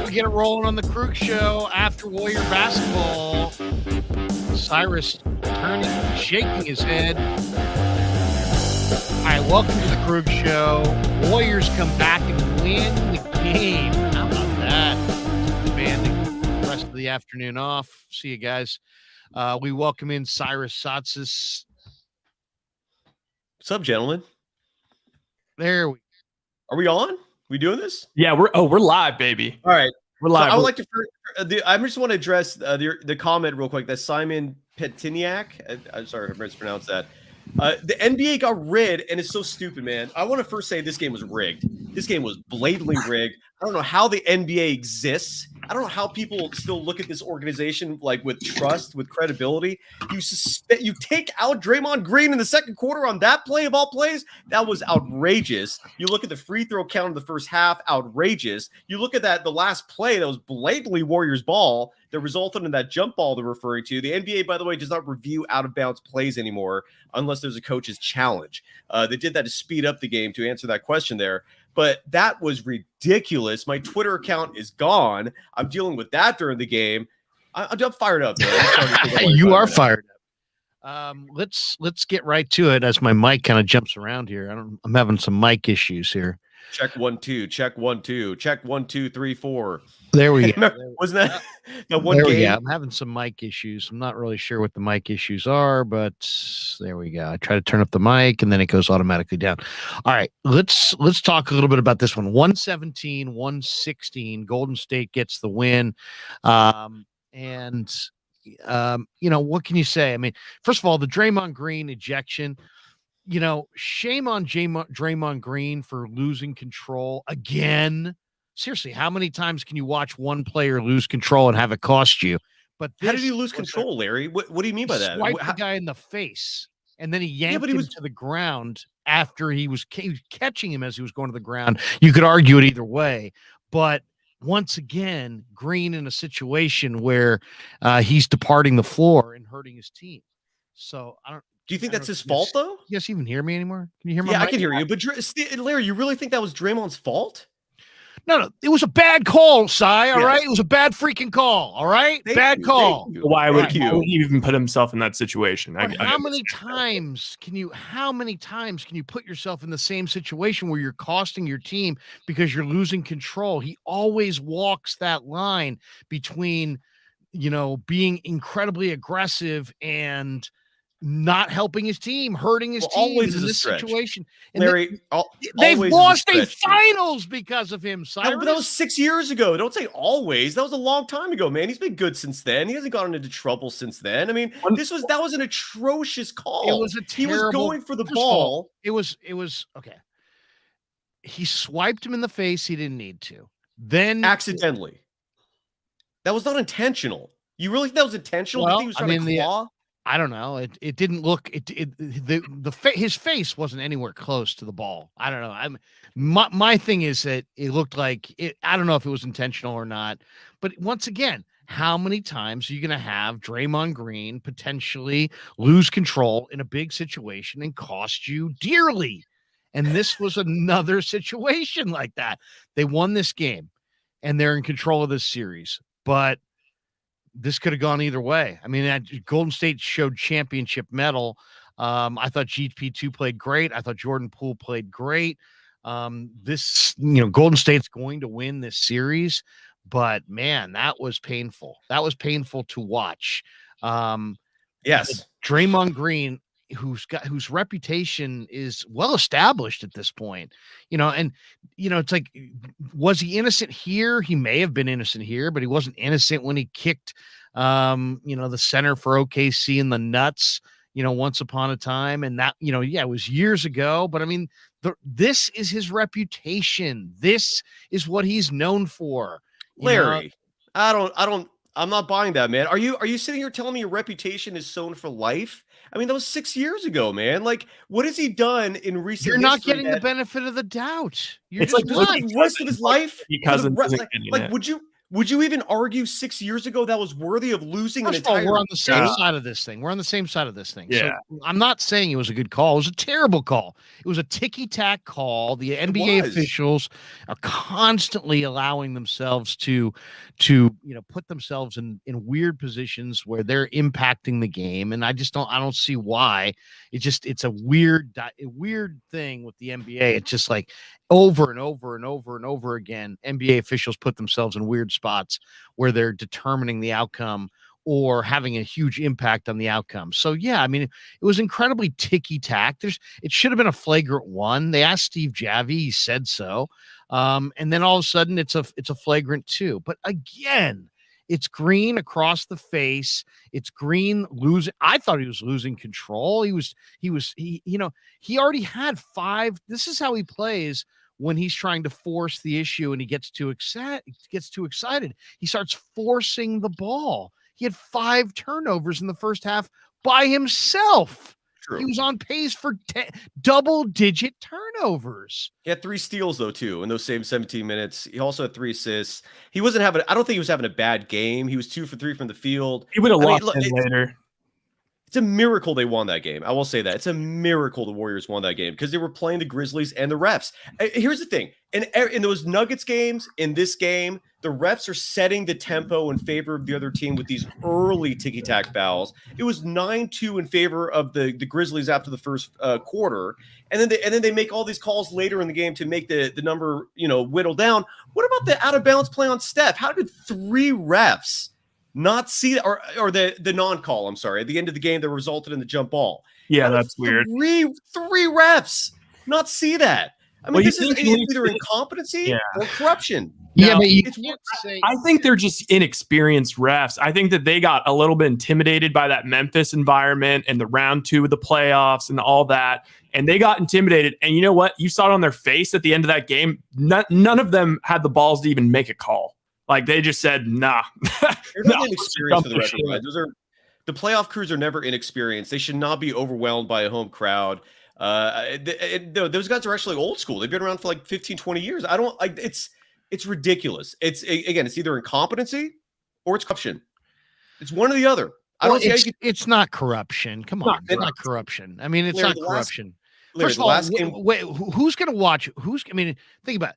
Get it rolling on the Krueg show after Warrior basketball. Cyrus turning, shaking his head. All right, welcome to the Krueg show. Warriors come back and win the game. How about that? Demanding the rest of the afternoon off. See you guys. We welcome in Cyrus Saatsaz. What's up, gentlemen? There we are. We on? We doing this? Yeah, we're live, baby. All right. We're live. So I would like to. I just want to address the comment real quick that Simon Petiniak. I'm sorry if I mispronounced that. The NBA got rid, and it's so stupid, man. I want to first say this game was rigged. This game was blatantly rigged. I don't know how the NBA exists. I don't know how people still look at this organization like with trust, with credibility. You take out Draymond Green in the second quarter on that play of all plays. That was outrageous. You look at the free throw count in the first half, outrageous. You look at the last play that was blatantly Warriors ball that resulted in that jump ball they're referring to. The NBA, by the way, does not review out of bounds plays anymore unless there's a coach's challenge. They did that to speed up the game to answer that question there. But that was ridiculous. My Twitter account is gone. I'm dealing with that during the game. I'm fired up, man. You are fired up. Let's get right to it as my mic kind of jumps around here. I'm having some mic issues here. Check 1 2. Check 1 2. Check 1 2 3 4. There we go. Wasn't that one game? Yeah, I'm having some mic issues. I'm not really sure what the mic issues are, but there we go. I try to turn up the mic and then it goes automatically down. All right, let's talk a little bit about this one. 117-116. Golden State gets the win. What can you say? I mean, first of all, the Draymond Green ejection. Shame on Draymond Green for losing control again. Seriously, how many times can you watch one player lose control and have it cost you? But how did he lose control, Larry? What do you mean by that? Swiped the guy in the face, and then he yanked him to the ground after he was catching him as he was going to the ground. You could argue it either way, but once again, Green in a situation where he's departing the floor and hurting his team. So I don't. Do you think that's his fault, though? You guys even hear me anymore? Can you hear me? Yeah, I can hear you. But Larry, you really think that was Draymond's fault? No, it was a bad call, Cy. All right, it was a bad freaking call. All right, bad call. Why would he even put himself in that situation? How many times can you put yourself in the same situation where you're costing your team because you're losing control? He always walks that line between, being incredibly aggressive and not helping his team, hurting his team always in is this a stretch. situation. And Larry, they've lost a finals because of him, Cyrus. But that was 6 years ago. Don't say always. That was a long time ago, man. He's been good since then. He hasn't gotten into trouble since then. I mean, that was an atrocious call. It was he was going for the ball. It was okay. He swiped him in the face. He didn't need to. Then accidentally. That was not intentional. You really think that was intentional? Well, you think he was trying to claw? I don't know. It didn't look. His face wasn't anywhere close to the ball. I don't know. My thing is that it looked like it. I don't know if it was intentional or not. But once again, how many times are you going to have Draymond Green potentially lose control in a big situation and cost you dearly? And this was another situation like that. They won this game, and they're in control of this series, but this could have gone either way. I mean, Golden State showed championship mettle. I thought GP2 played great. I thought Jordan Poole played great. Golden State's going to win this series, but man, that was painful. That was painful to watch. Yes. Draymond Green, whose reputation is well established at this point, it's like, was he innocent here? He may have been innocent here, but he wasn't innocent when he kicked, the center for OKC in the nuts, once upon a time. And that, it was years ago, but I mean, this is his reputation. This is what he's known for. Larry, I don't I'm not buying that, man. Are you sitting here telling me your reputation is sown for life? I mean, that was 6 years ago, man. Like, what has he done in recent You're not history getting the benefit of the doubt. You're It's just like not. the rest of his life? because Like, would you even argue 6 years ago that was worthy of losing First an of all, entire we're on the same game? side of this thing. We're on the same side of this thing. Yeah. So I'm not saying it was a good call. It was a terrible call. It was a ticky-tack call. The NBA was. officials are constantly allowing themselves to put themselves in weird positions where they're impacting the game. And I don't see why. It's a weird thing with the NBA. It's just like over and over and over and over again, NBA officials put themselves in weird spots where they're determining the outcome or having a huge impact on the outcome. So yeah, I mean, it was incredibly ticky-tack. It should have been a flagrant one. They asked Steve Javie, he said so. And then all of a sudden it's a flagrant 2. But again, it's Green across the face. It's Green losing. I thought he was losing control. He already had 5. This is how he plays when he's trying to force the issue and he gets too excited. He starts forcing the ball. He had 5 turnovers in the first half by himself. True. He was on pace for double-digit turnovers. He had 3 steals though too in those same 17 minutes. He also had 3 assists. I don't think he was having a bad game. He was 2 for 3 from the field. He would have lost later. It's a miracle they won that game. I will say that. It's a miracle the Warriors won that game because they were playing the Grizzlies and the refs. Here's the thing. In those Nuggets games, in this game, the refs are setting the tempo in favor of the other team with these early ticky-tack fouls. It was 9-2 in favor of the Grizzlies after the first quarter. And then they make all these calls later in the game to make the number, whittle down. What about the out-of-bounds play on Steph? How did 3 refs not see that, or the non-call, I'm sorry, at the end of the game that resulted in the jump ball? Yeah, that's weird. Three refs not see that. I mean, this is either incompetency or corruption. Yeah, No, but you it's can't say. I think they're just inexperienced refs. I think that they got a little bit intimidated by that Memphis environment and the round 2 of the playoffs and all that. And they got intimidated. And you know what? You saw it on their face at the end of that game. None of them had the balls to even make a call. Like, they just said, nah. They're not inexperienced for the record, right? The playoff crews are never inexperienced. They should not be overwhelmed by a home crowd. Those guys are actually old school. They've been around for like 15, 20 years. It's ridiculous. It's either incompetency or it's corruption. It's one or the other. It's not corruption. Come on, it's not corruption. I mean, it's not corruption. First of all, wait, who's going to watch? Think about it.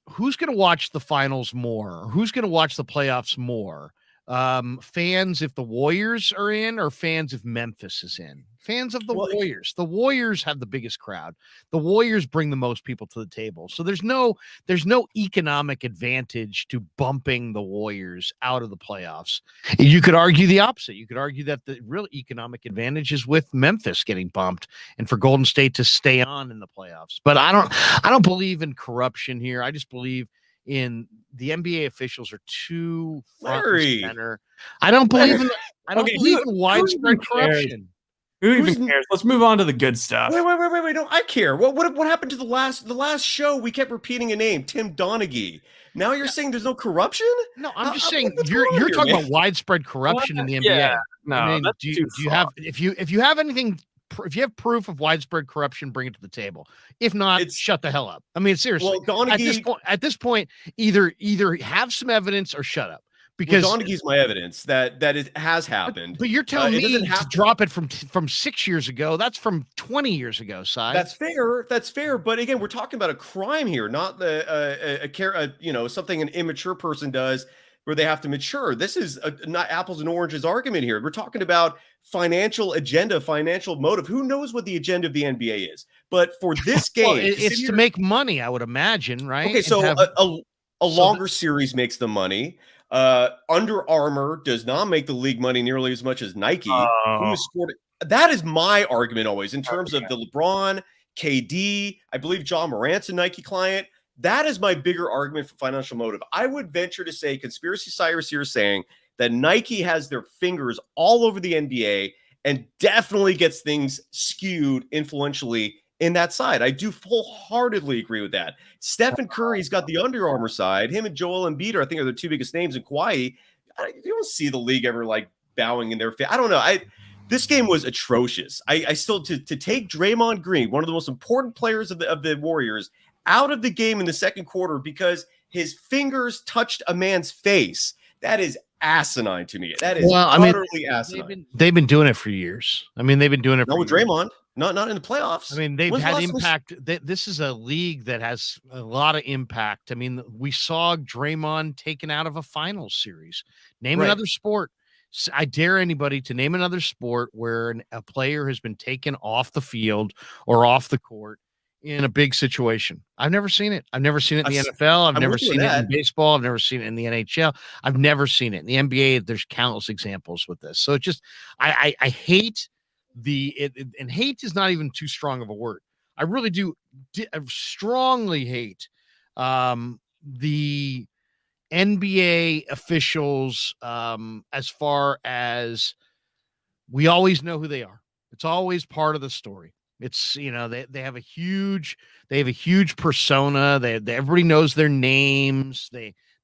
Who's going to watch the finals more? Who's going to watch the playoffs more? Fans if the Warriors are in, or fans if Memphis is in? Fans of the Warriors. The Warriors have the biggest crowd. The Warriors bring the most people to the table. So there's no economic advantage to bumping the Warriors out of the playoffs. You could argue the opposite. You could argue that the real economic advantage is with Memphis getting bumped and for Golden State to stay on in the playoffs. But I don't believe in corruption here. I just believe in the NBA officials are too front and center. I don't believe in widespread corruption. Who even cares? Let's move on to the good stuff. Wait! No, I care. What happened to the last show? We kept repeating a name, Tim Donaghy. Now you're saying there's no corruption? No, I'm just saying you're talking about widespread corruption in the NBA. Yeah, no, I mean, do you have if you have anything? If you have proof of widespread corruption, bring it to the table. If not, shut the hell up. I mean, seriously. Well, at this point, either have some evidence or shut up. Because Donaghy's my evidence that it has happened. But you're telling me to drop it from 6 years ago. That's from 20 years ago, Saatsaz. That's fair. But again, we're talking about a crime here, not something an immature person does where they have to mature. This is not apples and oranges argument here. We're talking about financial agenda, financial motive. Who knows what the agenda of the NBA is? But for this game, it's to make money, I would imagine, right? Okay, so a longer series makes the money. Under Armour does not make the league money nearly as much as Nike. That is my argument always in terms of the LeBron, KD. I believe John Morant's a Nike client. That is my bigger argument for financial motive. I would venture to say Conspiracy Cyrus here is saying that Nike has their fingers all over the NBA and definitely gets things skewed influentially in that side. I do wholeheartedly agree with that. Stephen Curry's got the Under Armour side. Him and Joel Embiid are the 2 biggest names in Kawhi. you don't see the league ever like bowing in their face. I don't know. This game was atrocious. I still to take Draymond Green, one of the most important players of the Warriors, out of the game in the second quarter because his fingers touched a man's face. That is asinine to me. That is utterly asinine. They've been doing it for years. I mean, they've been doing it. Not with Draymond. Not in the playoffs. I mean, they've had impact. This is a league that has a lot of impact. I mean, we saw Draymond taken out of a finals series. Name another sport. I dare anybody to name another sport where a player has been taken off the field or off the court in a big situation. I've never seen it. I've never seen it in the NFL. I've never seen it in baseball. I've never seen it in the NHL. I've never seen it in the NBA. There's countless examples with this. So it just, I hate and hate is not even too strong of a word. I really do strongly hate the NBA officials as far as we always know who they are. It's always part of the story. It's, they have a huge persona. Everybody knows their names.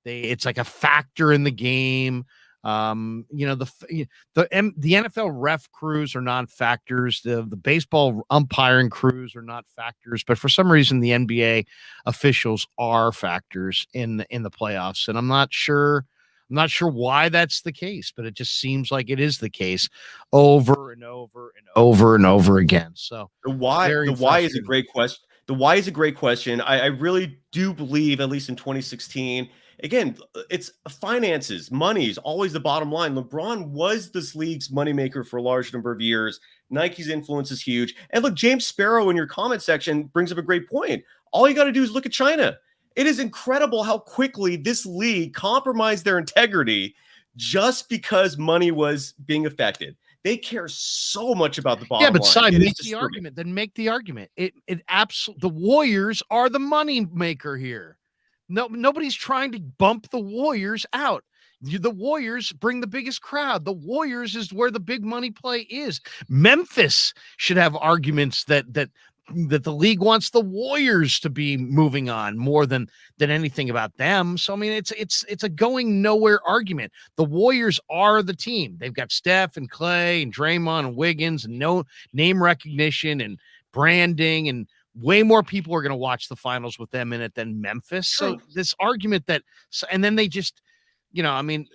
It's like a factor in the game. The NFL ref crews are not factors. The baseball umpiring crews are not factors, but for some reason the NBA officials are factors in the playoffs. And I'm not sure why that's the case, but it just seems like it is the case over and over and over and over again. So the why is a great question. The why is a great question. I really do believe, at least in 2016, again, it's finances, money is always the bottom line. LeBron was this league's moneymaker for a large number of years. Nike's influence is huge. And look, James Sparrow in your comment section brings up a great point. All you got to do is look at China. It is incredible how quickly this league compromised their integrity just because money was being affected. They care so much about the bottom line. Yeah, but Simon, make the argument. Then make the argument. The Warriors are the money maker here. No, nobody's trying to bump the Warriors out. The Warriors bring the biggest crowd. The Warriors is where the big money play is. Memphis should have arguments that the league wants the Warriors to be moving on more than anything about them. So I mean, it's a going nowhere argument. The Warriors are the team. They've got Steph and Clay and Draymond and Wiggins and no name recognition and branding, and way more people are going to watch the finals with them in it than Memphis. So this argument and then they just, I mean,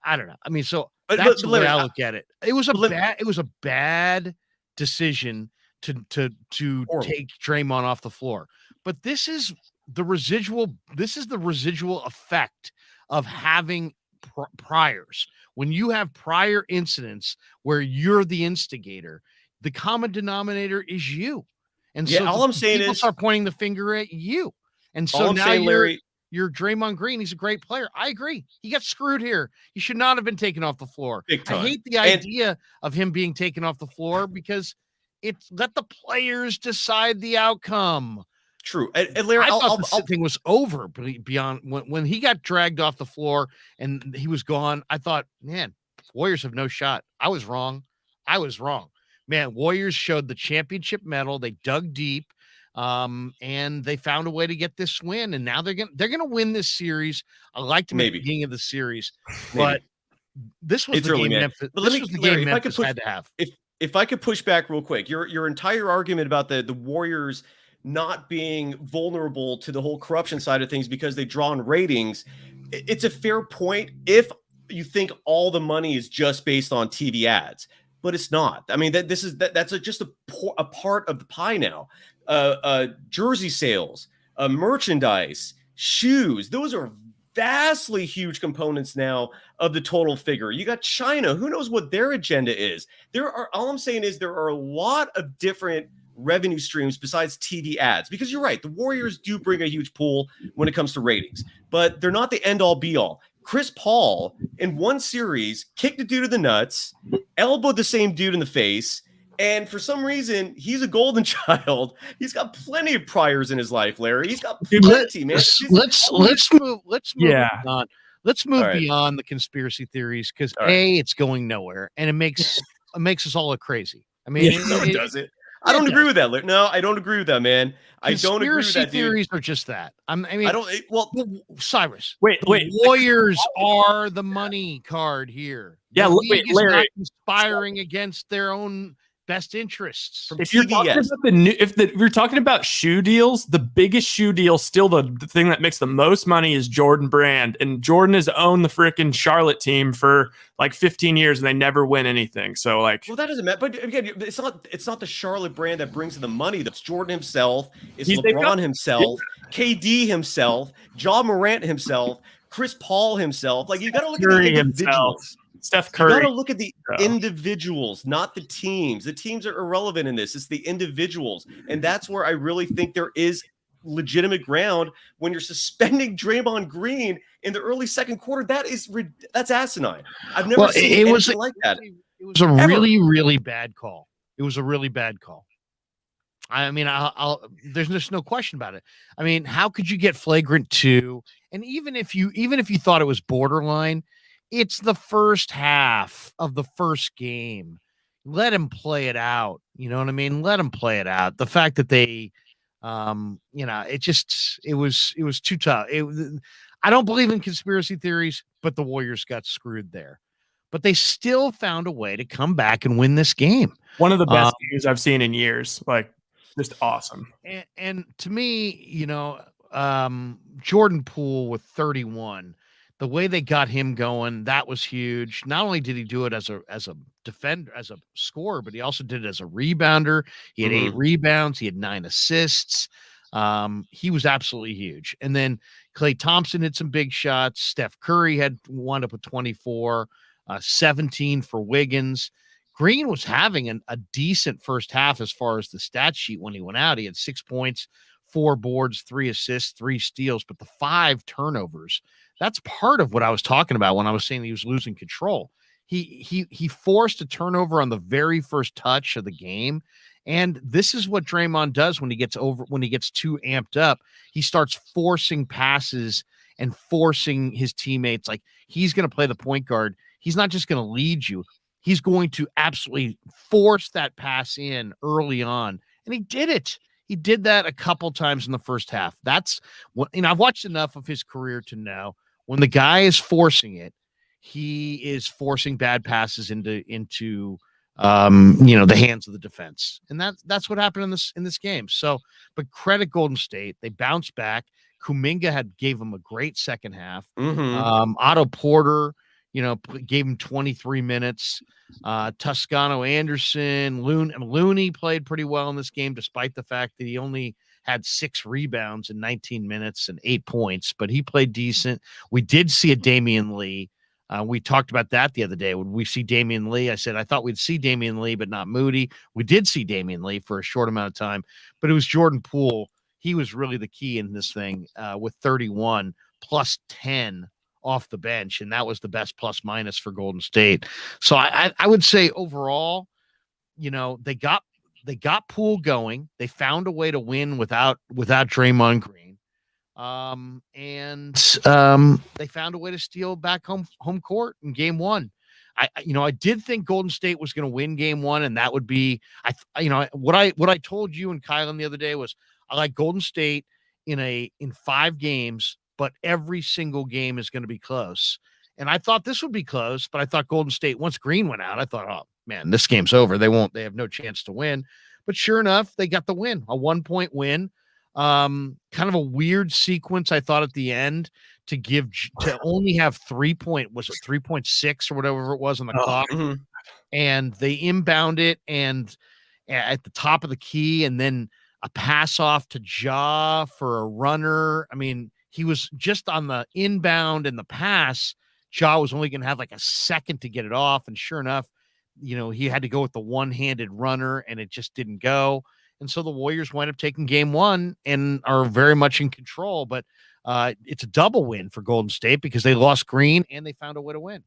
I don't know. I mean, so that's the way I look at it. It was a bad decision to take Draymond off the floor. But this is the residual effect of having priors. When you have prior incidents where you're the instigator, the common denominator is you. And so all I'm saying people is start pointing the finger at you. And so now you're Draymond Green. He's a great player. I agree. He got screwed here. He should not have been taken off the floor. I hate the idea of him being taken off the floor because let the players decide the outcome. True. And Larry, I thought the thing was over beyond when he got dragged off the floor and he was gone. I thought, man, Warriors have no shot. I was wrong. Man, Warriors showed the championship medal. They dug deep, and they found a way to get this win. And now they're gonna win this series. I like to make the beginning of the series, but this was the game Memphis. This was the game Memphis had to have. If I could push back real quick, your entire argument about the Warriors not being vulnerable to the whole corruption side of things because they draw in ratings, it's a fair point if you think all the money is just based on TV ads. But it's not. I mean, that's just a part of the pie now. Jersey sales, merchandise, shoes. Those are vastly huge components now of the total figure. You got China. Who knows what their agenda is? All I'm saying is there are a lot of different revenue streams besides TV ads. Because you're right, the Warriors do bring a huge pool when it comes to ratings, but they're not the end all be all. Chris Paul, in one series, kicked a dude in the nuts, elbowed the same dude in the face, and for some reason, he's a golden child. He's got plenty of priors in his life, Larry. He's got plenty, man. Let's move on. Let's move beyond the conspiracy theories because it's going nowhere, and it makes us all look crazy. I mean, does it? I don't agree with that. No, I don't agree with that, man. I don't agree with that, dude. Theories are just that. I mean, I don't. Well, Cyrus. Wait. Warriors are the money card here. Yeah, the league is Larry, not conspiring against their own best interests. If you're talking about if we're talking about shoe deals, the biggest shoe deal, still the thing that makes the most money, is Jordan Brand, and Jordan has owned the freaking Charlotte team for like 15 years, and they never win anything. So like, well, that doesn't matter. But again, it's not the Charlotte Brand that brings the money. That's Jordan himself. It's LeBron himself, KD himself, Ja Morant himself, Chris Paul himself. Like, you got to look at the individuals. Steph Curry. You got to look at the individuals, not the teams. The teams are irrelevant in this. It's the individuals. And that's where I really think there is legitimate ground when you're suspending Draymond Green in the early second quarter. That's asinine. I've never seen anything like that. It was a really, really bad call. It was a really bad call. I mean, there's just no question about it. I mean, how could you get flagrant 2? And even if you thought it was borderline, it's the first half of the first game. Let him play it out. You know what I mean? Let him play it out. The fact that they, it was too tough. I don't believe in conspiracy theories, but the Warriors got screwed there. But they still found a way to come back and win this game. One of the best games I've seen in years. Like, just awesome. And to me, Jordan Poole with 31. The way they got him going, that was huge. Not only did he do it as a defender, as a scorer, but he also did it as a rebounder. He had 8 rebounds. He had 9 assists. He was absolutely huge. And then Klay Thompson hit some big shots. Steph Curry had wound up with 24, 17 for Wiggins. Green was having a decent first half as far as the stat sheet when he went out. He had 6 points, 4 boards, 3 assists, 3 steals, but the 5 turnovers. That's part of what I was talking about when I was saying he was losing control. He forced a turnover on the very first touch of the game. And this is what Draymond does when he gets too amped up. He starts forcing passes and forcing his teammates. Like, he's going to play the point guard. He's not just going to lead you. He's going to absolutely force that pass in early on. And he did it. He did that a couple times in the first half. That's what, I've watched enough of his career to know when the guy is forcing it, he is forcing bad passes into the hands of the defense. And that's what happened in this game. So, but credit Golden State. They bounced back. Kuminga gave him a great second half. Otto Porter, gave him 23 minutes. Toscano Anderson, Looney played pretty well in this game, despite the fact that he only had 6 rebounds in 19 minutes and 8 points, but he played decent. We did see a Damian Lee. We talked about that the other day. Would we see Damian Lee? I said, I thought we'd see Damian Lee, but not Moody. We did see Damian Lee for a short amount of time, but it was Jordan Poole. He was really the key in this thing with 31 plus 10 off the bench, and that was the best plus minus for Golden State. So I would say overall, they got Poole going. They found a way to win without Draymond Green. They found a way to steal back home court in game 1. I did think Golden State was going to win game 1, and that would be what I told you and Kylan the other day was I like Golden State in 5 games, but every single game is going to be close. And I thought this would be close, but I thought Golden State, once Green went out, I thought, oh man, this game's over. They have no chance to win. But sure enough, they got the win, a 1-point win. Kind of a weird sequence, I thought, at the end to only have 3.6 or whatever it was on the clock. And they inbound it and at the top of the key, and then a pass off to Ja for a runner. I mean, he was just on the inbound and the pass. Ja was only going to have like a second to get it off. And sure enough, he had to go with the one-handed runner and it just didn't go. And so the Warriors wind up taking game 1 and are very much in control. But it's a double win for Golden State because they lost Green and they found a way to win.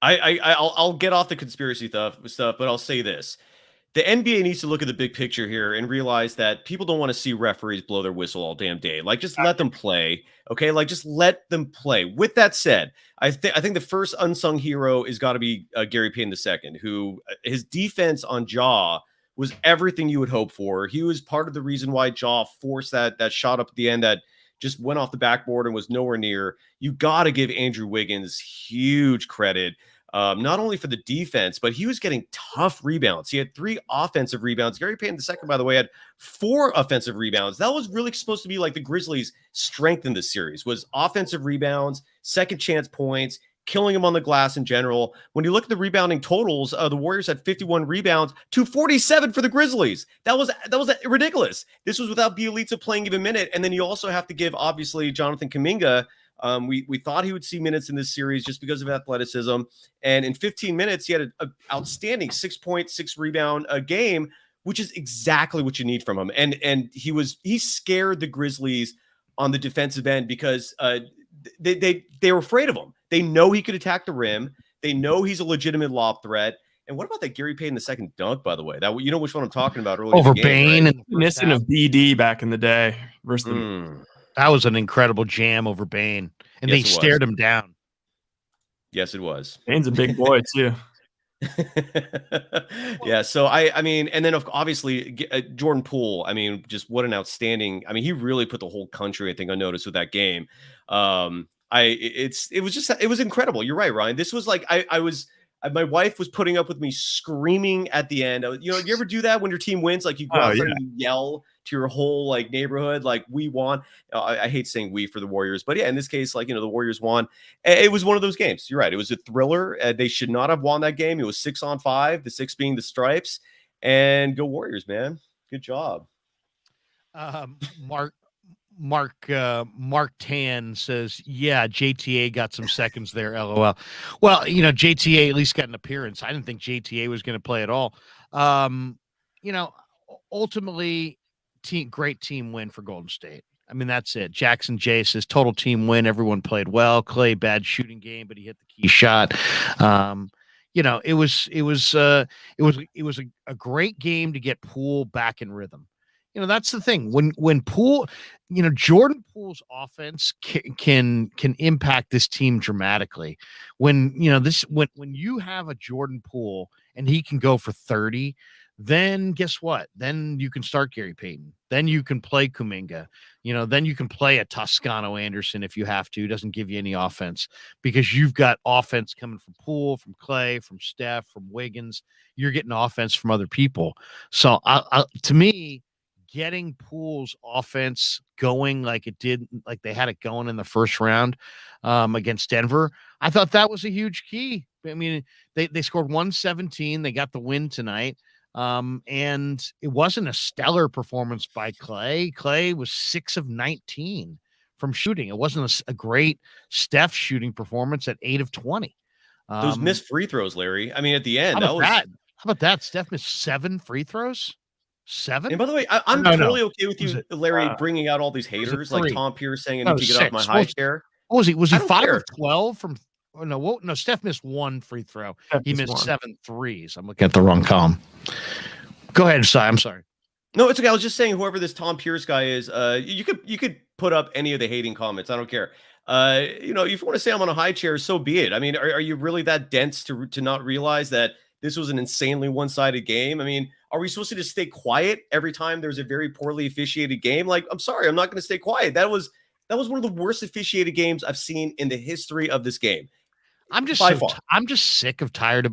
I'll get off the conspiracy stuff, but I'll say this. The NBA needs to look at the big picture here and realize that people don't want to see referees blow their whistle all damn day. Like, just let them play. Okay. Like, just let them play. With that said, I think the first unsung hero is got to be Gary Payton II, who his defense on Ja was everything you would hope for. He was part of the reason why Ja forced that shot up at the end that just went off the backboard and was nowhere near. You got to give Andrew Wiggins huge credit. Not only for the defense, but he was getting tough rebounds. He had 3 offensive rebounds. Gary Payton II, by the way, had 4 offensive rebounds. That was really supposed to be like the Grizzlies' strength in this series, was offensive rebounds, second chance points, killing him on the glass in general. When you look at the rebounding totals, the Warriors had 51 rebounds to 47 for the Grizzlies. That was ridiculous. This was without Bjelica playing even a minute. And then you also have to give, obviously, Jonathan Kuminga. We thought he would see minutes in this series just because of athleticism. And in 15 minutes, he had an outstanding 6.6 rebound a game, which is exactly what you need from him. And he scared the Grizzlies on the defensive end because they were afraid of him. They know he could attack the rim. They know he's a legitimate lob threat. And what about that Gary Payton II dunk, by the way? That, you know which one I'm talking about earlier. Over in the game, Bane right? and Reminiscent of BD back in the day versus that was an incredible jam over Bane, and Yes, they stared him down. Yes, it was. Bane's a big boy too. Yeah, so I mean, and then obviously Jordan Poole. I mean, just what an outstanding. I mean, he really put the whole country, I think, on notice with that game. It was incredible. You're right, Ryan. This was like my wife was putting up with me screaming at the end. You know, you ever do that when your team wins? Like you go out there and you yell to your whole like neighborhood, like we won. I hate saying we for the Warriors, but yeah, in this case, like, you know, the Warriors won. It was one of those games. You're right. It was a thriller. They should not have won that game. It was 6-on-5, the 6 being the Stripes. And go Warriors, man. Good job. Mark Tan says, yeah, JTA got some seconds there, LOL. Well, you know, JTA at least got an appearance. I didn't think JTA was going to play at all. You know, ultimately, great team win for Golden State. I mean, that's it. Jackson J says total team win. Everyone played well. Clay, bad shooting game, but he hit the key shot. You know, it was a great game to get Poole back in rhythm. You know, that's the thing. When Poole, you know, Jordan Poole's offense can impact this team dramatically. When, you know, when you have a Jordan Poole and he can go for 30, then guess what? Then you can start Gary Payton. Then you can play Kuminga. You know, then you can play a Toscano Anderson if you have to. It doesn't give you any offense because you've got offense coming from Poole, from Clay, from Steph, from Wiggins. You're getting offense from other people. So to me, getting Poole's offense going like it did, like they had it going in the first round against Denver, I thought that was a huge key. I mean, they scored 117. They got the win tonight. And it wasn't a stellar performance by Clay. Clay was 6 of 19 from shooting. It wasn't a great Steph shooting performance at 8 of 20. Those missed free throws, Larry. I mean, at the end, how about that? Steph missed 7 free throws. 7. And by the way, I'm totally okay with you, Larry, bringing out all these haters like Tom Pierce saying I need to get off my high chair. What was he? Was he 5 of 12 from? Oh, no, Steph missed 1 free throw. He missed 7 threes. I'm looking at the wrong column. Go ahead, Si. I'm sorry. No, it's okay. I was just saying, whoever this Tom Pierce guy is, you could put up any of the hating comments. I don't care. You know, if you want to say I'm on a high chair, so be it. I mean, are you really that dense to not realize that this was an insanely one-sided game? I mean, are we supposed to just stay quiet every time there's a very poorly officiated game? Like, I'm sorry, I'm not going to stay quiet. That was one of the worst officiated games I've seen in the history of this game. I'm just sick of talking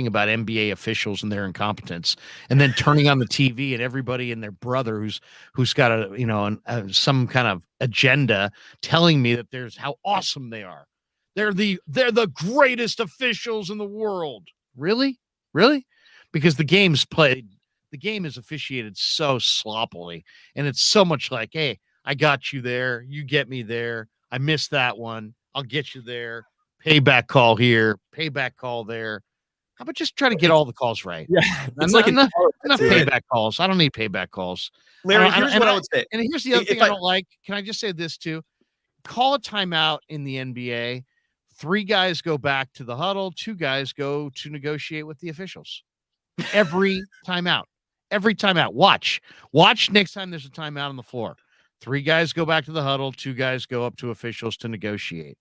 about NBA officials and their incompetence, and then turning on the TV and everybody and their brother who's got some kind of agenda telling me that there's how awesome they are. They're the greatest officials in the world. Really? Because the game is officiated so sloppily, and it's so much like, hey, I got you there, you get me there. I missed that one, I'll get you there. Payback call here, payback call there. How about just try to get all the calls right? Yeah, it's like enough payback calls. I don't need payback calls. Larry, here's what I would say. And here's the other thing I don't like. Can I just say this too? Call a timeout in the NBA. 3 guys go back to the huddle. 2 guys go to negotiate with the officials. Every timeout. Watch next time there's a timeout on the floor. 3 guys go back to the huddle. 2 guys go up to officials to negotiate.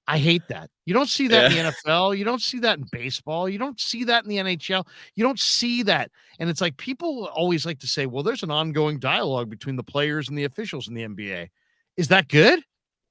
I hate that. You don't see that in Yeah. the NFL. You don't see that in baseball. You don't see that in the NHL. You don't see that. And it's like people always like to say, well, there's an ongoing dialogue between the players and the officials in the NBA. Is that good?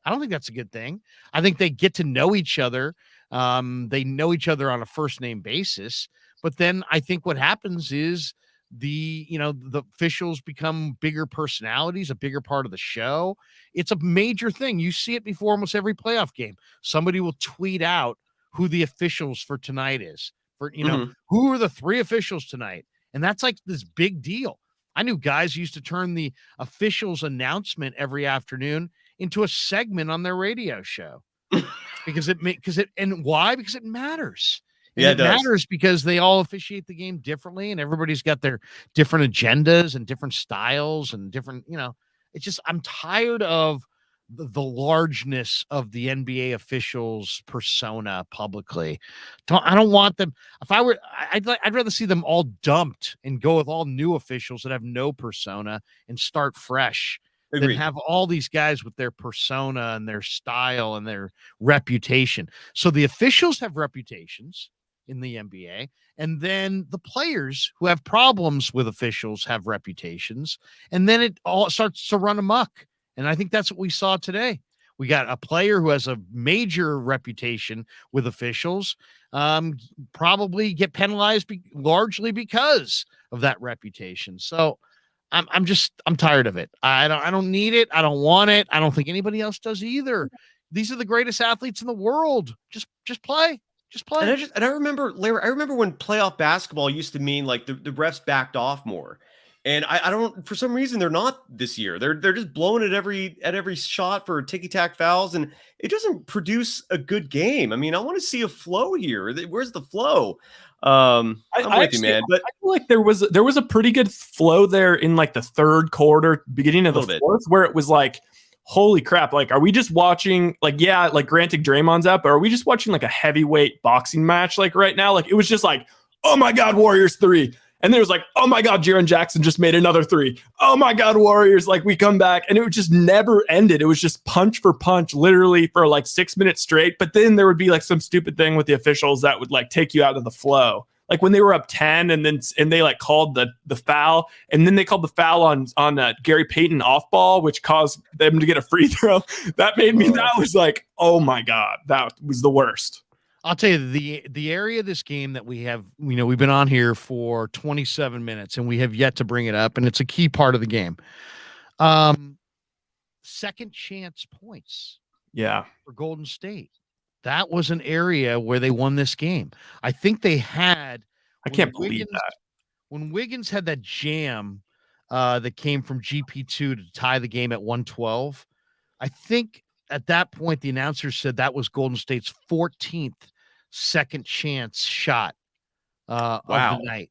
I don't think that's a good thing. I think they get to know each other. They know each other on a first name basis. But then I think what happens is the officials become bigger personalities, a bigger part of the show. It's a major thing. You see it before almost every playoff game. Somebody will tweet out who the officials for tonight is. Mhm. Who are the 3 officials tonight? And that's like this big deal. I knew guys used to turn the officials announcement every afternoon into a segment on their radio show and why? Because it matters. And Yeah, it it does. matters because they all officiate the game differently and everybody's got their different agendas and different styles and different, it's just, I'm tired of the largeness of the NBA officials persona publicly. I don't want them. If I were, I'd rather see them all dumped and go with all new officials that have no persona and start fresh than Agreed. have all these guys with their persona and their style and their reputation. So the officials have reputations in the NBA, and then the players who have problems with officials have reputations, and then it all starts to run amok. And I think that's what we saw today. We got a player who has a major reputation with officials, probably get penalized largely because of that reputation. So I'm tired of it. I don't need it. I don't want it. I don't think anybody else does either. These are the greatest athletes in the world. Just play. Just play. And I remember, Larry, I remember when playoff basketball used to mean like the refs backed off more. And I don't, for some reason they're not this year. They're just blowing it at every shot for ticky-tack fouls, and it doesn't produce a good game. I mean, I want to see a flow here. Where's the flow? I'm with you, man. But I feel like there was a pretty good flow there in like the third quarter, beginning of the fourth, where it was like, holy crap, like, are we just watching, like, yeah, like, granted Draymond's out, but are we just watching like a heavyweight boxing match like right now? Like, it was just like, oh my God, Warriors 3. And then it was like, oh my God, Jaren Jackson just made another 3. Oh my God, Warriors, like, we come back. And it just never ended. It was just punch for punch, literally for like 6 minutes straight. But then there would be like some stupid thing with the officials that would like take you out of the flow. Like when they were up 10 and they like called the foul, and then they called the foul on Gary Payton off ball, which caused them to get a free throw. That made me, that was like, oh my God, that was the worst. I'll tell you, the area of this game that we have, we've been on here for 27 minutes and we have yet to bring it up, and it's a key part of the game. Second chance points. Yeah. For Golden State. That was an area where they won this game. I think they had. I can't believe that. When Wiggins had that jam that came from GP2 to tie the game at 112, I think at that point the announcer said that was Golden State's 14th second chance shot of the night.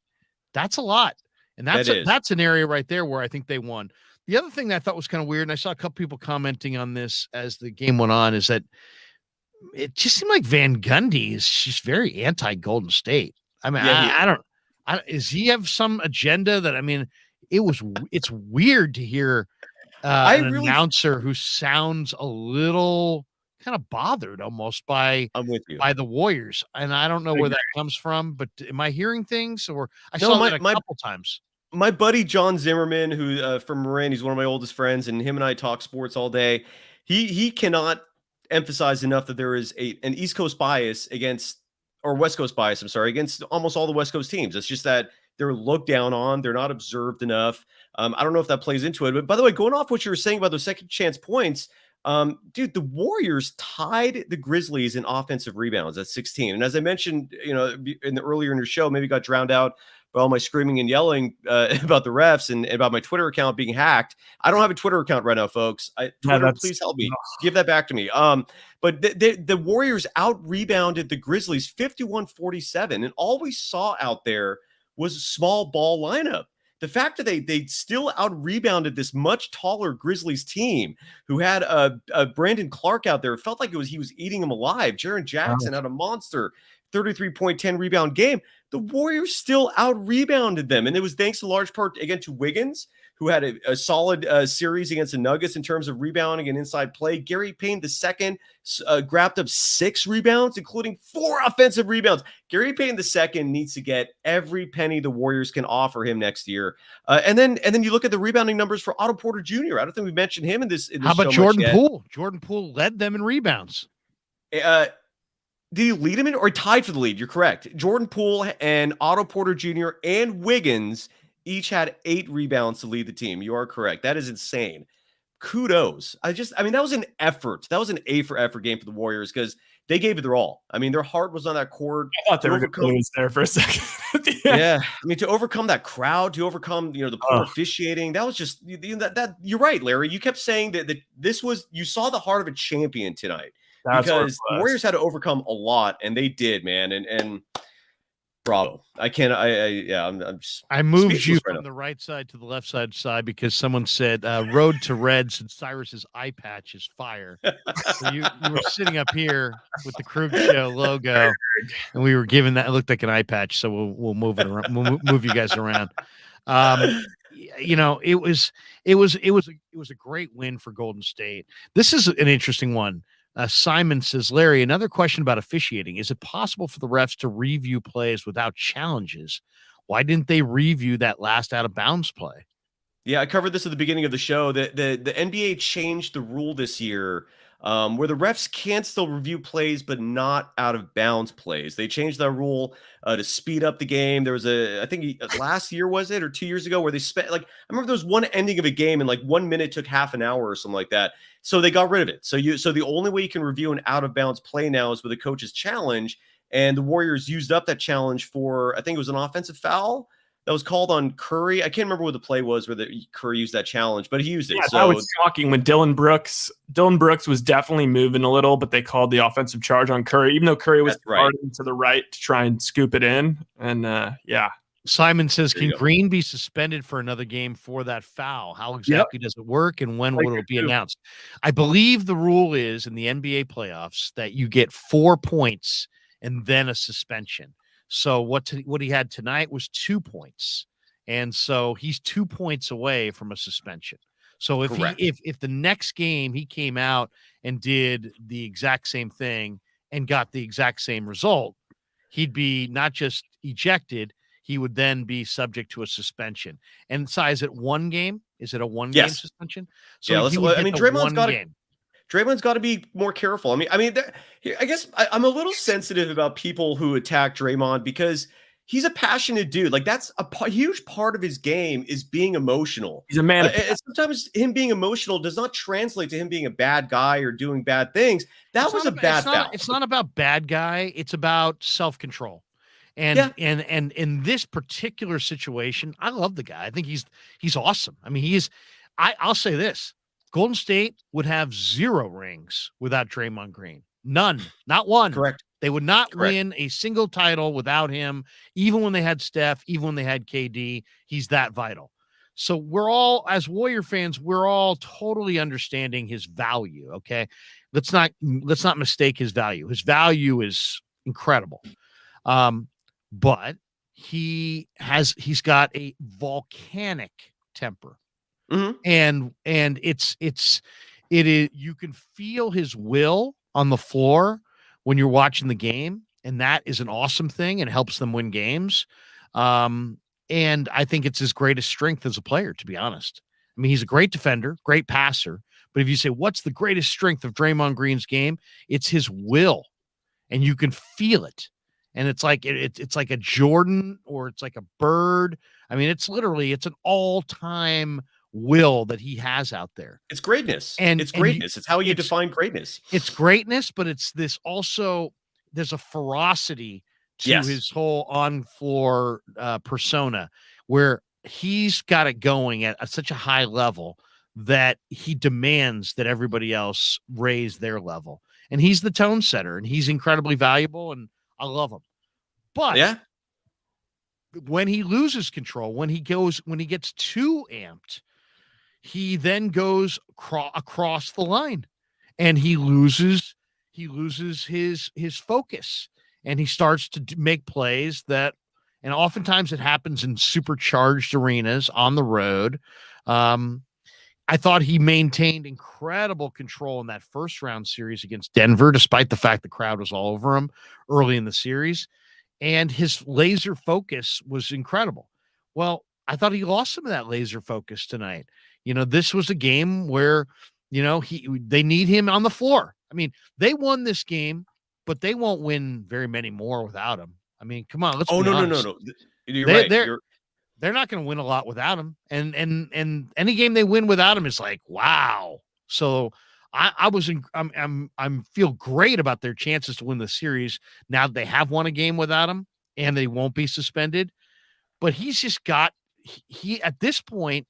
That's a lot. And that's an area right there where I think they won. The other thing that I thought was kind of weird, and I saw a couple people commenting on this as the game went on, is that it just seemed like Van Gundy is just very anti-Golden State. I mean, yeah, does he have some agenda that, I mean, it's weird to hear an announcer who sounds a little kind of bothered almost by the Warriors. And I don't know where that comes from, but am I hearing things, or I saw that a couple times. My buddy John Zimmerman, who from Marin, he's one of my oldest friends, and him and I talk sports all day. He cannot emphasize enough that there is an East Coast bias West Coast bias, against almost all the West Coast teams. It's just that they're looked down on. They're not observed enough. I don't know if that plays into it. But by the way, going off what you were saying about those second chance points, dude, the Warriors tied the Grizzlies in offensive rebounds at 16. And as I mentioned, earlier in your show, maybe got drowned out by all my screaming and yelling about the refs and about my Twitter account being hacked. I don't have a Twitter account right now, folks. Twitter, please help me. Give that back to me. But the Warriors out-rebounded the Grizzlies 51-47, and all we saw out there was a small ball lineup. The fact that they still out-rebounded this much taller Grizzlies team who had a Brandon Clark out there, it felt like he was eating them alive. Jaren Jackson had a monster 33-point, 10-rebound game. The Warriors still out-rebounded them, and it was thanks in large part, again, to Wiggins, who had a solid series against the Nuggets in terms of rebounding and inside play. Gary Payton II grabbed up 6 rebounds, including 4 offensive rebounds. Gary Payton II needs to get every penny the Warriors can offer him next year. And then you look at the rebounding numbers for Otto Porter Jr. I don't think we mentioned him in this. How about Jordan Poole? Jordan Poole led them in rebounds. Did he lead him in or tied for the lead? You're correct. Jordan Poole and Otto Porter Jr. and Wiggins each had 8 rebounds to lead the team. You are correct. That is insane. Kudos. I mean, that was an effort. That was an A for effort game for the Warriors because they gave it their all. I mean, their heart was on that court. I thought they were going to lose there for a second. Yeah. I mean, to overcome that crowd, to overcome, the poor officiating, that was just that you're right, Larry. You kept saying that this was, you saw the heart of a champion tonight. That's because the Warriors had to overcome a lot, and they did, man. And bravo. I moved you from the right side to the left side because someone said road to Reds and Cyrus's eye patch is fire. So you were sitting up here with the Krueg Show logo, and we were given that. It looked like an eye patch, so we'll move it around. We'll move you guys around. It was a great win for Golden State. This is an interesting one. Simon says, Larry, another question about officiating. Is it possible for the refs to review plays without challenges? Why didn't they review that last out of bounds play? Yeah, I covered this at the beginning of the show. The NBA changed the rule this year where the refs can still review plays, but not out of bounds plays. They changed that rule to speed up the game. There was I think last year, was it, or 2 years ago, where they spent I remember there was one ending of a game and 1 minute took half an hour or something like that. So they got rid of it. So the only way you can review an out of bounds play now is with a coach's challenge. And the Warriors used up that challenge for, I think it was an offensive foul that was called on Curry. I can't remember what the play was where Curry used that challenge, but he used it. Yeah, that was shocking when Dylan Brooks was definitely moving a little, but they called the offensive charge on Curry, even though Curry was starting to the right to try and scoop it in. And Simon says, can Green be suspended for another game for that foul? How exactly does it work, and when will it be announced? I believe the rule is in the NBA playoffs that you get 4 points and then a suspension. So what he had tonight was 2 points, and so he's 2 points away from a suspension. So if the next game he came out and did the exact same thing and got the exact same result, he'd be not just ejected, he would then be subject to a suspension. And is it one game? Is it a one-game suspension? So Draymond's got to be more careful. I guess I'm a little sensitive about people who attack Draymond because he's a passionate dude. That's a huge part of his game is being emotional. He's a man. And sometimes him being emotional does not translate to him being a bad guy or doing bad things. That was a bad foul. It's not about bad guy. It's about self-control. And in this particular situation, I love the guy. I think he's awesome. I mean, I'll say this. Golden State would have 0 rings without Draymond Green. None. Not one. Correct. They would not win a single title without him, even when they had Steph, even when they had KD. He's that vital. So we're all, as Warrior fans, we're all totally understanding his value, okay? Let's not mistake his value. His value is incredible. But he's got a volcanic temper. Mm-hmm. And it is, you can feel his will on the floor when you're watching the game, and that is an awesome thing and helps them win games. And I think it's his greatest strength as a player, to be honest. I mean, he's a great defender, great passer, but if you say, what's the greatest strength of Draymond Green's game? It's his will, and you can feel it. And it's like a Jordan, or it's like a Bird. I mean, it's an all-time will that he has out there. It's greatness. It's how you define greatness. It's greatness, but it's this also, there's a ferocity to his whole on-floor persona where he's got it going at such a high level that he demands that everybody else raise their level. And he's the tone setter, and he's incredibly valuable, and I love him. But when he loses control, when he gets too amped, he then goes across the line, and he loses his focus, and he starts to make plays that, and oftentimes it happens in supercharged arenas on the road. I thought he maintained incredible control in that first round series against Denver, despite the fact the crowd was all over him early in the series. And his laser focus was incredible. Well, I thought he lost some of that laser focus tonight. This was a game where, they need him on the floor. I mean, they won this game, but they won't win very many more without him. I mean, come on, let's be honest. No. You're right. They're not going to win a lot without him. And any game they win without him is like, wow. So I'm feel great about their chances to win the series now that they have won a game without him and they won't be suspended. But he's just got he at this point,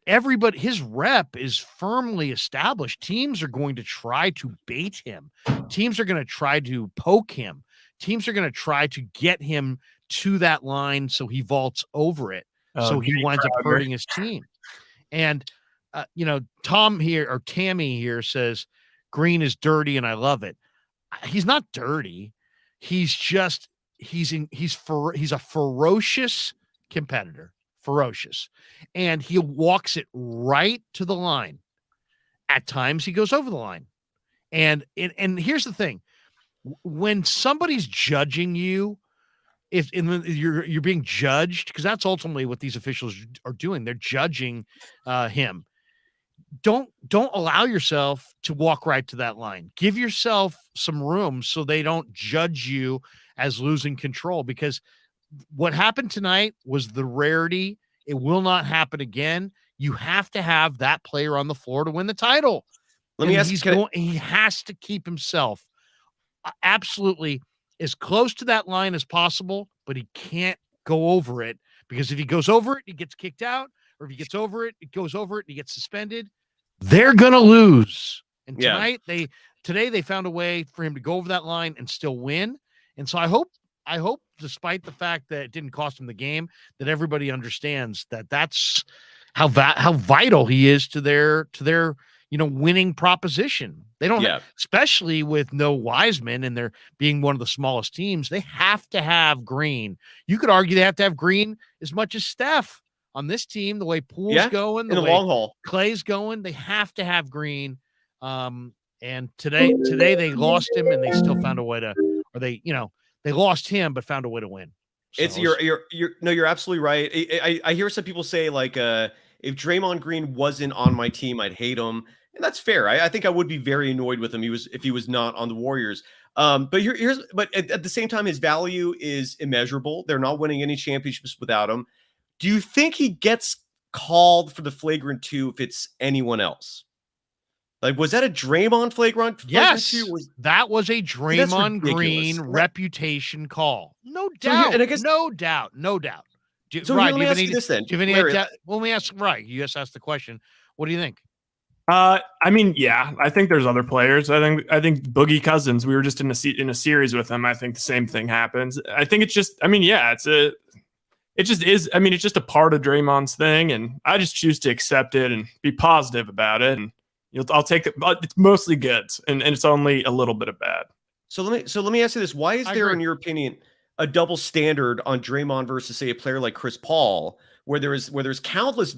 everybody, his rep is firmly established. Teams are going to try to bait him. Teams are going to try to poke him. Teams are going to try to get him to that line so he vaults over it. So he winds up hurting his team. And, Tom here or Tammy here says Green is dirty and I love it. He's not dirty. He's just, he's a ferocious competitor. Ferocious. And he walks it right to the line. At times he goes over the line. And here's the thing. When somebody's judging you, you're being judged, because that's ultimately what these officials are doing. They're judging him. Don't allow yourself to walk right to that line. Give yourself some room so they don't judge you as losing control, because what happened tonight was the rarity. It will not happen again. You have to have that player on the floor to win the title. Let me ask you, he has to keep himself absolutely as close to that line as possible, but he can't go over it, because if he goes over it, he gets kicked out, or if he gets over it, it goes over it and he gets suspended. They're going to lose. And today they found a way for him to go over that line and still win. And so I hope, despite the fact that it didn't cost him the game, that everybody understands that that's how vital he is to their winning proposition. They don't, especially with no Wiseman and they're being one of the smallest teams, they have to have Green. You could argue they have to have Green as much as Steph on this team, the way Poole's going, the way long haul Clay's going, they have to have Green. And today they lost him and they still found a way to, or they lost him, but found a way to win. So you're absolutely right. I hear some people say like, if Draymond Green wasn't on my team, I'd hate him. And that's fair. I think I would be very annoyed with him if he was not on the Warriors. But at the same time, his value is immeasurable. They're not winning any championships without him. Do you think he gets called for the flagrant 2 if it's anyone else? Like, was that a Draymond flagrant? Yes, 2? That was a Draymond Green reputation call. No doubt. No doubt. Let me ask you this then. Do you have any doubt? Well, let me ask. Right, you just asked the question. What do you think? I think there's other players. I think Boogie Cousins. We were just in a series with him. I think the same thing happens. I think it's just. It just is. It's just a part of Draymond's thing, and I just choose to accept it and be positive about it. And I'll take it. It's mostly good, and it's only a little bit of bad. So let me ask you this: why is there, in your opinion, a double standard on Draymond versus, say, a player like Chris Paul, where there's countless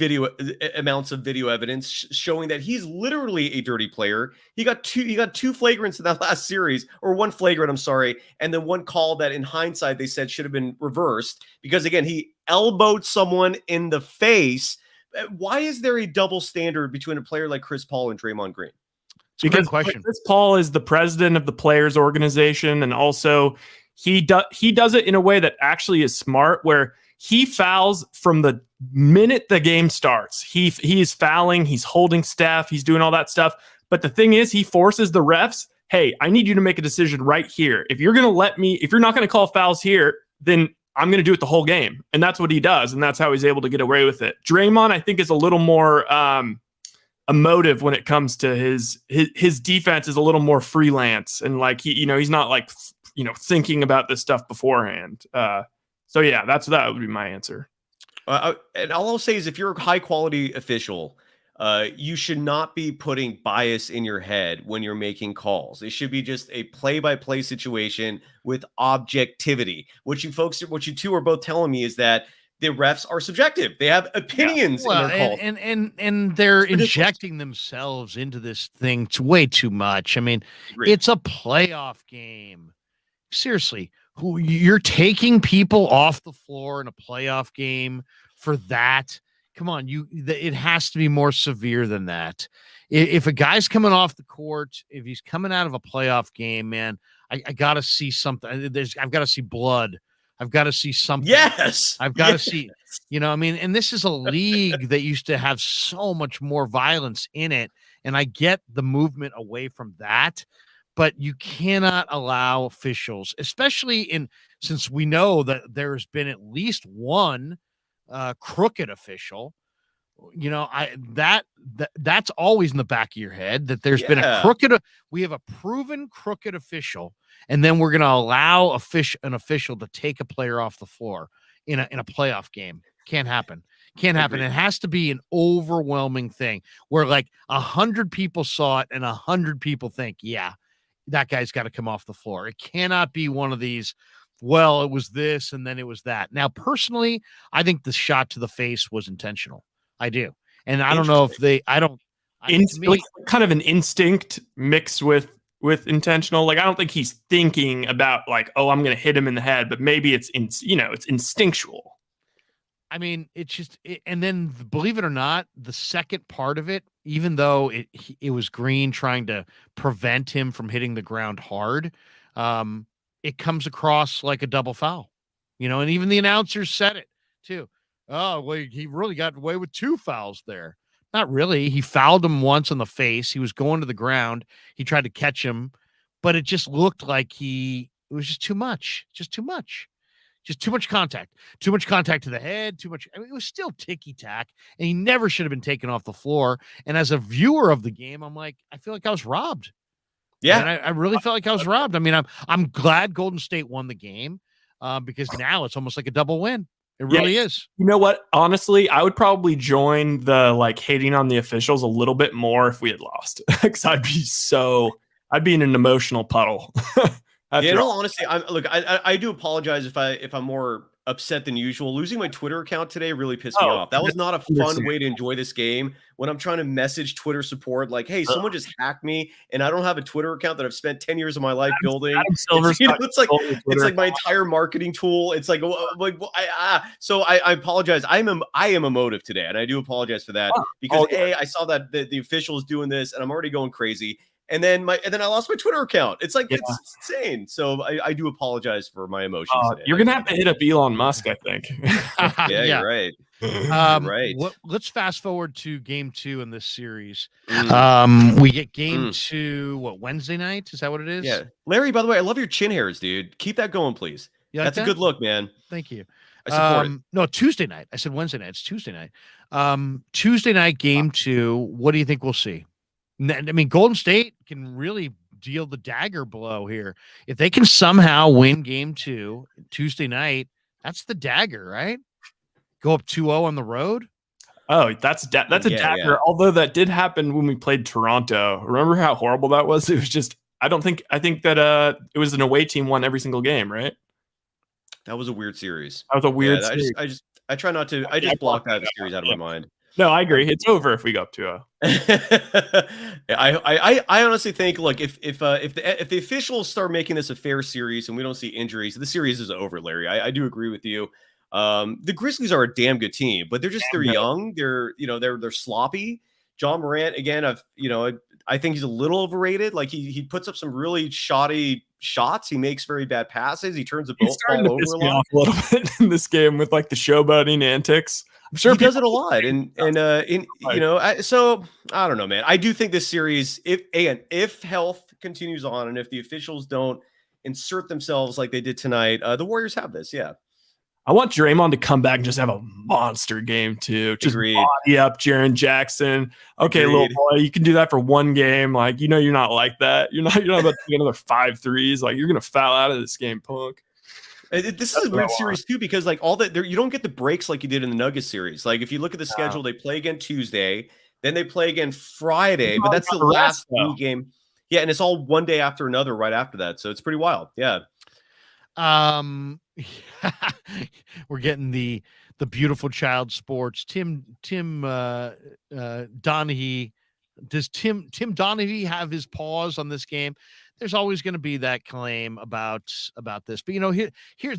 amounts of video evidence showing that he's literally a dirty player? He got two flagrants in that last series, or one flagrant, I'm sorry, and then one call that in hindsight they said should have been reversed because, again, he elbowed someone in the face. Why is there a double standard between a player like Chris Paul and Draymond Green? Because Chris Paul is the president of the players' organization, and also he does it in a way that actually is smart, where he fouls from the minute the game starts. He is fouling, he's holding Steph, he's doing all that stuff. But the thing is, he forces the refs, hey, I need you to make a decision right here. If you're not going to call fouls here, then I'm going to do it the whole game. And that's what he does. And that's how he's able to get away with it. Draymond, I think, is a little more emotive when it comes to his defense is a little more freelance. And like, he's not like, thinking about this stuff beforehand. So yeah, that would be my answer. And all I'll say is, if you're a high quality official, you should not be putting bias in your head when you're making calls. It should be just a play-by-play situation with objectivity. What you two are both telling me is that the refs are subjective. They have opinions in Well, their call. and they're It's ridiculous. injecting themselves into this thing. It's way too much. I mean, Agreed. it's a playoff game. Seriously, who you're taking people off the floor in a playoff game for that? Come on, it has to be more severe than that. If a guy's coming off the court, if he's coming out of a playoff game, man, I got to see something. I've got to see blood. I've got to see something. Yes. I've got to see, I mean, and this is a league that used to have so much more violence in it. And I get the movement away from that, but you cannot allow officials, especially since we know that there's been at least one crooked official. That's always in the back of your head that there's been a crooked. We have a proven crooked official, and then we're going to allow an official to take a player off the floor in a playoff game. Can't happen. Can't happen. It has to be an overwhelming thing where like 100 people saw it and 100 people think, yeah, that guy's got to come off the floor. It cannot be one of these. Well, it was this and then it was that. Now, personally, I think the shot to the face was intentional. I do. And I don't know if like kind of an instinct mixed with intentional. Like, I don't think he's thinking about like, oh, I'm going to hit him in the head, but maybe it's instinctual. I mean, it's just, and then believe it or not, the second part of it, even though it was Green trying to prevent him from hitting the ground hard, it comes across like a double foul, and even the announcers said it too. Oh, well, he really got away with 2 fouls there. Not really. He fouled him once in the face. He was going to the ground. He tried to catch him, but it just looked like it was just too much. Just too much. Just too much contact. Too much contact to the head. Too much. I mean, it was still ticky-tack, and he never should have been taken off the floor. And as a viewer of the game, I'm like, I feel like I was robbed. Yeah. And I really felt like I was robbed. I mean, I'm glad Golden State won the game because now it's almost like a double win. It really is. You know what? Honestly, I would probably join the like hating on the officials a little bit more if we had lost, because I'd be in an emotional puddle. In all honesty, I do apologize if I'm more upset than usual. Losing my Twitter account today really pissed me off. That was not a fun way to enjoy this game. When I'm trying to message Twitter support, like, hey, someone just hacked me, and I don't have a Twitter account that I've spent 10 years of my life building. It's like my entire marketing tool. It's like, so I apologize. I am emotive today, and I do apologize for that because I saw that the official is doing this, and I'm already going crazy. And then I lost my Twitter account. It's like it's insane. So I do apologize for my emotions today. You're gonna have to hit up Elon Musk, I think. You're right. Right. Let's fast forward to game 2 in this series. We get game 2. Wednesday night? Is that what it is? Yeah. Larry, by the way, I love your chin hairs, dude. Keep that going, please. That's a good look, man. Thank you. I support it. No, Tuesday night. I said Wednesday night. It's Tuesday night. Tuesday night, game 2. What do you think we'll see? I mean, Golden State can really deal the dagger blow here. If they can somehow win game 2 Tuesday night, that's the dagger, right? Go up 2-0 on the road. Oh, that's a dagger. Yeah. Although that did happen when we played Toronto. Remember how horrible that was? It was just, I think that it was an away team won every single game, right? That was a weird series. That was a weird series. I try not to. I just block that series out of my mind. No, I agree. It's over if we go up 2-0. I honestly think, like, if the officials start making this a fair series and we don't see injuries, the series is over, Larry. I do agree with you. The Grizzlies are a damn good team, but they're young. They're sloppy. John Morant, again, I think he's a little overrated. Like he puts up some really shoddy shots. He makes very bad passes. He turns the ball over a little bit in this game with like the showboating antics. I'm sure he does it a lot, so I don't know, man. I do think this series, if health continues on, and if the officials don't insert themselves like they did tonight, the Warriors have this. Yeah, I want Draymond to come back and just have a monster game too. Just body up Jaren Jackson. Okay, little boy, you can do that for one game. Like you're not like that. You're not about to get another 5 threes. Like you're gonna foul out of this game, punk. This is a weird series too, because like all that you don't get the breaks like you did in the Nuggets series. Like if you look at the schedule, they play again Tuesday, then they play again Friday, but that's the last game. Yeah, and it's all one day after another right after that. So it's pretty wild. Yeah. We're getting the the beautiful child sports. Tim Donaghy. Does Tim Donaghy have his paws on this game? There's always going to be that claim about this. But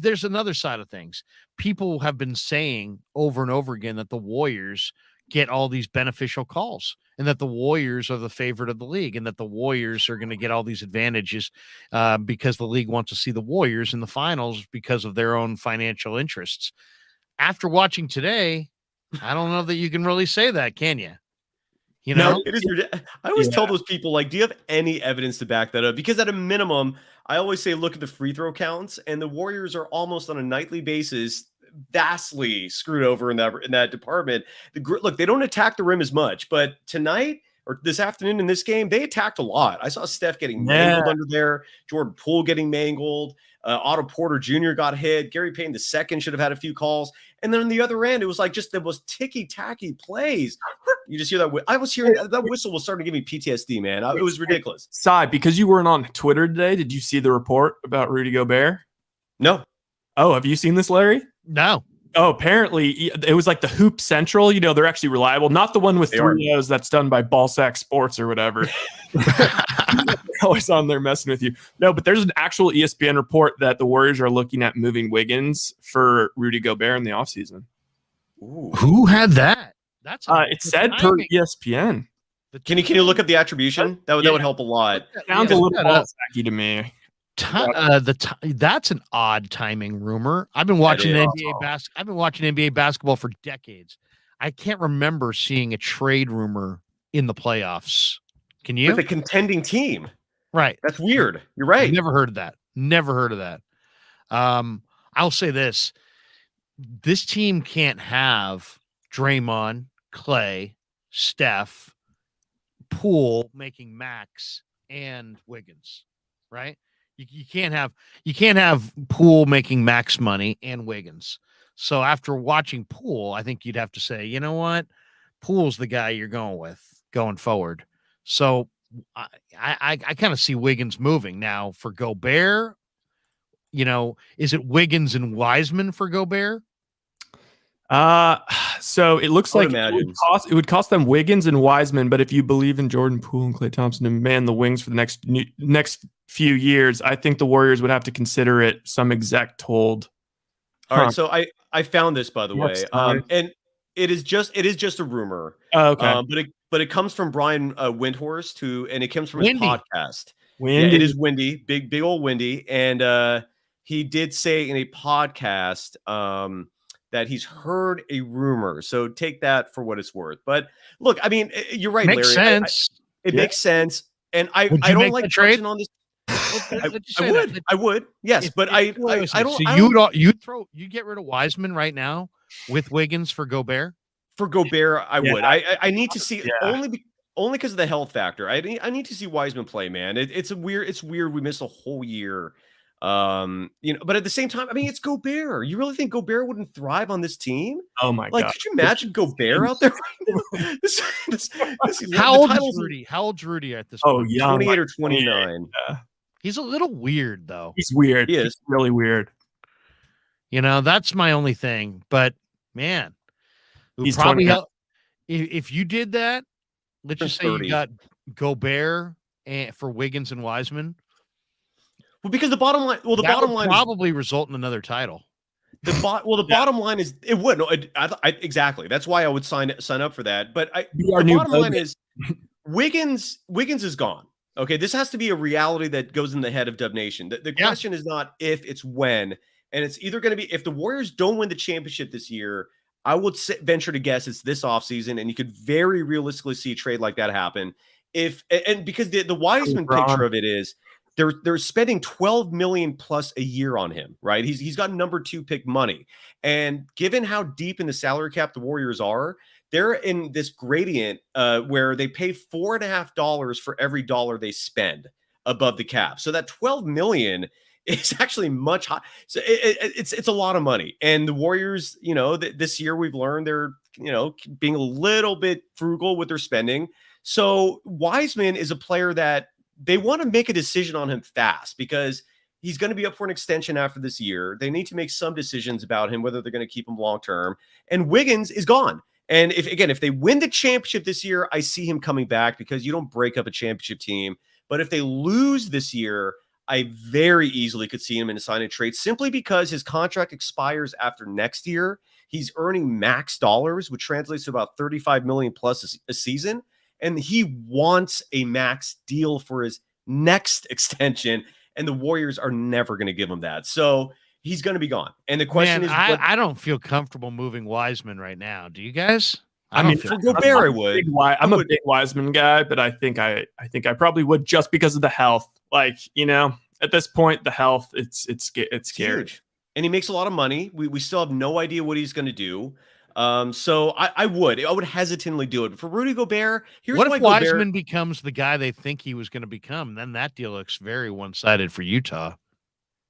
there's another side of things. People have been saying over and over again that the Warriors get all these beneficial calls and that the Warriors are the favorite of the league and that the Warriors are going to get all these advantages because the league wants to see the Warriors in the finals because of their own financial interests. After watching today, I don't know that you can really say that, can you? No, it is. I always tell those people, like, do you have any evidence to back that up? Because at a minimum, I always say, look at the free throw counts, and the Warriors are almost on a nightly basis vastly screwed over in that department. Look, they don't attack the rim as much, but tonight or this afternoon in this game, they attacked a lot. I saw Steph getting mangled under there, Jordan Poole getting mangled, Otto Porter Jr. got hit, Gary Payton II should have had a few calls, and then on the other end, it was like just the most ticky-tacky plays. You just hear that. I was hearing that whistle was starting to give me PTSD, man. It was ridiculous. Sai, because you weren't on Twitter today, did you see the report about Rudy Gobert? No. Oh, have you seen this, Larry? No. Oh, apparently it was like the Hoop Central. They're actually reliable. Not the one with 3 O's that's done by Ballsack Sports or whatever. They're always on there messing with you. No, but there's an actual ESPN report that the Warriors are looking at moving Wiggins for Rudy Gobert in the offseason. Ooh. Who had that? That's it said per ESPN. Can you look up the attribution? That would help a lot. Sounds a little Ballsacky to me. That's an odd timing rumor. I've been watching NBA basketball for decades. I can't remember seeing a trade rumor in the playoffs. Can you? With a contending team. Right. That's weird. You're right. Never heard of that. I'll say this. This team can't have Draymond, Clay, Steph, Poole making max and Wiggins, right? You can't have Poole making max money and Wiggins. So after watching Poole, I think you'd have to say, you know what? Poole's the guy you're going with going forward. So I kind of see Wiggins moving now for Gobert. Is it Wiggins and Wiseman for Gobert? So it looks like it would cost them Wiggins and Wiseman, but if you believe in Jordan Poole and Klay Thompson to man the wings for the next few years, I think the Warriors would have to consider it. Some exec told. All right, so I found this, by the way, and it is just a rumor. Oh, okay, but it comes from Brian Windhorst, and it comes from his podcast. Windy. Yeah, it is Windy, big old Windy, and he did say in a podcast that he's heard a rumor. So take that for what it's worth. But look, I mean, you're right, Larry. Sense. It makes sense. And I don't like touching on this. I would. Yes, but I don't. So you get rid of Wiseman right now with Wiggins for Gobert? For Gobert, I would. I need to see only because of the health factor. I need to see Wiseman play, man. It's weird. We missed a whole year. But at the same time, I mean, it's Gobert. You really think Gobert wouldn't thrive on this team? Oh my God. Could you imagine Gobert out there right now? How old is Rudy? How old's Rudy at this point? Young, 28 or 29. He's a little weird, though. He's weird. He is. He's really weird. That's my only thing. But man, he's probably help if you did that. Let's just say 30. You got Gobert for Wiggins and Wiseman. Well, because the bottom line probably result in another title. Bottom line is it would. No, exactly. That's why I would sign up for that. But the bottom line is Wiggins is gone. Okay, this has to be a reality that goes in the head of Dub Nation. The question is not if, it's when. And it's either going to be if the Warriors don't win the championship this year, I would venture to guess it's this offseason, and you could very realistically see a trade like that happen. Because the Wiseman picture of it is they're spending $12 million plus a year on him, right? He's got number 2 pick money. And given how deep in the salary cap the Warriors are, they're in this gradient where they pay $4.50 for every dollar they spend above the cap. So that $12 million is actually much high. So it's a lot of money. And the Warriors, this year we've learned they're, being a little bit frugal with their spending. So Wiseman is a player that they want to make a decision on him fast, because He's going to be up for an extension after this year. They need to make some decisions about him, whether they're going to keep him long term. And Wiggins is gone. And if they win the championship this year, I see him coming back because you don't break up a championship team. But if they lose this year, I very easily could see him in a sign and trade simply because his contract expires after next year. He's earning max dollars, which translates to about $35 million plus a season. And he wants a max deal for his next extension. And the Warriors are never going to give him that. So he's going to be gone. And the question is, I don't feel comfortable moving Wiseman right now. Do you guys? I mean, for Gobert, I would. I'm a big Wiseman guy, but I think I probably would just because of the health. Like, at this point, the health, it's scary. Huge. And he makes a lot of money. We still have no idea what he's going to do. So I would hesitantly do it. But for Rudy Gobert, what if Wiseman becomes the guy they think he was going to become? Then that deal looks very one-sided for Utah.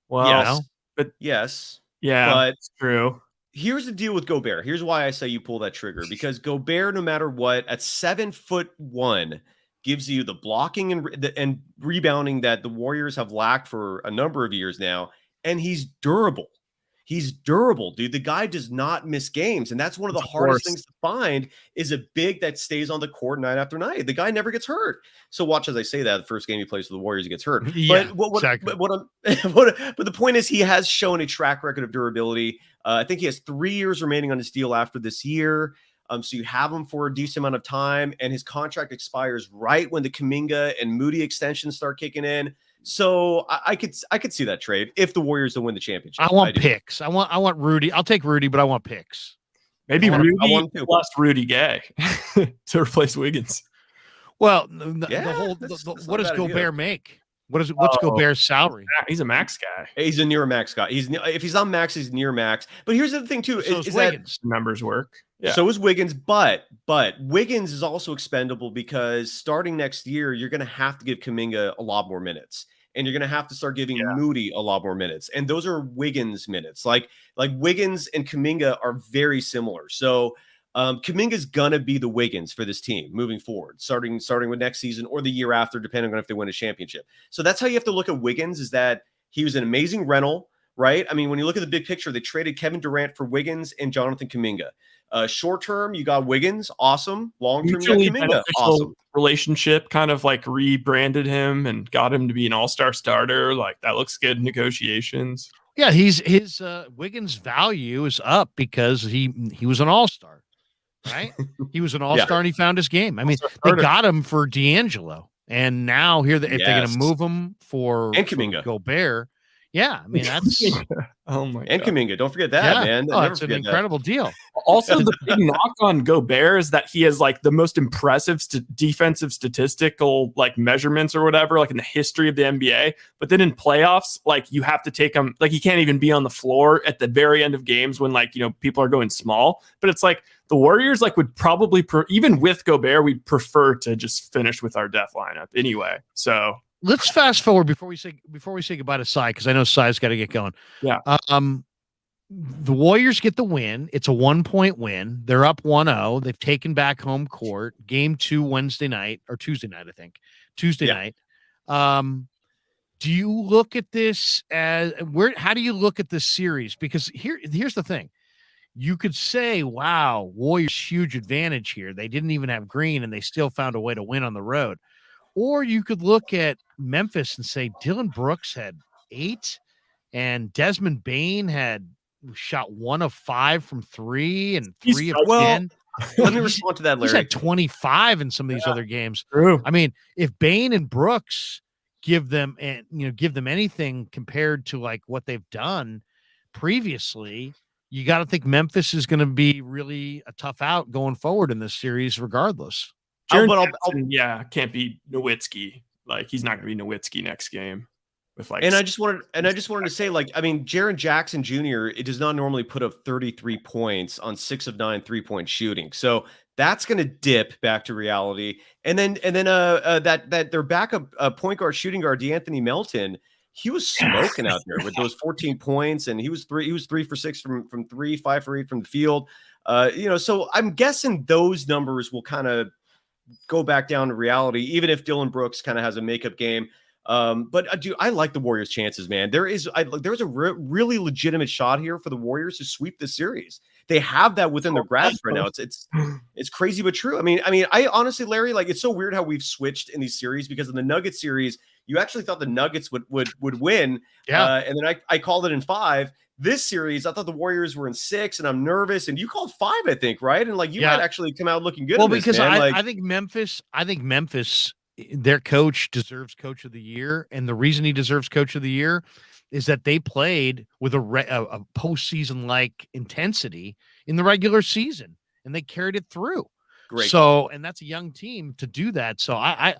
Well, yes, but yes, yeah, but it's true. Here's the deal with Gobert. Here's why I say you pull that trigger, because Gobert, no matter what, at 7'1", gives you the blocking and rebounding that the Warriors have lacked for a number of years now, and he's durable. He's durable, dude. The guy does not miss games, and that's one of the hardest things to find is a big that stays on the court night after night. The guy never gets hurt. So watch as I say that. The first game he plays for the Warriors, he gets hurt. Yeah, exactly. But the point is, he has shown a track record of durability. I think he has 3 years remaining on his deal after this year. So you have him for a decent amount of time, and his contract expires right when the Kuminga and Moody extensions start kicking in. So I could see that trade if the Warriors don't win the championship. I want picks. I want Rudy. I'll take Rudy, but I want picks. Maybe Rudy plus Rudy Gay to replace Wiggins. Well, what does Gobert make? What's Gobert's salary? He's a max guy. He's a near max guy. If he's on max, he's near max. But here's the thing too: is that numbers work. Yeah. So is Wiggins, but Wiggins is also expendable because starting next year, you're going to have to give Kuminga a lot more minutes, and you're going to have to start giving Moody a lot more minutes, and those are Wiggins minutes. Like Wiggins and Kuminga are very similar. So Kuminga's going to be the Wiggins for this team moving forward, starting with next season or the year after, depending on if they win a championship. So that's how you have to look at Wiggins, is that he was an amazing rental, right? I mean, when you look at the big picture, they traded Kevin Durant for Wiggins and Jonathan Kuminga. Short term, you got Wiggins, awesome. Long term, you got Kuminga, awesome. Relationship kind of like rebranded him and got him to be an all-star starter. Like that looks good in negotiations. Yeah, his Wiggins' value is up because he was an all-star, right? He was an all-star and he found his game. I mean, they got him for D'Angelo, and now if they're going to move him for Kuminga, Gobert. Yeah, I mean that's oh my god. And Kuminga, don't forget that, man. It's an incredible deal. Also, the big knock on Gobert is that he has like the most impressive defensive statistical like measurements or whatever, like in the history of the NBA. But then in playoffs, like you have to take him, like he can't even be on the floor at the very end of games when people are going small. But it's like the Warriors would probably even with Gobert, we'd prefer to just finish with our death lineup anyway. So. Let's fast forward before we say goodbye to Sai, because I know Sai's got to get going. Yeah. The Warriors get the win. It's a 1-point win. They're up 1-0. They've taken back home court. Game 2 Tuesday night, I think. Tuesday night. Do you look at this as how do you look at this series? Because here's the thing. You could say, wow, Warriors huge advantage here. They didn't even have Green and they still found a way to win on the road. Or you could look at Memphis and say Dylan Brooks had 8 and Desmond Bane had shot 1 of 5 from 3 and 3 of 10. Let me respond to that, Larry. He's had 25 in some of these other games. True. I mean, if Bane and Brooks give them anything compared to like what they've done previously, you got to think Memphis is going to be really a tough out going forward in this series regardless. Can't be Nowitzki. Like he's not going to be Nowitzki next game. And I just wanted to say, Jaren Jackson Jr. It does not normally put up 33 points on 6 of 9 3-point shooting, so that's going to dip back to reality. And then that their backup point guard, shooting guard, DeAnthony Melton, he was smoking out there with those 14 points, and he was 3 for 6 from 3, 5 for 8 from the field. So I'm guessing those numbers will kind of go back down to reality, even if Dylan Brooks kind of has a makeup game. But dude, I like the Warriors' chances, man. There's a really legitimate shot here for the Warriors to sweep this series. They have that within their grasp right now. It's crazy but true. I mean, I honestly, Larry, like it's so weird how we've switched in these series because in the Nuggets series, you actually thought the Nuggets would win, and then I called it in 5. This series, I thought the Warriors were in 6, and I'm nervous. And you called 5, I think, right? And like you might actually come out looking good. Well, in this, because man. I think Memphis, their coach deserves Coach of the Year, and the reason he deserves Coach of the Year is that they played with a postseason like intensity in the regular season, and they carried it through. Great. So, and that's a young team to do that. So I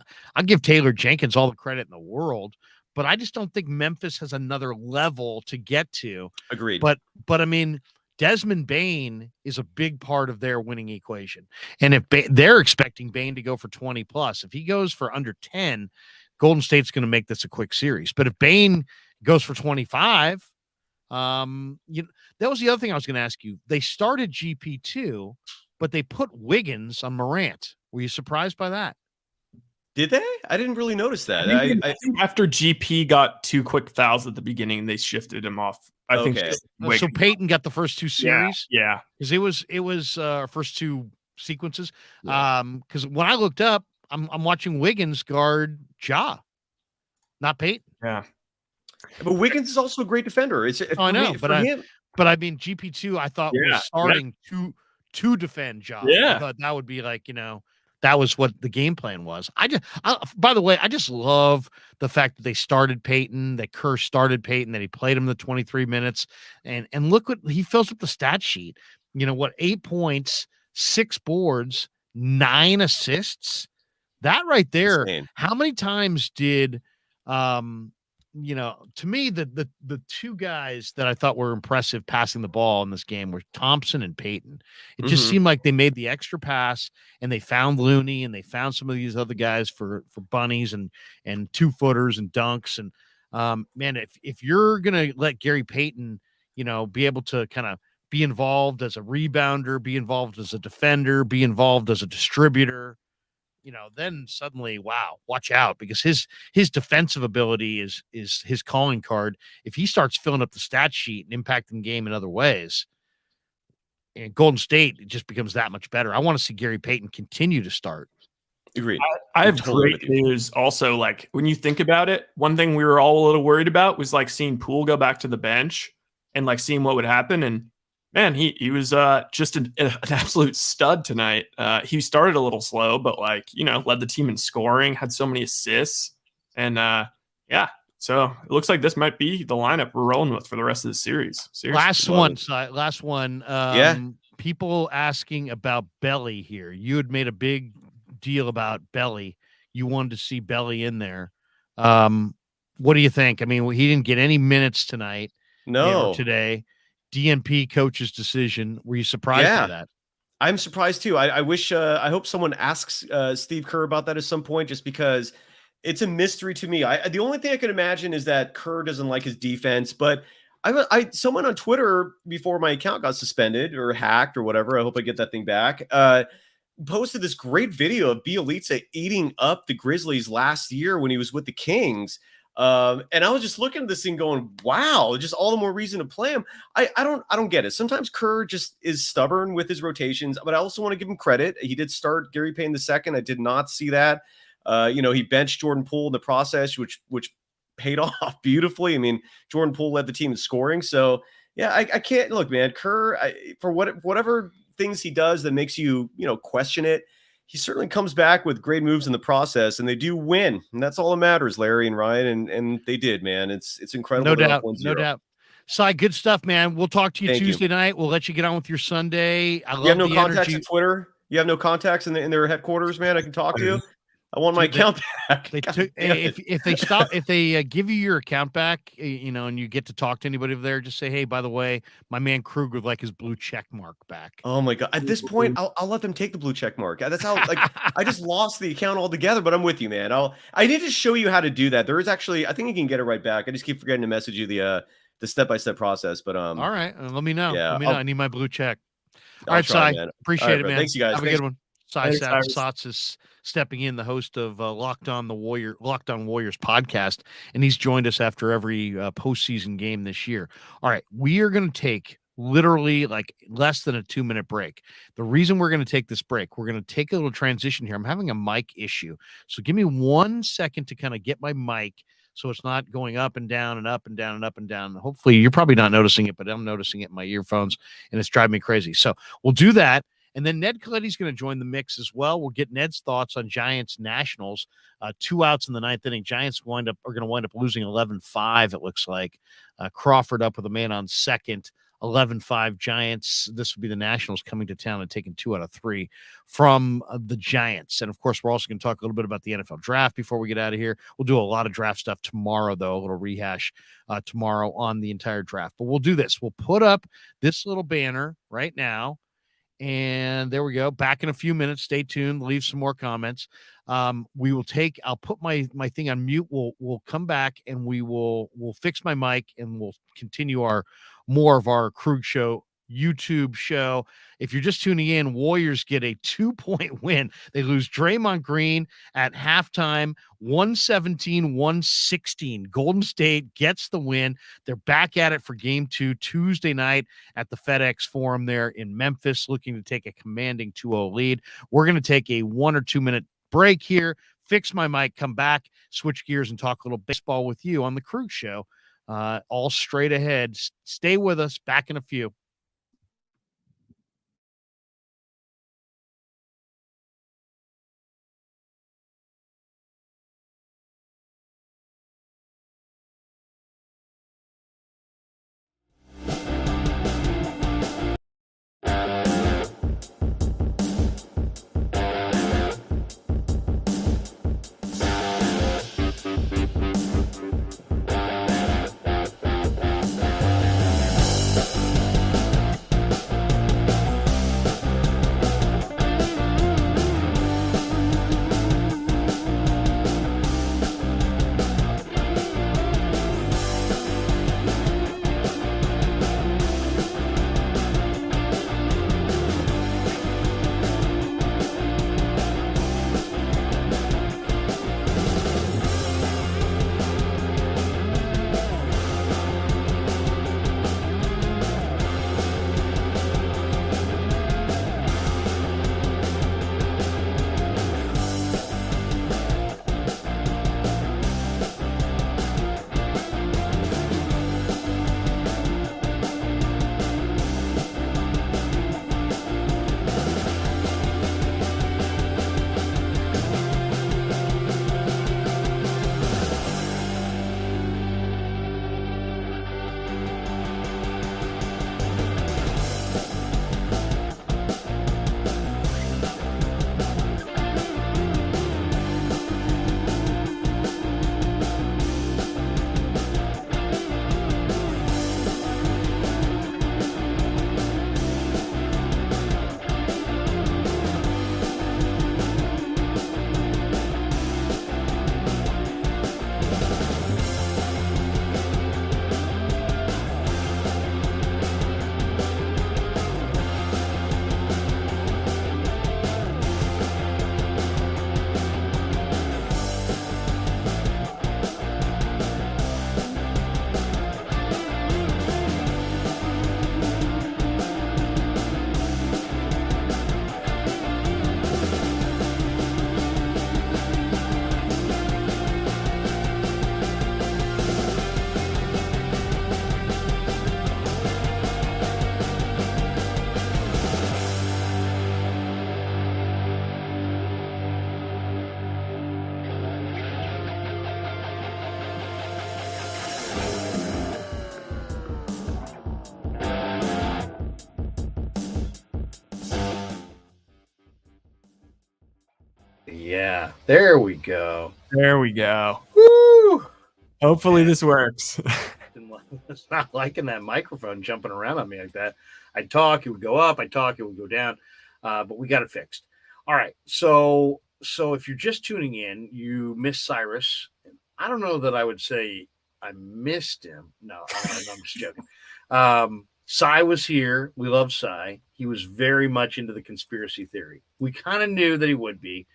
give Taylor Jenkins all the credit in the world, but I just don't think Memphis has another level to get to. Agreed. But I mean, Desmond Bane is a big part of their winning equation. And if they're expecting Bane to go for 20 plus, if he goes for under 10, Golden State's going to make this a quick series. But if Bane goes for 25, that was the other thing I was going to ask you. They started GP2, but they put Wiggins on Morant. Were you surprised by that? Did they? I didn't really notice that. I think after GP got 2 quick fouls at the beginning, they shifted him off. I think so. Peyton got the first 2 series. Yeah, because it was first 2 sequences. Yeah. Because when I looked up, I'm watching Wiggins guard Ja, not Peyton. Yeah, but Wiggins is also a great defender. I know, but I mean GP2 I thought was starting to defend Ja. Yeah, I thought that would be like that was what the game plan was. By the way, I just love the fact that they started Peyton, that Kerr started Peyton, that he played him the 23 minutes, and look what he fills up the stat sheet. 8 points, 6 boards, 9 assists. That right there. Insane. How many times did to me, the 2 guys that I thought were impressive passing the ball in this game were Thompson and Peyton. It just seemed like they made the extra pass and they found Looney and they found some of these other guys for bunnies and 2-footers and dunks. And man, if you're going to let Gary Payton, be able to kind of be involved as a rebounder, be involved as a defender, be involved as a distributor, then suddenly, wow, watch out, because his defensive ability is his calling card. If he starts filling up the stat sheet and impacting the game in other ways, and Golden State, it just becomes that much better. I want to see Gary Payton continue to start. Agreed. I have great news also. Like when you think about it, one thing we were all a little worried about was like seeing Poole go back to the bench and like seeing what would happen. And man, he was just an absolute stud tonight. He started a little slow, but led the team in scoring, had so many assists, and so it looks like this might be the lineup we're rolling with for the rest of the series. Seriously. Last one. People asking about Belly here. You had made a big deal about Belly. You wanted to see Belly in there. What do you think? I mean, he didn't get any minutes tonight. No, today. DNP coach's decision. Were you surprised by that? I'm surprised too. I wish, I hope someone asks Steve Kerr about that at some point, just because it's a mystery to me. The only thing I can imagine is that Kerr doesn't like his defense, but someone on Twitter before my account got suspended or hacked or whatever, I hope I get that thing back, posted this great video of Bielitsa eating up the Grizzlies last year when he was with the Kings. And I was just looking at this thing going, wow, just all the more reason to play him. I don't get it. Sometimes Kerr just is stubborn with his rotations, but I also want to give him credit. He did start Gary Payton II. I did not see that. He benched Jordan Poole in the process, which paid off beautifully. I mean, Jordan Poole led the team in scoring. So yeah, I can't look, man. Kerr, for whatever things he does that makes you, question it, he certainly comes back with great moves in the process, and they do win. And that's all that matters, Larry and Ryan. And they did, man. It's incredible. No doubt. Cy, good stuff, man. We'll talk to you Tuesday night. We'll let you get on with your Sunday. I love you have no the contacts energy. on Twitter? You have no contacts in their headquarters, man, I can talk to? I want my account back. They took if they give you your account back, and you get to talk to anybody over there, just say, hey, by the way, my man Krueg would like his blue check mark back. Oh my God. At this point, I'll let them take the blue check mark. That's how I just lost the account altogether, but I'm with you, man. I need to show you how to do that. There is actually, I think you can get it right back. I just keep forgetting to message you the step-by-step process, but all right. Let me know. Yeah, I need my blue check. All right, try, Cy. Appreciate it, man. Thanks, you guys. Have a good one. Saatsaz is stepping in, the host of Locked On Warriors podcast, and he's joined us after every postseason game this year. All right, we are going to take literally like less than a 2-minute break. The reason we're going to take this break, we're going to take a little transition here. I'm having a mic issue, so give me 1 second to kind of get my mic so it's not going up and down and up and down and up and down. Hopefully, you're probably not noticing it, but I'm noticing it in my earphones, and it's driving me crazy. So we'll do that. And then Ned Colletti's going to join the mix as well. We'll get Ned's thoughts on Giants Nationals. 2 outs in the ninth inning. Giants are going to wind up losing 11-5, it looks like. Crawford up with a man on second. 11-5 Giants. This would be the Nationals coming to town and taking 2 out of 3 from the Giants. And, of course, we're also going to talk a little bit about the NFL draft before we get out of here. We'll do a lot of draft stuff tomorrow, though, a little rehash tomorrow on the entire draft. But we'll do this. We'll put up this little banner right now. And there we go. Back in a few minutes. Stay tuned. Leave some more comments. We will take. I'll put my thing on mute. We'll come back and we'll fix my mic and we'll continue more of our Krueg show YouTube show. If you're just tuning in, Warriors get a 2-point win. They lose Draymond Green at halftime, 117-116. Golden State gets the win. They're back at it for game 2 Tuesday night at the FedEx Forum there in Memphis, looking to take a commanding 2-0 lead. We're going to take a 1 or 2 minute break here, fix my mic, come back, switch gears, and talk a little baseball with you on the Krueg show. All straight ahead. Stay with us. Back in a few. Yeah, there we go. There we go. Woo! Hopefully this works. It's not liking that microphone jumping around on me like that. I'd talk, it would go up. I'd talk, it would go down. But we got it fixed. All right. So if you're just tuning in, you missed Cyrus. I don't know that I would say I missed him. No, I'm just joking. Cy was here. We love Cy. He was very much into the conspiracy theory. We kind of knew that he would be.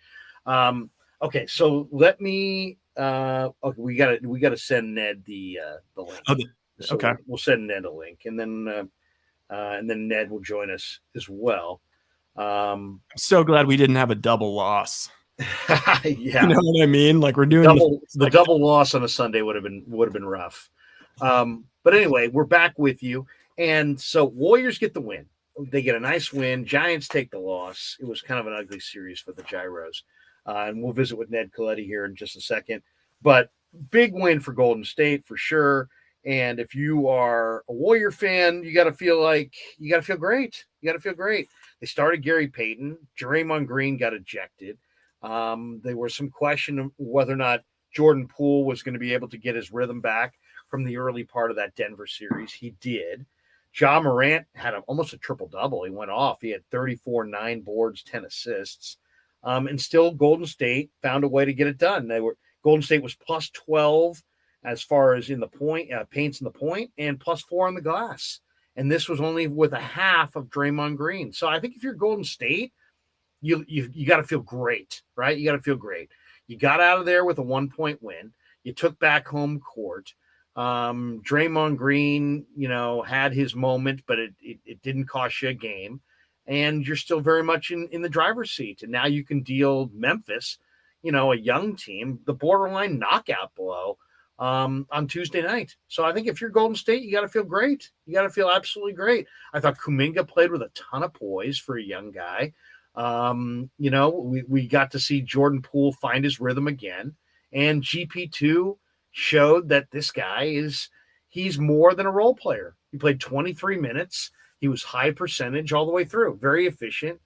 Okay, so let me. Okay, we gotta send Ned the link. So okay. we'll send Ned a link, and then Ned will join us as well. I'm so glad we didn't have a double loss. Yeah, you know what I mean. Like we're doing the double loss on a Sunday would have been rough. But anyway, we're back with you, and so Warriors get the win. They get a nice win. Giants take the loss. It was kind of an ugly series for the Gyros, and we'll visit with Ned Colletti here in just a second. But big win for Golden State for sure. And if you are a Warrior fan, you got to feel great. You got to feel great. They started Gary Payton. Draymond Green got ejected. There was some question of whether or not Jordan Poole was going to be able to get his rhythm back from the early part of that Denver series. He did. Ja Morant had almost a triple-double. He went off. He had 34, 9 boards, 10 assists. And still Golden State found a way to get it done. Golden State was plus 12 as far as in the point, paints in the point, and plus 4 on the glass. And this was only with a half of Draymond Green. So I think if you're Golden State, you got to feel great, right? You got to feel great. You got out of there with a 1-point win. You took back home court. Draymond Green, had his moment, but it didn't cost you a game. And you're still very much in the driver's seat. And now you can deal Memphis, a young team, the borderline knockout blow on Tuesday night. So I think if you're Golden State, you got to feel great. You got to feel absolutely great. I thought Kuminga played with a ton of poise for a young guy. We got to see Jordan Poole find his rhythm again. And GP2 showed that this guy he's more than a role player. He played 23 minutes. He was high percentage all the way through. Very efficient.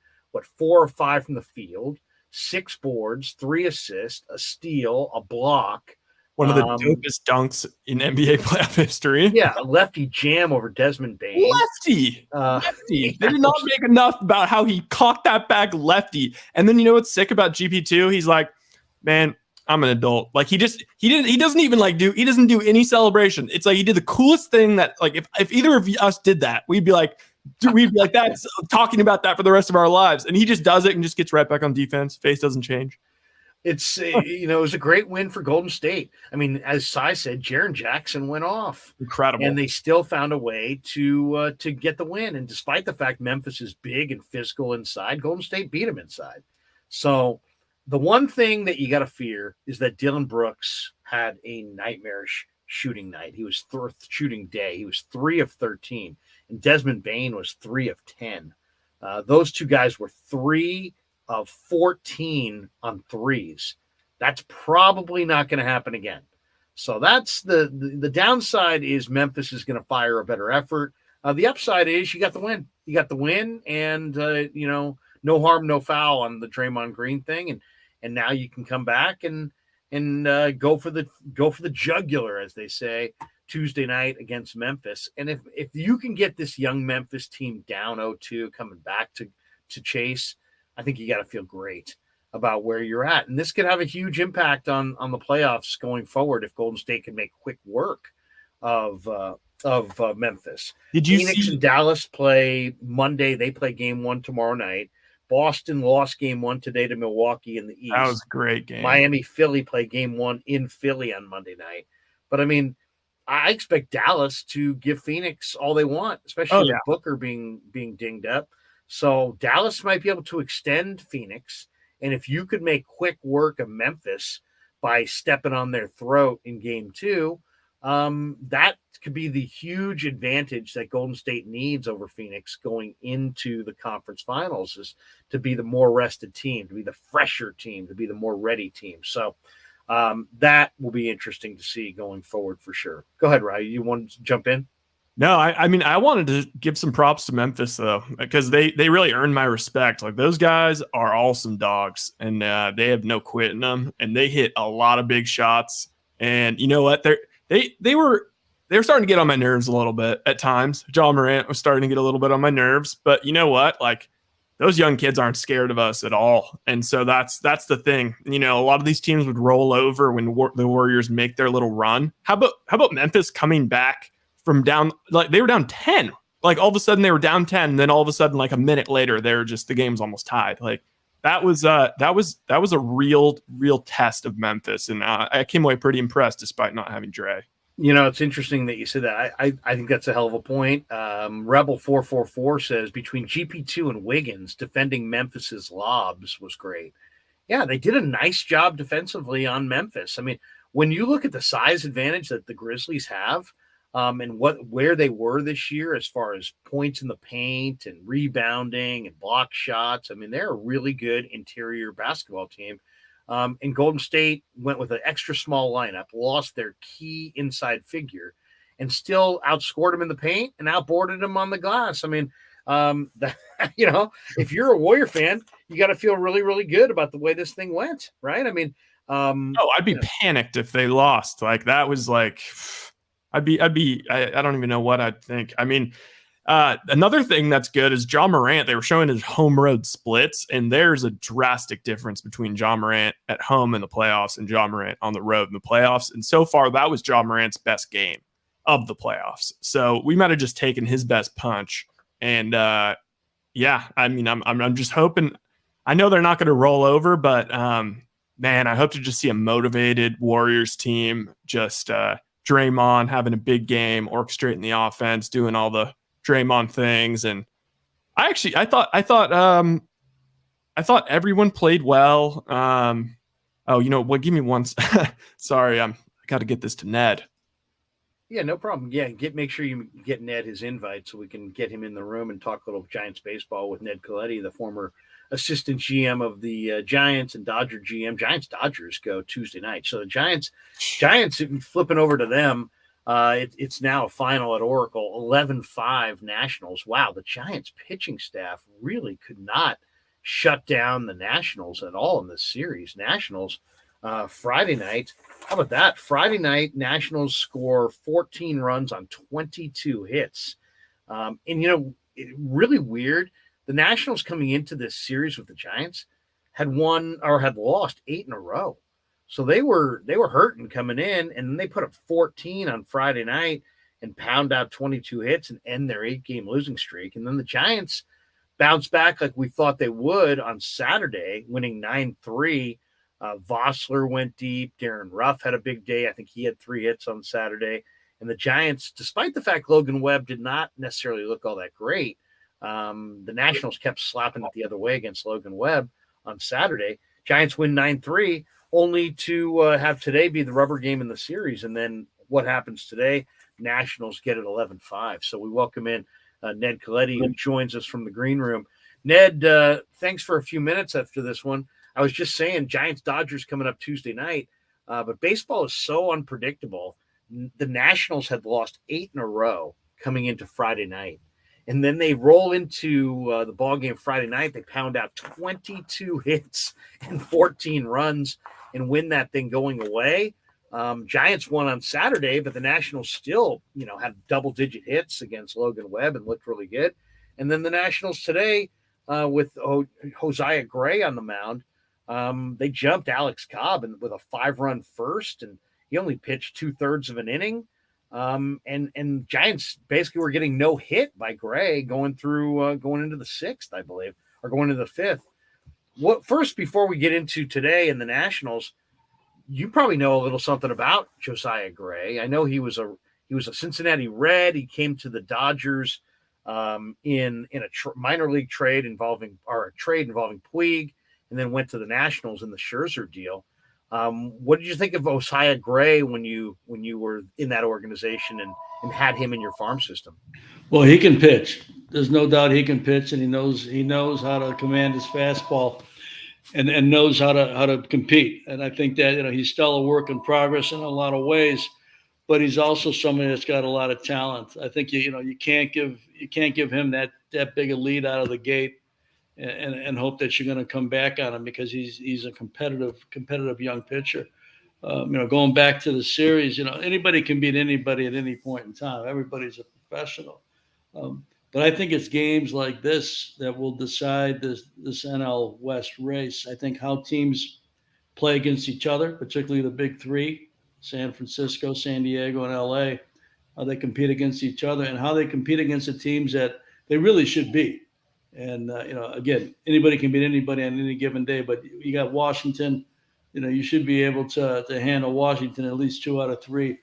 4 or 5 from the field, 6 boards, 3 assists, a steal, a block. One of the dopest dunks in NBA playoff history. Yeah, a lefty jam over Desmond Bane. Lefty. They did not make enough about how he caught that back lefty. And then you know what's sick about GP2? He's like, man, I'm an adult. Like he doesn't do any celebration. It's like he did the coolest thing that like if either of us did that, we'd be like that's talking about that for the rest of our lives. And he just does it and just gets right back on defense. Face doesn't change. It's it was a great win for Golden State. I mean, as Cy said, Jaren Jackson went off. Incredible. And they still found a way to get the win. And despite the fact Memphis is big and physical inside, Golden State beat them inside. So the one thing that you got to fear is that Dylan Brooks had a nightmarish shooting night. He was shooting day. He was 3 of 13. And Desmond Bane was 3 of 10. Those two guys were 3 of 14 on threes. That's probably not going to happen again. So that's the downside is Memphis is going to fire a better effort. The upside is you got the win. You got the win, and no harm, no foul on the Draymond Green thing, and now you can come back and go for the jugular, as they say, Tuesday night against Memphis. And if you can get this young Memphis team down 0-2 coming back to chase, I think you got to feel great about where you're at. And this could have a huge impact on the playoffs going forward if Golden State can make quick work of Memphis. Did you Phoenix see and Dallas play Monday? They play game 1 tomorrow night. Boston lost game 1 today to Milwaukee in the East. That was a great game. Miami, Philly play game 1 in Philly on Monday night. But I mean, I expect Dallas to give Phoenix all they want, especially with Booker being dinged up. So Dallas might be able to extend Phoenix. And if you could make quick work of Memphis by stepping on their throat in game 2, that could be the huge advantage that Golden State needs over Phoenix going into the conference finals, is to be the more rested team, to be the fresher team, to be the more ready team. So that will be interesting to see going forward for sure. Go ahead, Ryan. You want to jump in? No, I mean, I wanted to give some props to Memphis, though, because they really earned my respect. Like, those guys are awesome dogs, and they have no quit in them, and they hit a lot of big shots. And you know what? They were starting to get on my nerves a little bit at times. Ja Morant was starting to get a little bit on my nerves, but you know what? Like, those young kids aren't scared of us at all. And so that's the thing. You know, a lot of these teams would roll over when the Warriors make their little run. How about Memphis coming back from down, like they were down 10 like all of a sudden they were down 10, and then all of a sudden, like a minute later, the game's almost tied. Like that was a real test of Memphis, and I came away pretty impressed despite not having Dre. It's interesting that you said that. I think that's a hell of a point. Rebel 444 says between GP2 and Wiggins, defending Memphis's lobs was great. Yeah, they did a nice job defensively on Memphis. I mean, when you look at the size advantage that the Grizzlies have, and where they were this year as far as points in the paint and rebounding and block shots, I mean, they're a really good interior basketball team. And Golden State went with an extra small lineup, lost their key inside figure, and still outscored them in the paint and outboarded them on the glass. I mean, if you're a Warrior fan, you got to feel really, really good about the way this thing went, right? I mean, I'd be panicked if they lost. Like that was like, I don't even know what I'd think. I mean, another thing that's good is Ja Morant. They were showing his home road splits, and there's a drastic difference between Ja Morant at home in the playoffs and Ja Morant on the road in the playoffs. And so far, that was Ja Morant's best game of the playoffs. So we might have just taken his best punch. And I mean, I'm just hoping. I know they're not going to roll over, but man, I hope to just see a motivated Warriors team. Just Draymond having a big game, orchestrating the offense, doing all the Draymond things. And I thought everyone played well. Give me one. Sorry, I got to get this to Ned. Yeah, no problem. Yeah, make sure you get Ned his invite so we can get him in the room and talk a little Giants baseball with Ned Colletti, the former assistant GM of the Giants and Dodger GM. Giants-Dodgers go Tuesday night. So the Giants flipping over to them. It's now a final at Oracle, 11-5 Nationals. Wow, the Giants pitching staff really could not shut down the Nationals at all in this series. Nationals Friday night. How about that? Friday night, Nationals score 14 runs on 22 hits. Really weird. The Nationals coming into this series with the Giants had lost 8 in a row. So they were hurting coming in, and then they put up 14 on Friday night and pound out 22 hits and end their 8-game losing streak. And then the Giants bounced back like we thought they would on Saturday, winning 9-3. Vossler went deep. Darren Ruff had a big day. I think he had 3 hits on Saturday. And the Giants, despite the fact Logan Webb did not necessarily look all that great, the Nationals kept slapping it the other way against Logan Webb on Saturday. Giants win 9-3, only to have today be the rubber game in the series. And then what happens today? Nationals get it 11-5. So we welcome in Ned Colletti, who joins us from the green room. Ned, thanks for a few minutes after this one. I was just saying Giants-Dodgers coming up Tuesday night, but baseball is so unpredictable. The Nationals had lost 8 in a row coming into Friday night. And then they roll into the ballgame Friday night. They pound out 22 hits and 14 runs and win that thing going away. Giants won on Saturday, but the Nationals still, had double-digit hits against Logan Webb and looked really good. And then the Nationals today with Josiah Gray on the mound, they jumped Alex Cobb with a 5-run first, and he only pitched 2/3 of an inning. And Giants basically were getting no hit by Gray going into the 6th, I believe, or going into the 5th. First, before we get into today and the Nationals, you probably know a little something about Josiah Gray. I know he was a Cincinnati Red. He came to the Dodgers in a minor league trade involving Puig, and then went to the Nationals in the Scherzer deal. What did you think of Josiah Gray when you were in that organization and had him in your farm system? Well, he can pitch. There's no doubt he can pitch, and he knows how to command his fastball, and knows how to compete. And I think that he's still a work in progress in a lot of ways, but he's also somebody that's got a lot of talent. I think you can't give him that big a lead out of the gate and hope that you're going to come back on him, because he's a competitive young pitcher. Going back to the series, anybody can beat anybody at any point in time. Everybody's a professional. But I think it's games like this that will decide this NL West race. I think how teams play against each other, particularly the big three, San Francisco, San Diego, and LA, how they compete against each other, and how they compete against the teams that they really should beat. And, again, anybody can beat anybody on any given day, but you got Washington. You should be able to handle Washington at least 2 out of 3.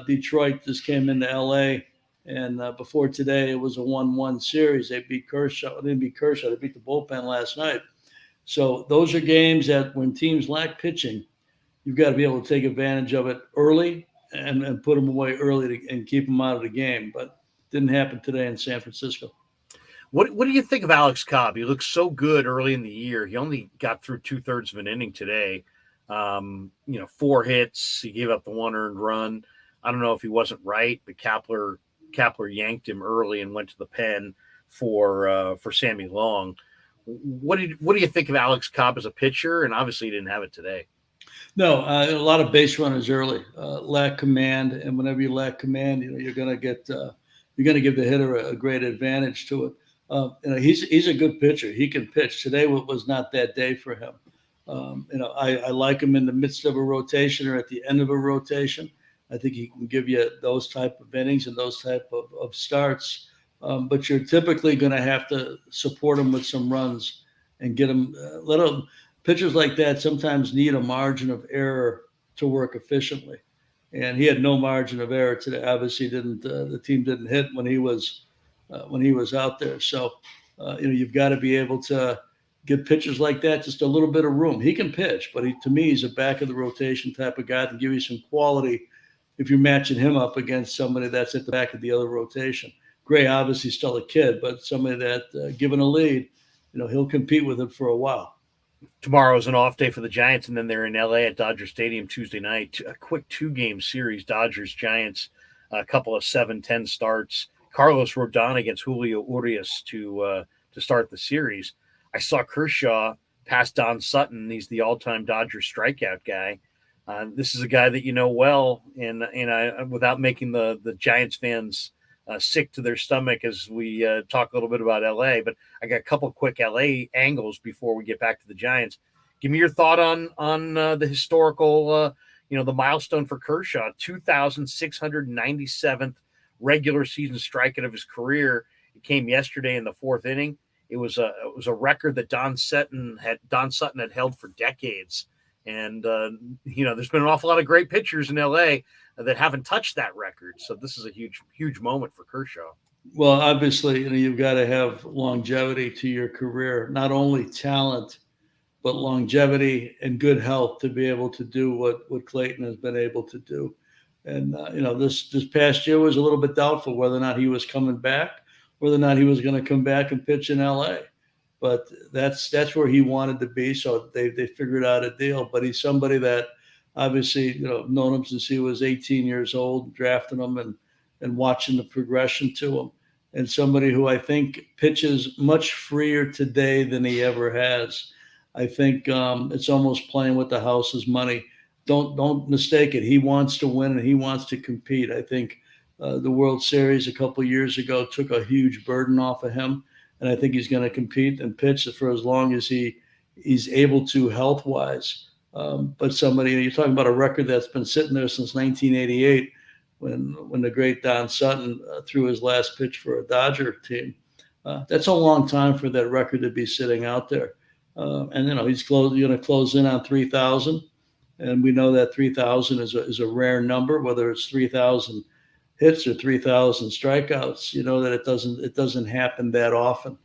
Detroit just came into L.A., and before today, it was a 1-1 series. They beat Kershaw. They didn't beat Kershaw. They beat the bullpen last night. So those are games that when teams lack pitching, you've got to be able to take advantage of it early and put them away early and keep them out of the game. But it didn't happen today in San Francisco. What do you think of Alex Cobb? He looked so good early in the year. He only got through 2/3 of an inning today. 4 hits. He gave up the 1 earned run. I don't know if he wasn't right, but Kapler yanked him early and went to the pen for Sammy Long. What do you think of Alex Cobb as a pitcher? And obviously, he didn't have it today. No, a lot of base runners early, lack command, and whenever you lack command, you're going to give the hitter a great advantage to it. He's a good pitcher. He can pitch. Today was not that day for him. I like him in the midst of a rotation or at the end of a rotation. I think he can give you those type of innings and those type of starts. But you're typically going to have to support him with some runs and get him, pitchers like that sometimes need a margin of error to work efficiently. And he had no margin of error today. Obviously, the team didn't hit when he was out there. So, you've got to be able to give pitchers like that just a little bit of room. He can pitch, but to me, he's a back of the rotation type of guy to give you some quality if you're matching him up against somebody that's at the back of the other rotation. Gray, obviously, still a kid, but somebody that, given a lead, he'll compete with it for a while. Tomorrow's an off day for the Giants, and then they're in L.A. at Dodger Stadium Tuesday night. A quick 2-game series, Dodgers-Giants, a couple of 7-10 starts. Carlos Rodon against Julio Urias to start the series. I saw Kershaw pass Don Sutton. He's the all-time Dodger strikeout guy. This is a guy that you know well, and I, without making the Giants fans sick to their stomach as we talk a little bit about LA, but I got a couple quick LA angles before we get back to the Giants. Give me your thought on the historical, the milestone for Kershaw, 2,697th regular season strikeout of his career. It came yesterday in the 4th inning. It was a record that Don Sutton had held for decades. And, there's been an awful lot of great pitchers in LA that haven't touched that record. So this is a huge, huge moment for Kershaw. Well, obviously, you've got to have longevity to your career, not only talent, but longevity and good health to be able to do what Clayton has been able to do. And, this past year was a little bit doubtful whether or not he was coming back, whether or not he was going to come back and pitch in LA. But that's where he wanted to be. So they figured out a deal. But he's somebody that obviously, known him since he was 18 years old, drafting him and watching the progression to him. And somebody who I think pitches much freer today than he ever has. I think it's almost playing with the house's money. Don't mistake it. He wants to win and he wants to compete. I think the World Series a couple of years ago took a huge burden off of him. And I think he's going to compete and pitch for as long as he's able to health-wise. But somebody, you're talking about a record that's been sitting there since 1988 when the great Don Sutton threw his last pitch for a Dodger team. That's a long time for that record to be sitting out there. And, he's going to close in on 3,000. And we know that 3,000 is a rare number, whether it's 3,000 hits or 3,000 strikeouts, that it doesn't happen that often.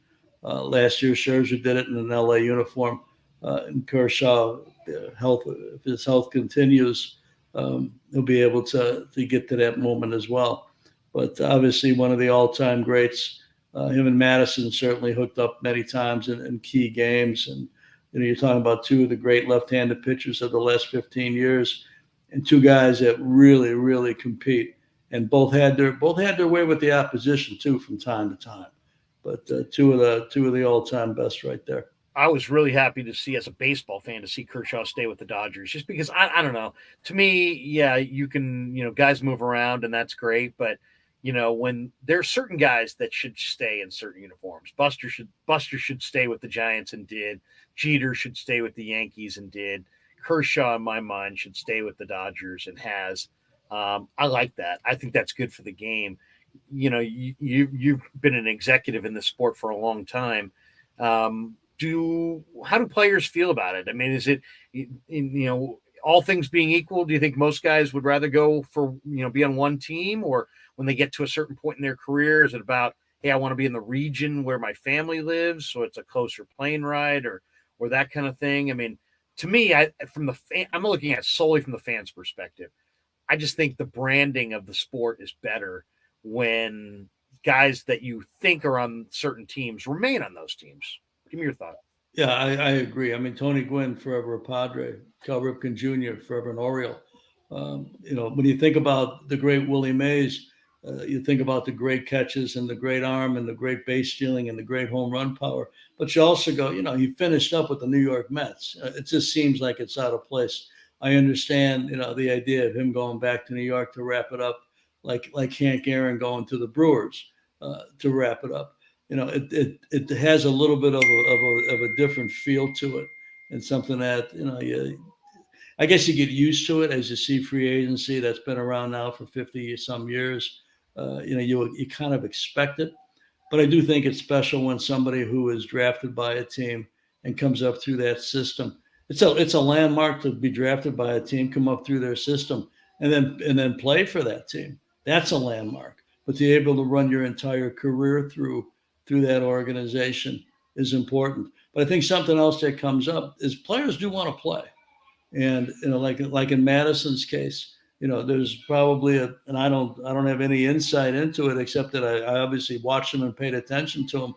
Last year, Scherzer did it in an LA uniform. And Kershaw, if his health continues, he'll be able to get to that moment as well. But obviously, one of the all-time greats, him and Madison certainly hooked up many times in key games. And you're talking about 2 of the great left-handed pitchers of the last 15 years, and 2 guys that really, really compete. And both had their way with the opposition too from time to time, but 2 of the all-time best right there. I was really happy to see, as a baseball fan, to see Kershaw stay with the Dodgers, just because I don't know. To me, yeah, you can guys move around and that's great, but when there are certain guys that should stay in certain uniforms. Buster should stay with the Giants and did. Jeter should stay with the Yankees and did. Kershaw, in my mind, should stay with the Dodgers and has. I like that. I think that's good for the game. You know, you've been an executive in this sport for a long time. How do players feel about it? I mean, is it, all things being equal, do you think most guys would rather go for, be on one team, or when they get to a certain point in their career, is it about, hey, I want to be in the region where my family lives, so it's a closer plane ride, or that kind of thing? I mean, to me, I'm looking at it solely from the fans' perspective. I just think the branding of the sport is better when guys that you think are on certain teams remain on those teams. Give me your thought. Yeah, I agree. I mean, Tony Gwynn, forever a Padre. Cal Ripken Jr., forever an Oriole. When you think about the great Willie Mays, you think about the great catches and the great arm and the great base stealing and the great home run power. But you also go, he finished up with the New York Mets. It just seems like it's out of place. I understand, the idea of him going back to New York to wrap it up, like Hank Aaron going to the Brewers to wrap it up. It has a little bit of a different feel to it, and something that I guess you get used to it as you see free agency that's been around now for 50 some years. You kind of expect it, but I do think it's special when somebody who is drafted by a team and comes up through that system. It's a landmark to be drafted by a team, come up through their system, and then play for that team. That's a landmark. But to be able to run your entire career through that organization is important. But I think something else that comes up is players do want to play. And like in Madison's case, there's probably and I don't have any insight into it except that I obviously watched him and paid attention to him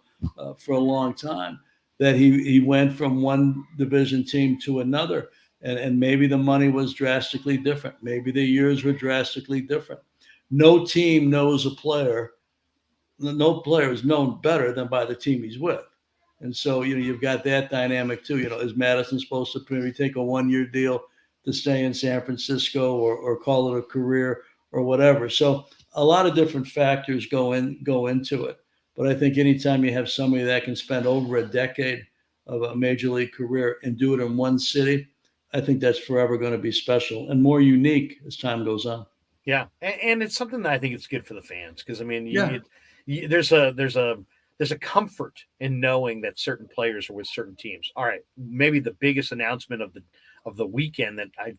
for a long time, that he went from one division team to another, and maybe the money was drastically different. Maybe the years were drastically different. No team knows a player. No player is known better than by the team he's with. And so, you've got that dynamic too. Is Madison supposed to maybe take a 1-year deal to stay in San Francisco or call it a career or whatever? So a lot of different factors go into it. But I think anytime you have somebody that can spend over a decade of a major league career and do it in one city, I think that's forever going to be special and more unique as time goes on. Yeah, and it's something that I think it's good for the fans, because I mean, Yeah. there's a comfort in knowing that certain players are with certain teams. All right, maybe the biggest announcement of the weekend that I've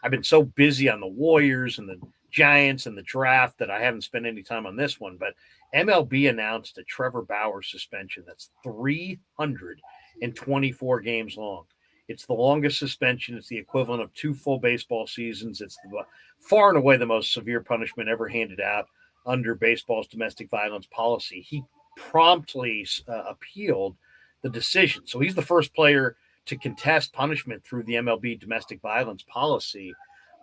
been so busy on the Warriors and the Giants and the draft that I haven't spent any time on this one, but MLB announced a Trevor Bauer suspension that's 324 games long. It's the longest suspension. It's the equivalent of 2 full baseball seasons. It's far and away the most severe punishment ever handed out under baseball's domestic violence policy. He promptly appealed the decision. So he's the first player to contest punishment through the MLB domestic violence policy.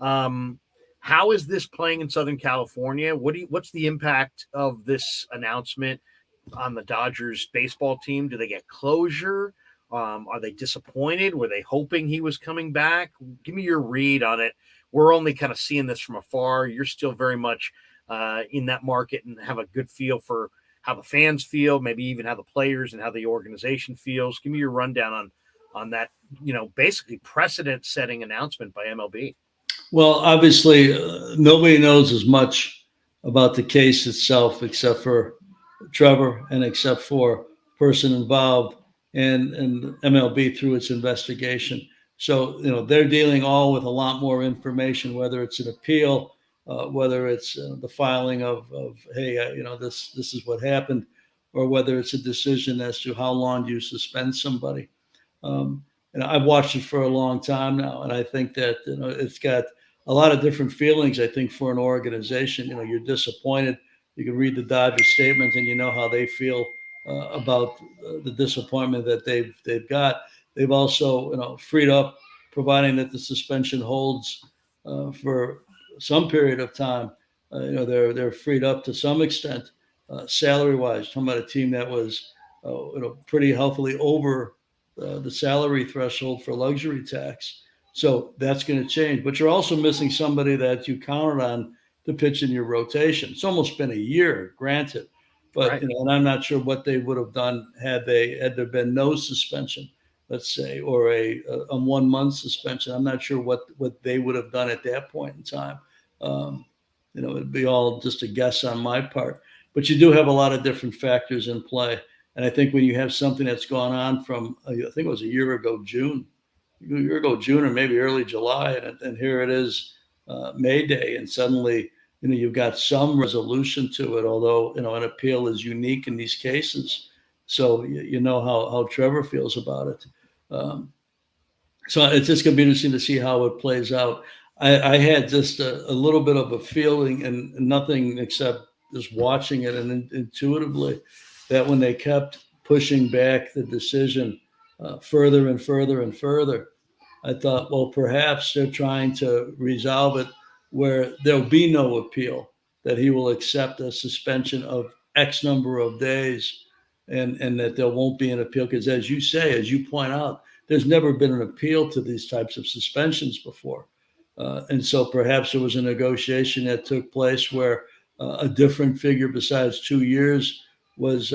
How is this playing in Southern California? What's the impact of this announcement on the Dodgers baseball team? Do they get closure? Are they disappointed? Were they hoping he was coming back? Give me your read on it. We're only kind of seeing this from afar. You're still very much in that market and have a good feel for how the fans feel, maybe even how the players and how the organization feels. Give me your rundown on that, basically precedent-setting announcement by MLB. Well, obviously, nobody knows as much about the case itself except for Trevor and except for person involved and MLB through its investigation. So, they're dealing all with a lot more information, whether it's an appeal, whether it's the filing of hey, this is what happened, or whether it's a decision as to how long do you suspend somebody. I've watched it for a long time now, and I think that it's got a lot of different feelings. I think for an organization, you're disappointed. You can read the Dodgers statements, and you know how they feel about the disappointment that they've got. They've also freed up, providing that the suspension holds for some period of time. They're freed up to some extent, salary-wise. Talking about a team that was pretty healthily over the salary threshold for luxury tax. So that's going to change. But you're also missing somebody that you counted on to pitch in your rotation. It's almost been a year, granted. But right. And I'm not sure what they would have done had there been no suspension, let's say, or a 1 month suspension. I'm not sure what they would have done at that point in time. It'd be all just a guess on my part. But you do have a lot of different factors in play. And I think when you have something that's gone on from, I think it was a year ago, June, or maybe early July, and here it is, May Day, and suddenly, you've got some resolution to it, although, an appeal is unique in these cases. So you know how Trevor feels about it. So it's just going to be interesting to see how it plays out. I had just a little bit of a feeling, and nothing except just watching it and intuitively, that when they kept pushing back the decision further and further and further, I thought, well, perhaps they're trying to resolve it where there'll be no appeal, that he will accept a suspension of X number of days, and that there won't be an appeal. Because as you point out, there's never been an appeal to these types of suspensions before. And so perhaps there was a negotiation that took place where a different figure besides 2 years was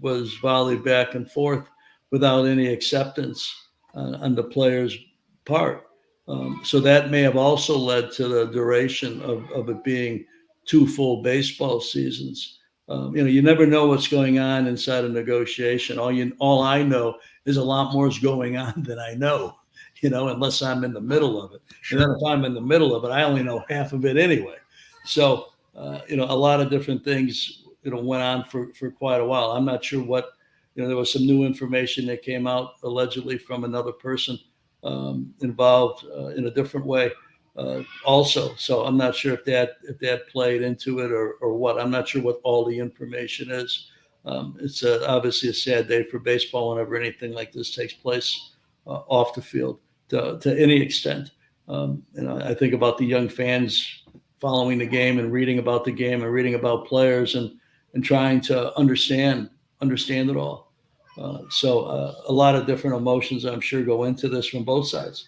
volleyed back and forth without any acceptance on the player's part. So that may have also led to the duration of it being 2 full baseball seasons. You never know what's going on inside a negotiation. All I know is a lot more is going on than I know, unless I'm in the middle of it. Sure. And then if I'm in the middle of it, I only know half of it anyway. So, a lot of different things, went on for quite a while. I'm not sure what, there was some new information that came out allegedly from another person involved in a different way also. So I'm not sure if that played into it or what. I'm not sure what all the information is. It's obviously a sad day for baseball whenever anything like this takes place off the field to any extent. I think about the young fans following the game and reading about the game and reading about players and trying to understand it all. So a lot of different emotions, I'm sure, go into this from both sides.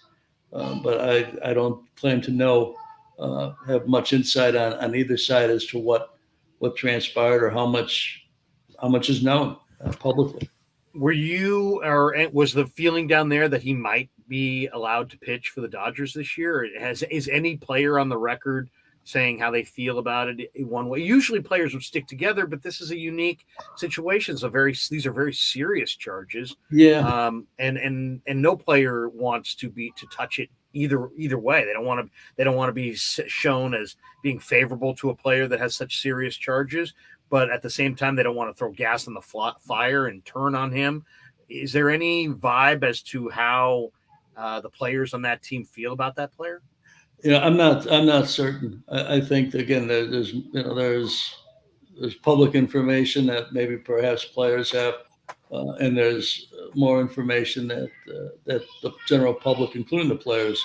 But I don't claim to have much insight on either side as to what transpired or how much is known publicly. Was the feeling down there that he might be allowed to pitch for the Dodgers this year? Is any player on the record saying how they feel about it in one way? Usually players would stick together, but this is a unique situation. These are very serious charges. Yeah. And no player wants to touch it either way. They don't want to be shown as being favorable to a player that has such serious charges, but at the same time, they don't want to throw gas on the fire and turn on him. Is there any vibe as to how the players on that team feel about that player? I'm not certain. I think again, there's public information that maybe perhaps players have, and there's more information that the general public, including the players,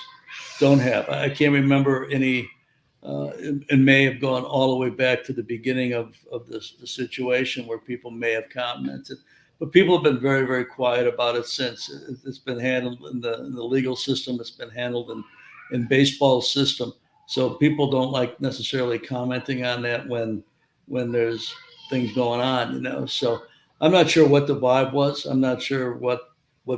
don't have. I can't remember any, and may have gone all the way back to the beginning of the situation where people may have commented, but people have been very, very quiet about it since. It's been handled in the legal system. It's been handled in baseball system. So people don't like necessarily commenting on that when there's things going on, So I'm not sure what the vibe was. I'm not sure what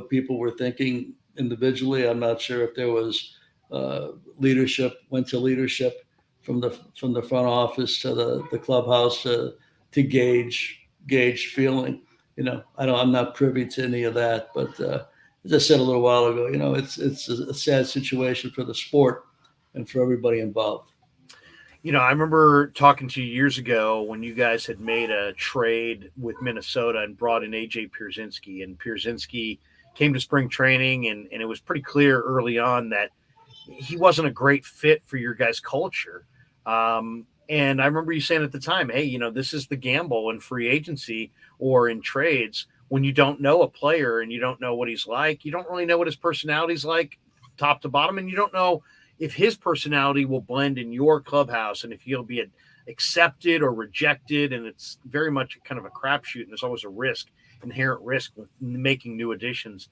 people were thinking individually. I'm not sure if there was went to leadership from the front office to the clubhouse to gauge feeling. I'm not privy to any of that, but as I said a little while ago, it's a sad situation for the sport and for everybody involved. I remember talking to you years ago when you guys had made a trade with Minnesota and brought in AJ Pierzynski, and Pierzynski came to spring training, and it was pretty clear early on that he wasn't a great fit for your guys' culture. And I remember you saying at the time, hey, this is the gamble in free agency or in trades. When you don't know a player and you don't know what he's like, you don't really know what his personality's like top to bottom, and you don't know if his personality will blend in your clubhouse and if he'll be accepted or rejected. And it's very much kind of a crapshoot, and there's always a inherent risk with making new additions.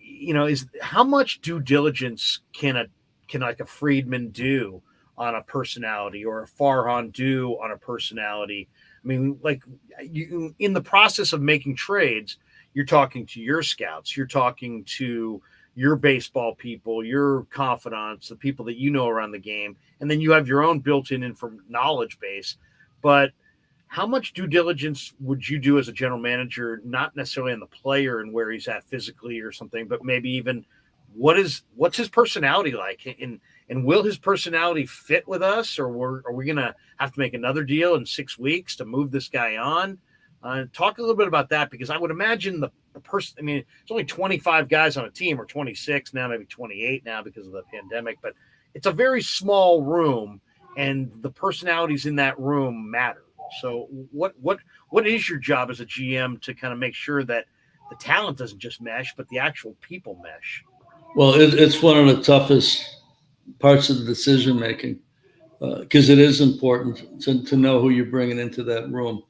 Is how much due diligence can like a Friedman do on a personality, or a Farhan do on a personality? I mean, like, you, in the process of making trades, you're talking to your scouts, you're talking to your baseball people, your confidants, the people that you know around the game, and then you have your own built-in knowledge base. But how much due diligence would you do as a general manager, not necessarily on the player and where he's at physically or something, but maybe even what's his personality like? And will his personality fit with us, or are we going to have to make another deal in 6 weeks to move this guy on? Talk a little bit about that, because I would imagine the person, I mean, it's only 25 guys on a team, or 26 now, maybe 28 now because of the pandemic, but it's a very small room, and the personalities in that room matter. So what is your job as a GM to kind of make sure that the talent doesn't just mesh, but the actual people mesh? Well, it's one of the toughest parts of the decision making, because it is important to know who you're bringing into that room,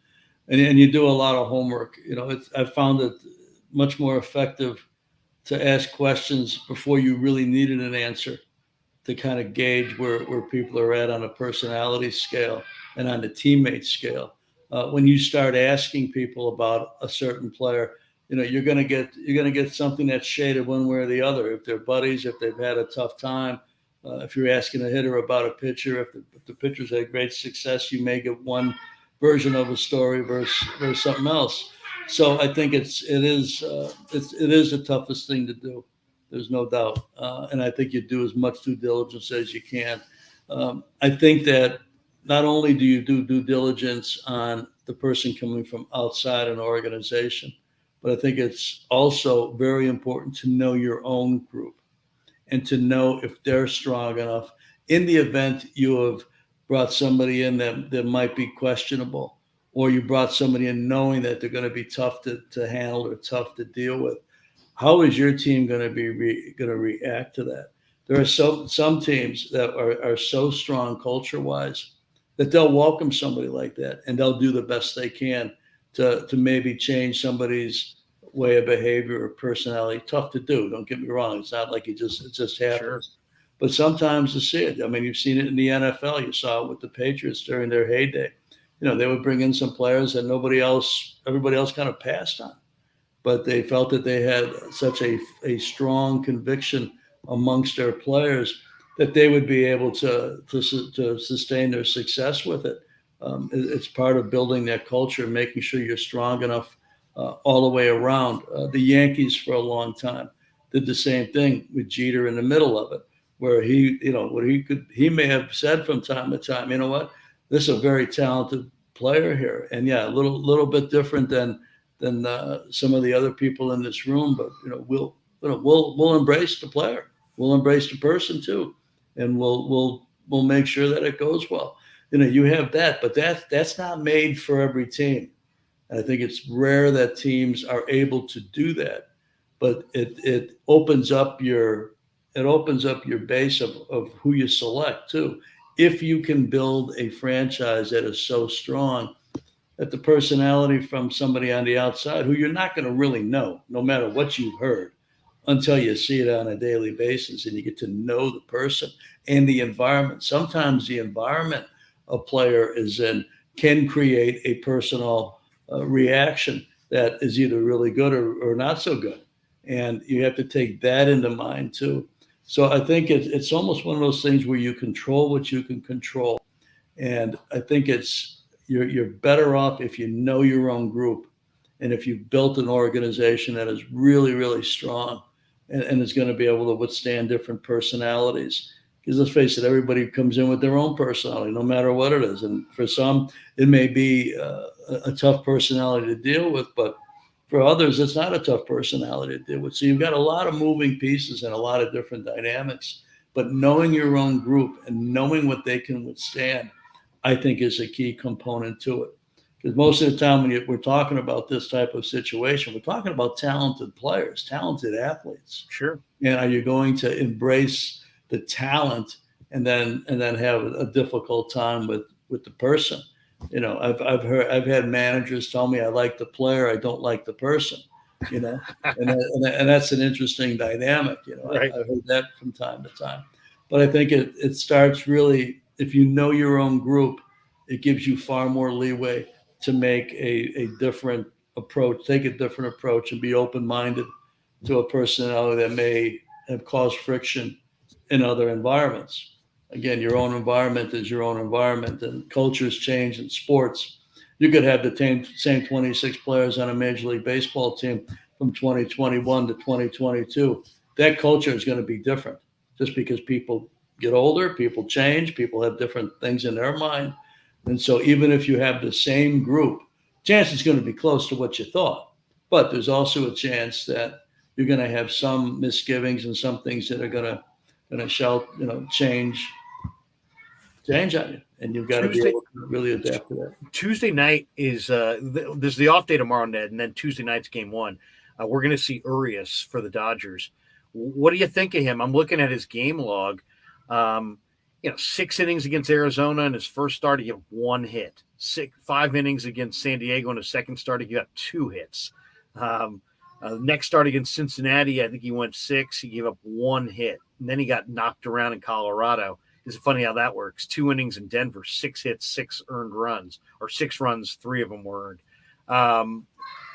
and you do a lot of homework. I've found it much more effective to ask questions before you really needed an answer, to kind of gauge where people are at on a personality scale and on the teammate scale. When you start asking people about a certain player, you're going to get something that's shaded one way or the other. If they're buddies, if they've had a tough time, if you're asking a hitter about a pitcher, if the pitcher's had great success, you may get one version of a story versus something else. So I think it is the toughest thing to do. There's no doubt. And I think you do as much due diligence as you can. I think that not only do you do due diligence on the person coming from outside an organization, but I think it's also very important to know your own group and to know if they're strong enough. In the event you have brought somebody in that might be questionable, or you brought somebody in knowing that they're going to be tough to handle or tough to deal with, how is your team going to react to that? There are some teams that are so strong culture-wise that they'll welcome somebody like that, and they'll do the best they can to maybe change somebody's way of behavior or personality. Tough to do, don't get me wrong. It's not like it just happens. Sure. But sometimes you see it. I mean, you've seen it in the NFL. You saw it with the Patriots during their heyday. They would bring in some players that everybody else kind of passed on. But they felt that they had such a strong conviction amongst their players that they would be able to sustain their success with it. It's part of building that culture, making sure you're strong enough all the way around. The Yankees for a long time did the same thing with Jeter in the middle of it, where he may have said from time to time, you know what, this is a very talented player here, and yeah, a little bit different than some of the other people in this room, but we'll embrace the player, we'll embrace the person too, and we'll make sure that it goes well. You have that, but that's not made for every team. And I think it's rare that teams are able to do that, but it opens up your base of who you select too. If you can build a franchise that is so strong that the personality from somebody on the outside, who you're not going to really know, no matter what you've heard, until you see it on a daily basis and you get to know the person and the environment. Sometimes the environment a player is in can create a personal reaction that is either really good or not so good. And you have to take that into mind too. So I think it's almost one of those things where you control what you can control. And I think you're better off if you know your own group, and if you've built an organization that is really, really strong and is going to be able to withstand different personalities. Because let's face it, everybody comes in with their own personality, no matter what it is. And for some, it may be a tough personality to deal with, but for others, it's not a tough personality to deal with. So you've got a lot of moving pieces and a lot of different dynamics. But knowing your own group and knowing what they can withstand, I think, is a key component to it. Because most of the time when we're talking about this type of situation, we're talking about talented players, talented athletes. Sure. And are you going to embrace the talent and then have a difficult time with the person? I've had managers tell me I like the player, I don't like the person. And that's an interesting dynamic. Right. I've heard that from time to time. But I think it starts really, if you know your own group, it gives you far more leeway to make a different approach, take a different approach, and be open-minded to a personality that may have caused friction in other environments. Again, your own environment is your own environment, and cultures change in sports. You could have the same 26 players on a Major League Baseball team from 2021 to 2022. That culture is going to be different just because people get older, people change, people have different things in their mind. And so even if you have the same group, chance is going to be close to what you thought. But there's also a chance that you're going to have some misgivings and some things that are going to change on you. And you've got to be able to really adapt to that. Tuesday night is this is the off day tomorrow, Ned, and then Tuesday night's game one. We're going to see Urias for the Dodgers. What do you think of him? I'm looking at his game log. 6 innings against Arizona in his first start, he gave 1 hit. 5 innings against San Diego in his second start, he got 2 hits. Next start against Cincinnati, I think he went 6. He gave up 1 hit. And then he got knocked around in Colorado. It's funny how that works. 2 innings in Denver, 6 hits, 6 earned runs, or 6 runs, 3 of them were earned.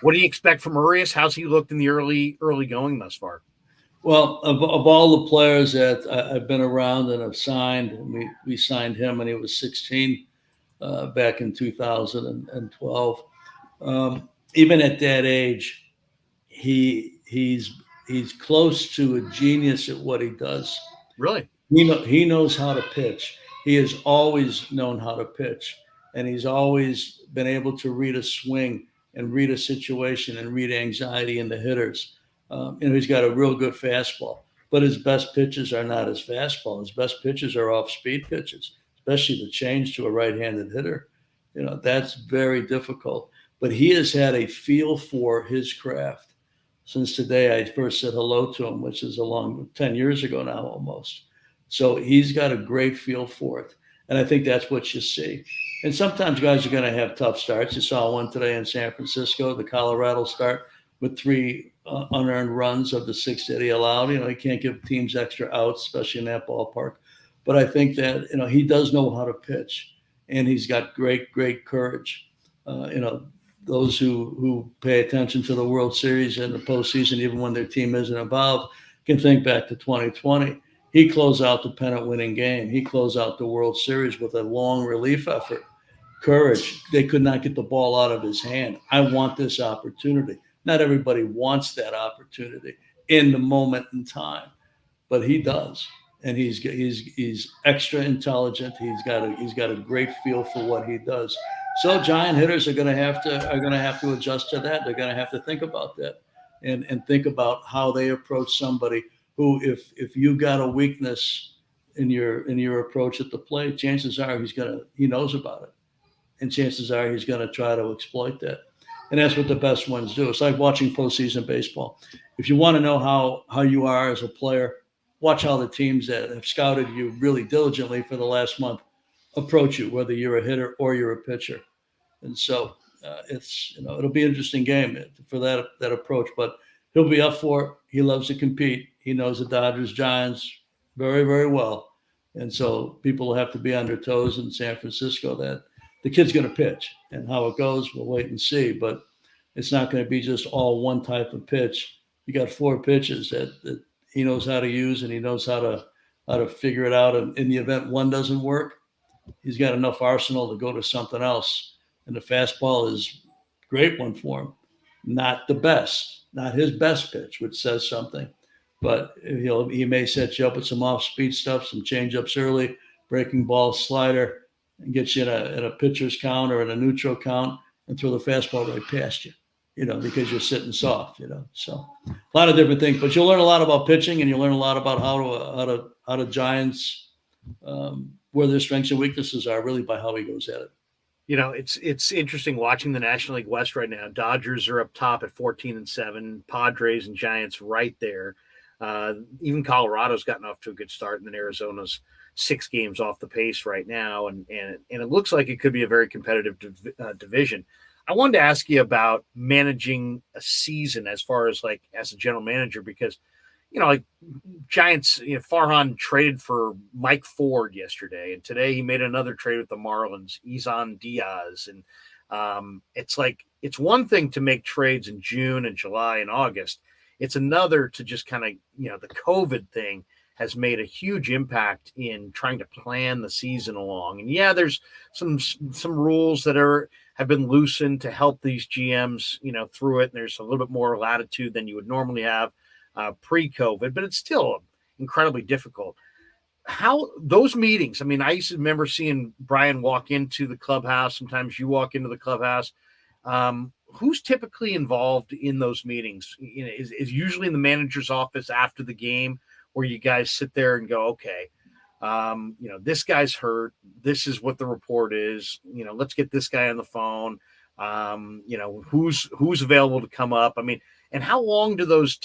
What do you expect from Urias? How's he looked in the early going thus far? Well, of all the players that I've been around and have signed, we signed him when he was 16 back in 2012. Even at that age, he's close to a genius at what he does. Really? He knows how to pitch. He has always known how to pitch, and he's always been able to read a swing and read a situation and read anxiety in the hitters. He's got a real good fastball, but his best pitches are not his fastball. His best pitches are off-speed pitches, especially the change to a right-handed hitter. That's very difficult. But he has had a feel for his craft since the day I first said hello to him, which is 10 years ago now almost. So he's got a great feel for it. And I think that's what you see. And sometimes guys are going to have tough starts. You saw one today in San Francisco, the Colorado start with 3 unearned runs of the 6 that he allowed. He can't give teams extra outs, especially in that ballpark. But I think that, he does know how to pitch, and he's got great, great courage. Those who pay attention to the World Series and the postseason, even when their team isn't involved, can think back to 2020. He closed out the pennant-winning game. He closed out the World Series with a long relief effort. Courage. They could not get the ball out of his hand. I want this opportunity. Not everybody wants that opportunity in the moment in time, but he does, and he's extra intelligent. He's got a great feel for what he does. So giant hitters are going to have to adjust to that. They're going to have to think about that, and think about how they approach somebody who, if you got a weakness in your approach at the plate, chances are he knows about it, and chances are he's going to try to exploit that. And that's what the best ones do. It's like watching postseason baseball. If you want to know how you are as a player, watch how the teams that have scouted you really diligently for the last month approach you, whether you're a hitter or you're a pitcher. And so it'll be an interesting game for that approach. But he'll be up for it. He loves to compete. He knows the Dodgers, Giants very, very well. And so people will have to be on their toes in San Francisco that the kid's going to pitch, and how it goes, we'll wait and see. But it's not going to be just all one type of pitch. You got 4 pitches that he knows how to use, and he knows how to figure it out. And in the event one doesn't work, he's got enough arsenal to go to something else. And the fastball is a great one for him. Not the best, not his best pitch, which says something. But he may set you up with some off-speed stuff, some change-ups early, breaking ball, slider, and get you in a pitcher's count or in a neutral count, and throw the fastball right past you, because you're sitting soft, So a lot of different things, but you'll learn a lot about pitching, and you'll learn a lot about how to Giants, where their strengths and weaknesses are, really by how he goes at it. It's interesting watching the National League West right now. Dodgers are up top at 14-7, Padres and Giants right there. Even Colorado's gotten off to a good start, and then Arizona's 6 games off the pace right now, and it looks like it could be a very competitive division. I wanted to ask you about managing a season as far as as a general manager, because Giants, Farhan traded for Mike Ford yesterday, and today he made another trade with the Marlins, Izan Diaz, and it's one thing to make trades in June and July and August. It's another to just kind of, the COVID thing has made a huge impact in trying to plan the season along. And yeah, there's some rules that have been loosened to help these GMs, through it. And there's a little bit more latitude than you would normally have pre-COVID, but it's still incredibly difficult. How those meetings, I mean, I used to remember seeing Brian walk into the clubhouse. Sometimes you walk into the clubhouse. Who's typically involved in those meetings? Is usually in the manager's office after the game, where you guys sit there and go, okay, this guy's hurt. This is what the report is. Let's get this guy on the phone. Who's available to come up? I mean, and how long do those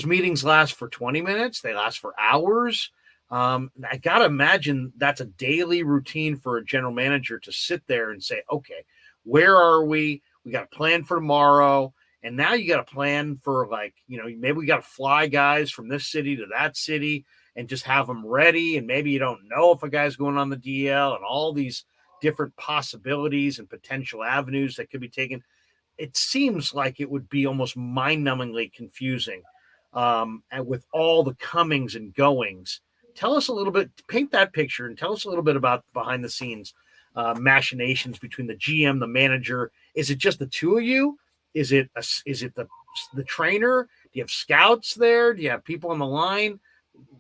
meetings last? For 20 minutes? They last for hours. I got to imagine that's a daily routine for a general manager to sit there and say, okay, where are we? We got a plan for tomorrow. And now you got a plan for, maybe we got to fly guys from this city to that city and just have them ready. And maybe you don't know if a guy's going on the DL, and all these different possibilities and potential avenues that could be taken. It seems like it would be almost mind-numbingly confusing, and with all the comings and goings. Tell us a little bit, paint that picture, and tell us a little bit about behind the scenes machinations between the GM, the manager. Is it just the two of you? Is it the trainer? Do you have scouts there? Do you have people on the line?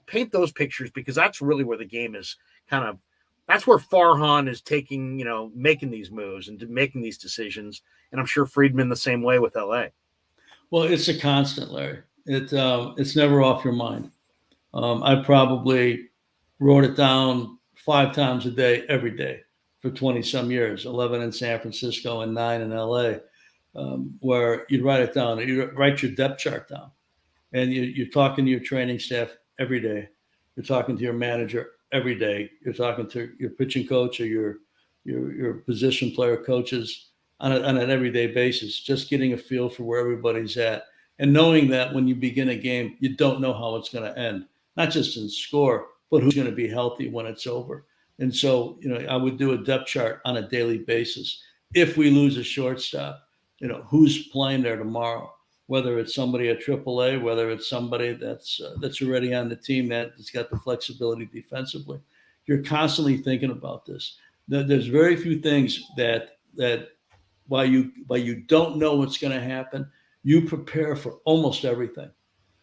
Paint those pictures, because that's really where the game is that's where Farhan is taking, making these moves and making these decisions. And I'm sure Friedman the same way with LA. Well, it's a constant, Larry. It's never off your mind. I probably wrote it down 5 times a day, every day for 20 some years, 11 in San Francisco and 9 in LA, where you'd write it down, you write your depth chart down, and you're talking to your training staff every day. You're talking to your manager every day. You're talking to your pitching coach or your position player coaches on an everyday basis, just getting a feel for where everybody's at. And knowing that when you begin a game, you don't know how it's going to end, not just in score, but who's going to be healthy when it's over. And so, I would do a depth chart on a daily basis. If we lose a shortstop, who's playing there tomorrow, whether it's somebody at AAA, whether it's somebody that's already on the team that's got the flexibility defensively. You're constantly thinking about this. There's very few things that while you don't know what's going to happen, you prepare for almost everything.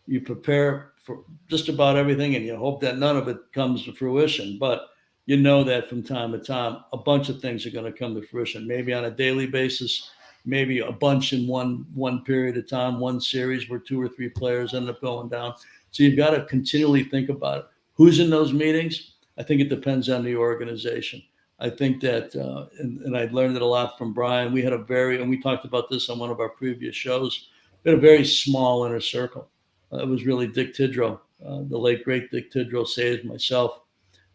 You prepare for just about everything, and you hope that none of it comes to fruition. But you know that from time to time, a bunch of things are going to come to fruition, maybe on a daily basis, maybe a bunch in one period of time, one series where 2 or 3 players end up going down. So you've got to continually think about it. Who's in those meetings? I think it depends on the organization. I think that, and I learned it a lot from Brian. We had and we talked about this on one of our previous shows, we had a very small inner circle. It was really Dick Tidrow, the late, great Dick Tidrow, Saatsaz, myself.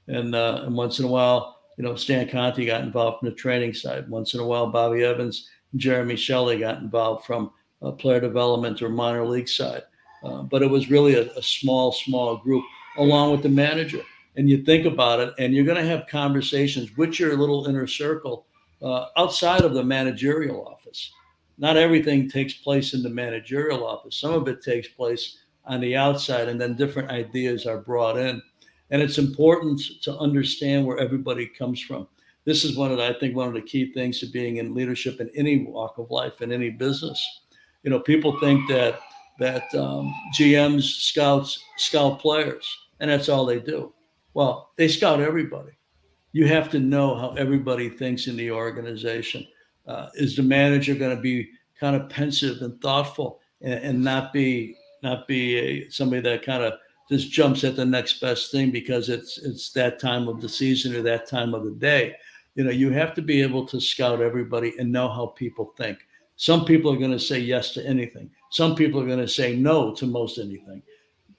And once in a while, Stan Conti got involved from the training side. Once in a while, Bobby Evans and Jeremy Shelley got involved from player development or minor league side. But it was really a small group along with the manager. And you think about it, and you're going to have conversations with your little inner circle outside of the managerial office. Not everything takes place in the managerial office. Some of it takes place on the outside, and then different ideas are brought in. And it's important to understand where everybody comes from. This is one of the key things to being in leadership in any walk of life, in any business. People think that GMs, scouts scout players, and that's all they do. Well, they scout everybody. You have to know how everybody thinks in the organization. Is the manager going to be kind of pensive and thoughtful and not be somebody that kind of just jumps at the next best thing because it's that time of the season or that time of the day? You have to be able to scout everybody and know how people think. Some people are going to say yes to anything. Some people are going to say no to most anything.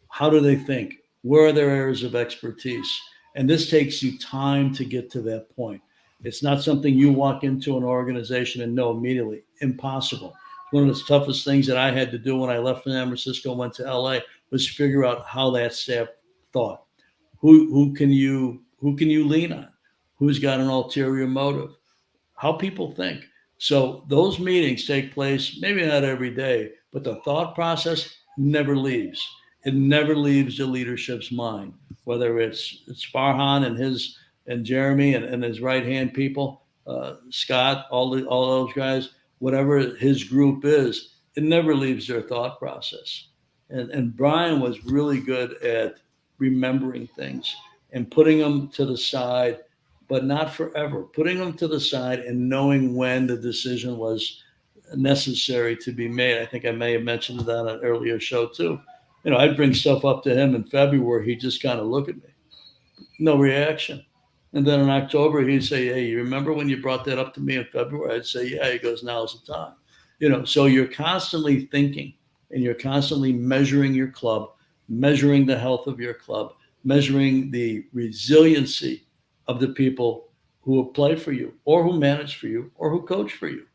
How do they think? Where are their areas of expertise? And this takes you time to get to that point. It's not something you walk into an organization and know immediately. Impossible. One of the toughest things that I had to do when I left San Francisco and went to LA was figure out how that staff thought. Who can you lean on? Who's got an ulterior motive? How people think. So those meetings take place, maybe not every day, but the thought process never leaves. It never leaves the leadership's mind, whether it's Farhan and Jeremy and his right hand people, Scott, all those guys, whatever his group is, it never leaves their thought process. And Brian was really good at remembering things and putting them to the side, but not forever. Putting them to the side and knowing when the decision was necessary to be made. I think I may have mentioned that on an earlier show too. I'd bring stuff up to him in February. He'd just kind of look at me, no reaction. And then in October, he'd say, "Hey, you remember when you brought that up to me in February?" I'd say, "Yeah." He goes, "Now's the time." So you're constantly thinking and you're constantly measuring your club, measuring the health of your club, measuring the resiliency of the people who play for you or who manage for you or who coach for you.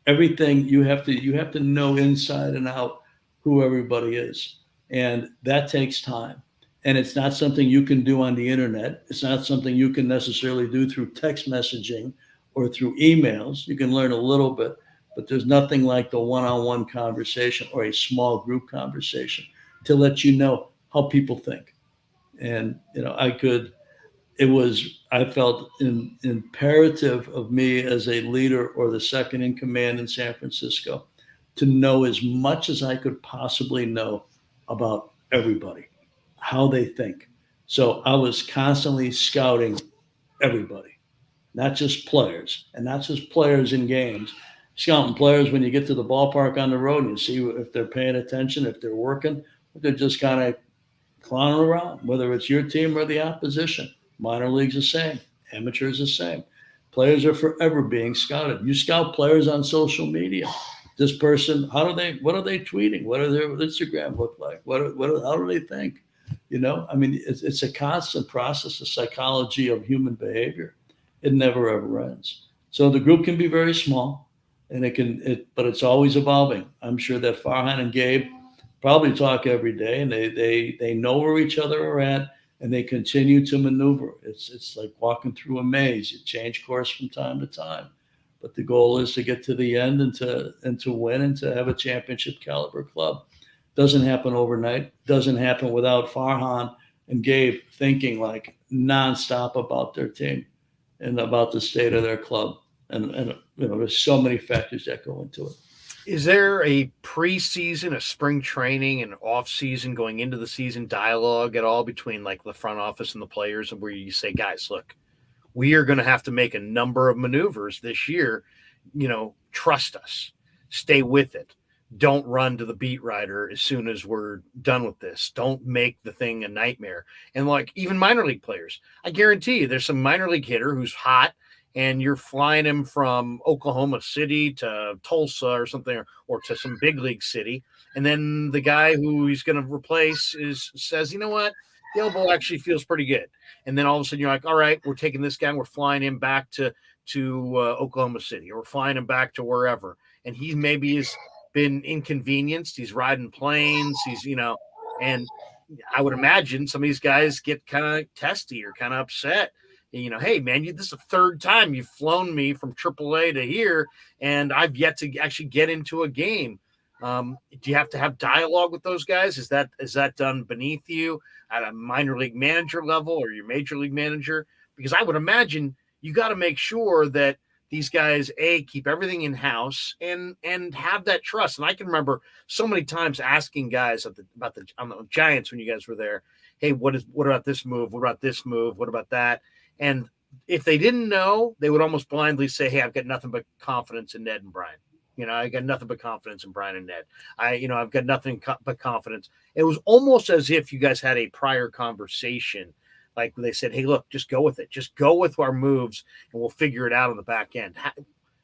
Everything you have to know inside and out who everybody is. And that takes time. And it's not something you can do on the internet. It's not something you can necessarily do through text messaging or through emails. You can learn a little bit, but there's nothing like the one-on-one conversation or a small group conversation to let you know how people think. And, I felt imperative of me as a leader or the second in command in San Francisco to know as much as I could possibly know about everybody, how they think. So I was constantly scouting everybody, not just players, and not just players in games, scouting players when you get to the ballpark on the road and you see if they're paying attention, if they're working, if they're just kind of clowning around, whether it's your team or the opposition. Minor league's the same. Amateurs the same. Players are forever being scouted. You scout players on social media. This person, what are they tweeting? What do their Instagram look like? How do they think? It's a constant process, the psychology of human behavior. It never ever ends. So the group can be very small, and but it's always evolving. I'm sure that Farhan and Gabe probably talk every day, and they know where each other are at, and they continue to maneuver. It's like walking through a maze. You change course from time to time, but the goal is to get to the end and to win and to have a championship caliber club. Doesn't happen overnight. Doesn't happen without Farhan and Gabe thinking like nonstop about their team and about the state of their club. And there's so many factors that go into it. Is there a preseason, a spring training, and off season going into the season dialogue at all between like the front office and the players, where you say, guys, look, we are going to have to make a number of maneuvers this year. Trust us, stay with it. Don't run to the beat writer as soon as we're done with this. Don't make the thing a nightmare. And like even minor league players, I guarantee you there's some minor league hitter who's hot, and you're flying him from Oklahoma City to Tulsa or something, or to some big league city. And then the guy who he's going to replace says, you know what? The elbow actually feels pretty good. And then all of a sudden you're like, all right, we're taking this guy and we're flying him back to Oklahoma City, or we're flying him back to wherever. And he maybe has been inconvenienced. He's riding planes. And I would imagine some of these guys get kind of testy or kind of upset. Hey, man, this is the third time you've flown me from AAA to here, and I've yet to actually get into a game. Do you have to have dialogue with those guys? Is that done beneath you at a minor league manager level or your major league manager? Because I would imagine you got to make sure that these guys, keep everything in house and have that trust. And I can remember so many times asking guys on the Giants when you guys were there, hey, what about this move? What about this move? What about that? And if they didn't know, they would almost blindly say, hey, I've got nothing but confidence in Ned and Brian. I got nothing but confidence in Brian and Ned. I've got nothing but confidence. It was almost as if you guys had a prior conversation, like when they said, hey, look, just go with it. Just go with our moves and we'll figure it out on the back end.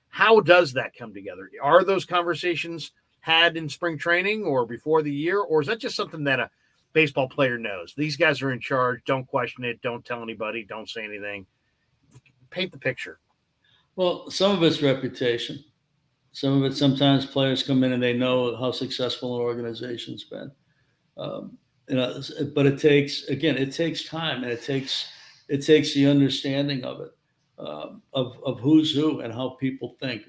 How does that come together? Are those conversations had in spring training or before the year? Or is that just something that a baseball player knows? These guys are in charge. Don't question it. Don't tell anybody. Don't say anything. Paint the picture. Well, some of it's reputation. Some of it, sometimes players come in and they know how successful an organization's been. But it takes time, and it takes the understanding of it, of who's who and how people think.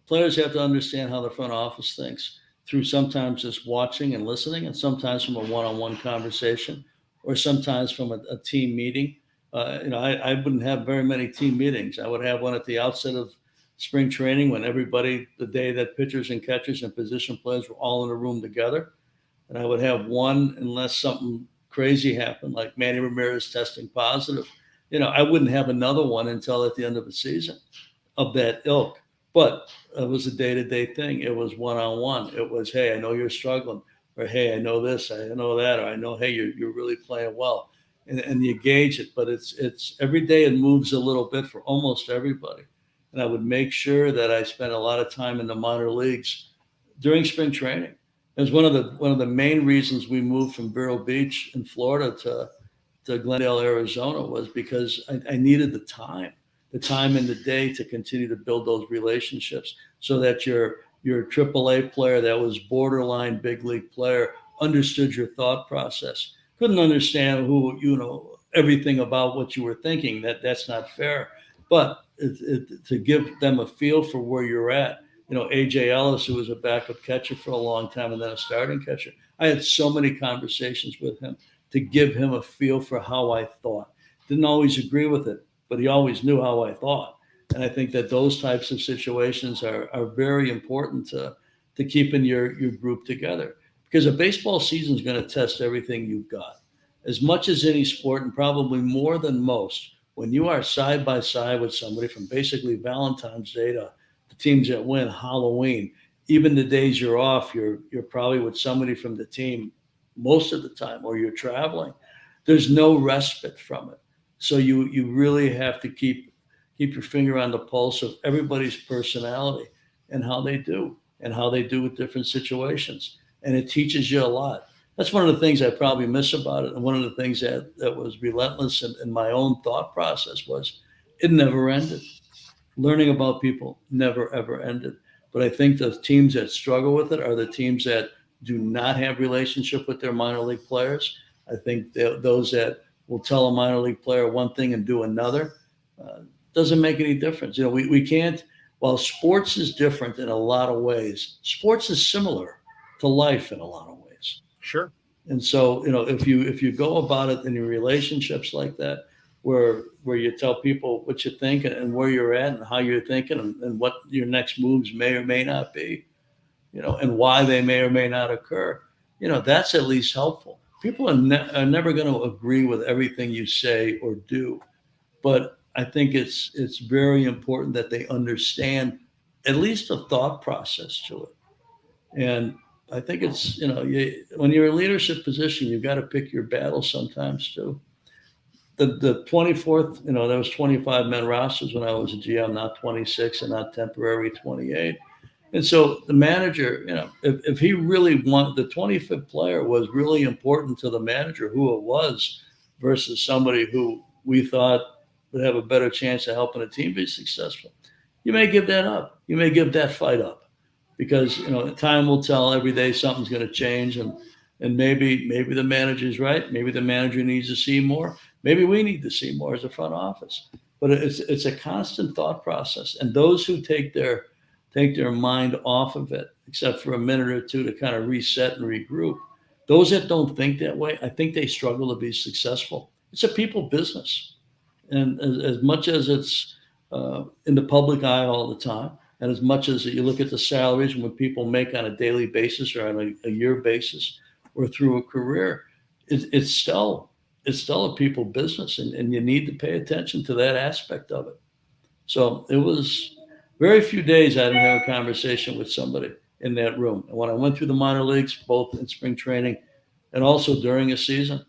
Players have to understand how the front office thinks. through sometimes just watching and listening, and sometimes from a one-on-one conversation, or sometimes from a team meeting. I wouldn't have very many team meetings. I would have one at the outset of spring training when everybody, the day that pitchers and catchers and position players were all in a room together. And I would have one unless something crazy happened, like Manny Ramirez testing positive. I wouldn't have another one until at the end of the season of that ilk. But it was a day-to-day thing. It was one-on-one. It was, hey, I know you're struggling, or hey, I know this, I know that, or I know, hey, you're really playing well, and you gauge it. But it's every day it moves a little bit for almost everybody. And I would make sure that I spent a lot of time in the minor leagues during spring training. It was one of the main reasons we moved from Vero Beach in Florida to Glendale, Arizona, was because I needed the time in the day to continue to build those relationships, so that your AAA player that was borderline big league player understood your thought process. Couldn't understand everything about what you were thinking. That's not fair. But to give them a feel for where you're at. AJ Ellis, who was a backup catcher for a long time and then a starting catcher, I had so many conversations with him to give him a feel for how I thought. Didn't always agree with it, but he always knew how I thought. And I think that those types of situations are very important to keeping your group together, because a baseball season is going to test everything you've got. As much as any sport, and probably more than most, when you are side by side with somebody from basically Valentine's Day to the teams that win, Halloween, even the days you're off, you're probably with somebody from the team most of the time, or you're traveling. There's no respite from it. So you really have to keep your finger on the pulse of everybody's personality and how they do with different situations. And it teaches you a lot. That's one of the things I probably miss about it. And one of the things that was relentless in my own thought process was it never ended. Learning about people never, ever ended. But I think the teams that struggle with it are the teams that do not have relationship with their minor league players. I think those that will tell a minor league player one thing and do another doesn't make any difference. We can't, while sports is different in a lot of ways, sports is similar to life in a lot of ways. Sure. And so, if you go about it in your relationships like that, where you tell people what you think and where you're at and how you're thinking and what your next moves may or may not be, and why they may or may not occur, that's at least helpful. People are never going to agree with everything you say or do, but I think it's very important that they understand at least a thought process to it. And I think it's, when you're in a leadership position, you've got to pick your battles sometimes too. The 24th, there was 25 men rosters when I was a GM, not 26 and not temporary 28. And so the manager, if he really wanted, the 25th player was really important to the manager, who it was, versus somebody who we thought would have a better chance of helping a team be successful. You may give that up. You may give that fight up, because time will tell. Every day something's going to change, and maybe the manager's right. Maybe the manager needs to see more. Maybe we need to see more as a front office. But it's a constant thought process, and those who take their mind off of it, except for a minute or two to kind of reset and regroup, those that don't think that way, I think they struggle to be successful. It's a people business, and as much as it's in the public eye all the time, and as much as you look at the salaries and what people make on a daily basis or on a year basis or through a career, it's still a people business, and you need to pay attention to that aspect of it. So it was very few days I didn't have a conversation with somebody in that room. And when I went through the minor leagues, both in spring training and also during a season,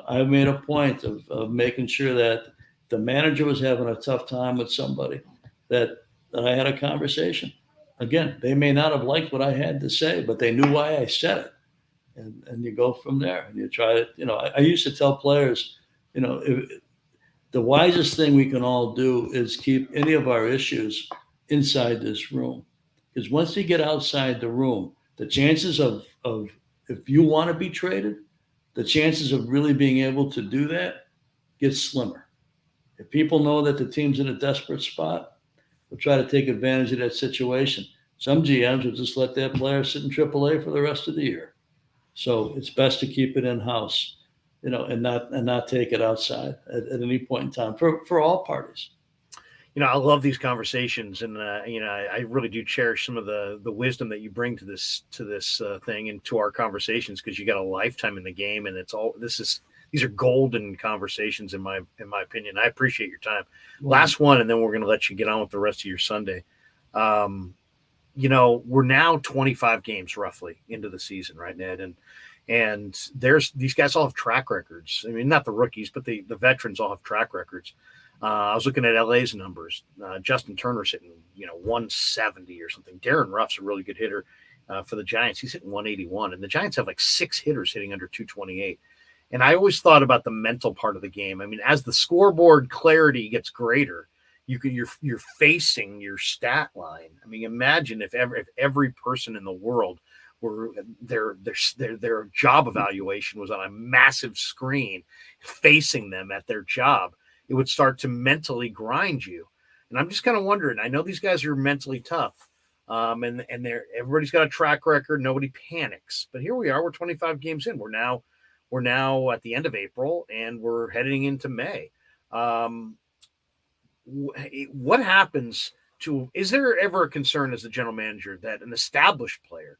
I made a point of making sure that the manager was having a tough time with somebody, that I had a conversation. Again, they may not have liked what I had to say, but they knew why I said it. And you go from there, and you try to, I used to tell players, the wisest thing we can all do is keep any of our issues inside this room. Because once you get outside the room, the chances of if you want to be traded, the chances of really being able to do that gets slimmer. If people know that the team's in a desperate spot, they'll try to take advantage of that situation Some GMs will just let their players sit in AAA for the rest of the year. So it's best to keep it in house, and not take it outside at any point in time for all parties. I love these conversations, and I really do cherish some of the wisdom that you bring to this thing and to our conversations, because you got a lifetime in the game, and these are golden conversations in my opinion. I appreciate your time. Last one, and then we're going to let you get on with the rest of your Sunday. We're now 25 games roughly into the season, right, Ned? And there's these guys all have track records. I mean, not the rookies, but the veterans all have track records. I was looking at LA's numbers. Justin Turner's hitting, 170 or something. Darren Ruff's a really good hitter for the Giants. He's hitting 181, and the Giants have like 6 hitters hitting under 228. And I always thought about the mental part of the game. I mean, as the scoreboard clarity gets greater, you're facing your stat line. I mean, imagine if every person in the world were their job evaluation was on a massive screen facing them at their job. It would start to mentally grind you. And I'm just kind of wondering, I know these guys are mentally tough, and everybody's got a track record. Nobody panics, but here we are. We're 25 games in. We're now at the end of April, and we're heading into May. What happens is there ever a concern as the general manager that an established player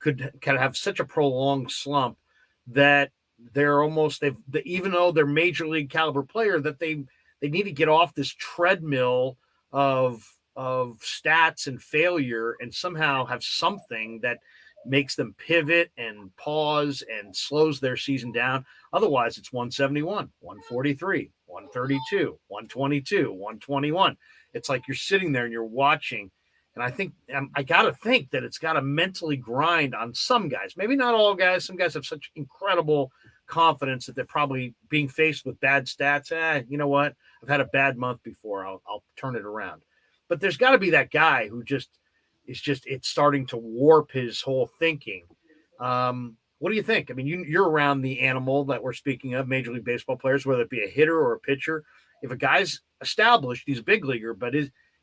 could have such a prolonged slump that they're even though they're major league caliber player, that they need to get off this treadmill of stats and failure and somehow have something that makes them pivot and pause and slows their season down? Otherwise, it's 171, 143, 132, 122, 121. It's like you're sitting there and you're watching. And I think I got to think that it's got to mentally grind on some guys. Maybe not all guys. Some guys have such incredible confidence that they're probably being faced with bad stats. You know what? I've had a bad month before. I'll turn it around. But there's got to be that guy who it's starting to warp his whole thinking. What do you think? I mean, you're around the animal that we're speaking of, Major League Baseball players, whether it be a hitter or a pitcher. If a guy's established, he's a big leaguer, but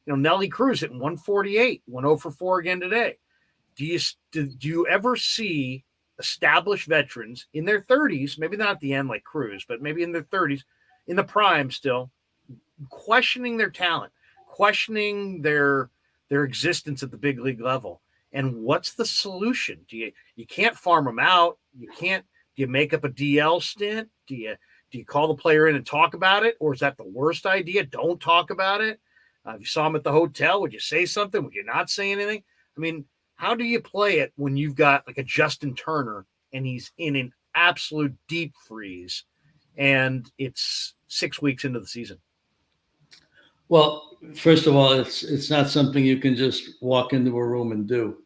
Nelly Cruz hitting 148, went 0 for 4 again today. Do you ever see established veterans in their 30s, maybe not at the end like Cruz, but maybe in their 30s, in the prime still, questioning their talent, questioning their existence at the big league level? And what's the solution? You can't farm them out. Do you make up a DL stint? Do you call the player in and talk about it? Or is that the worst idea? Don't talk about it. If you saw him at the hotel, would you say something? Would you not say anything? I mean, how do you play it when you've got like a Justin Turner and he's in an absolute deep freeze and it's 6 weeks into the season? Well, first of all, it's not something you can just walk into a room and do.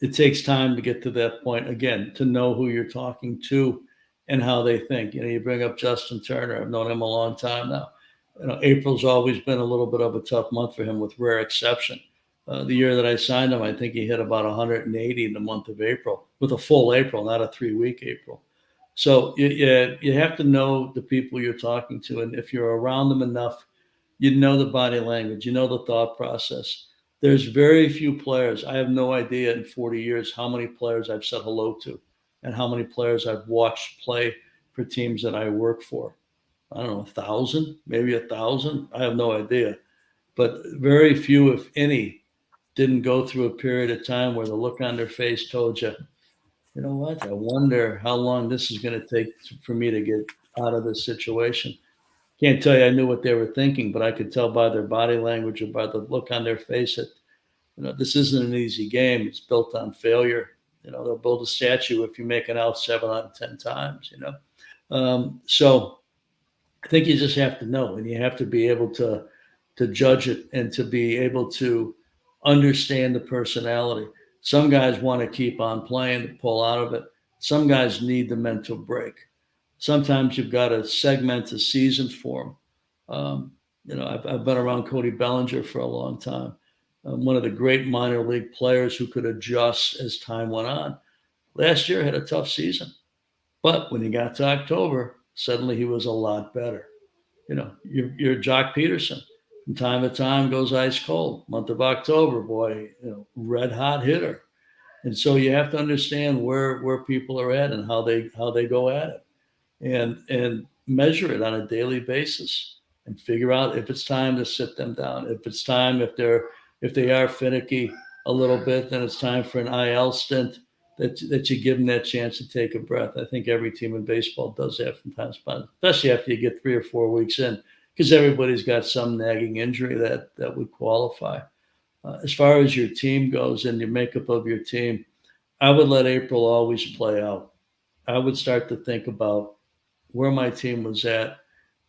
It takes time to get to that point, again, to know who you're talking to and how they think. You bring up Justin Turner. I've known him a long time now. April's always been a little bit of a tough month for him, with rare exception. The year that I signed him, I think he hit about 180 in the month of April, with a full April, not a 3-week April. So you have to know the people you're talking to. And if you're around them enough, you know the body language, you know the thought process. There's very few players. I have no idea in 40 years how many players I've said hello to and how many players I've watched play for teams that I work for. I don't know, 1,000, maybe 1,000. I have no idea. But very few, if any, didn't go through a period of time where the look on their face told you, you know what, I wonder how long this is going to take for me to get out of this situation. Can't tell you I knew what they were thinking, but I could tell by their body language or by the look on their face that, this isn't an easy game. It's built on failure. They'll build a statue if you make it out 7 out of 10 times, So I think you just have to know, and you have to be able to judge it and to be able to understand the personality. Some guys want to keep on playing to pull out of it. Some guys need the mental break. Sometimes you've got to segment a season for them. I've been around Cody Bellinger for a long time. One of the great minor league players who could adjust as time went on. Last year had a tough season, but when he got to October, suddenly he was a lot better. You're Jock Peterson. From time to time goes ice cold. Month of October, boy, red hot hitter. And so you have to understand where people are at and how they go at it, and measure it on a daily basis, and figure out if it's time to sit them down. If it's time, if they are finicky a little bit, then it's time for an IL stint. That you give them that chance to take a breath. I think every team in baseball does that from time to time, especially after you get 3 or 4 weeks in, because everybody's got some nagging injury that would qualify. As far as your team goes and your makeup of your team, I would let April always play out. I would start to think about where my team was at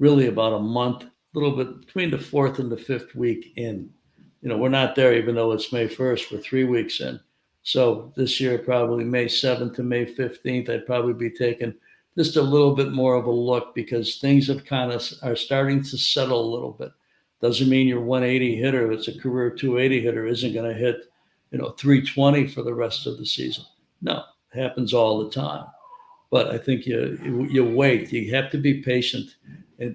really about a month, a little bit between the 4th and the 5th week in. We're not there, even though it's May 1st, we're 3 weeks in. So this year, probably May 7th to May 15th, I'd probably be taking just a little bit more of a look, because things have are starting to settle a little bit. Doesn't mean your 180 hitter, if it's a career 280 hitter, isn't going to hit, 320 for the rest of the season. No, it happens all the time. But I think you wait. You have to be patient.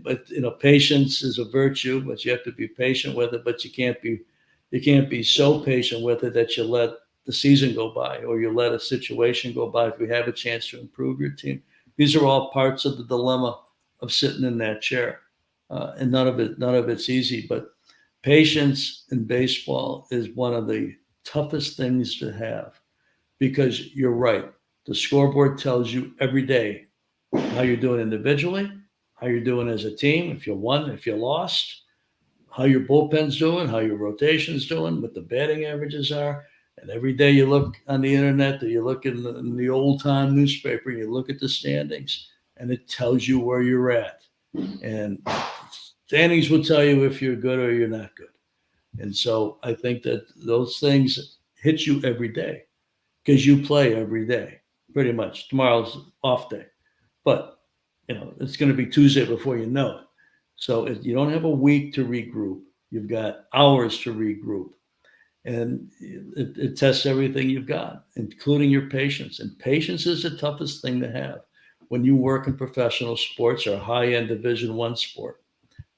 But patience is a virtue, but you have to be patient with it. But you can't be so patient with it that you let the season go by, or you let a situation go by if you have a chance to improve your team. These are all parts of the dilemma of sitting in that chair, and none of it's easy. But patience in baseball is one of the toughest things to have, because you're right. The scoreboard tells you every day how you're doing individually, how you're doing as a team, if you won, if you lost, how your bullpen's doing, how your rotation's doing, what the batting averages are. And every day you look on the internet, or you look in the old-time newspaper, you look at the standings, and it tells you where you're at. And standings will tell you if you're good or you're not good. And so I think that those things hit you every day, because you play every day, pretty much. Tomorrow's off day. But, it's going to be Tuesday before you know it. So if you don't have a week to regroup, you've got hours to regroup. And it tests everything you've got, including your patience. And patience is the toughest thing to have when you work in professional sports or high-end Division I sport.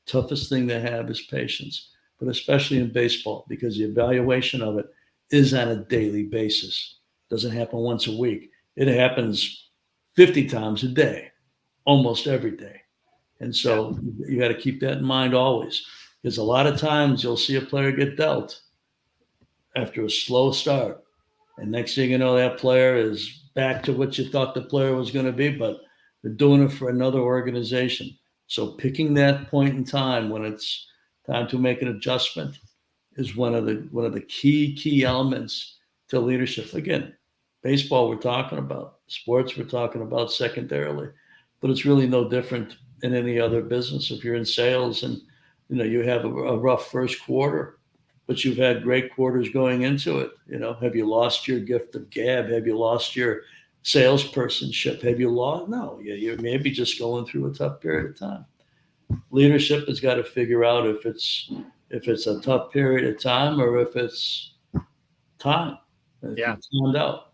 Toughest thing to have is patience, but especially in baseball, because the evaluation of it is on a daily basis. It doesn't happen once a week. It happens 50 times a day, almost every day. And so you got to keep that in mind always, because a lot of times you'll see a player get dealt after a slow start, and next thing you know, that player is back to what you thought the player was going to be, but they're doing it for another organization. So picking that point in time when it's time to make an adjustment is one of the key elements to leadership. Again, baseball we're talking about, sports we're talking about secondarily, but it's really no different in any other business. If you're in sales and you have a rough first quarter, but you've had great quarters going into it. Have you lost your gift of gab? Have you lost your salespersonship? Have you lost? No, you're maybe just going through a tough period of time. Leadership has got to figure out if it's a tough period of time or if it's time. It's timed out.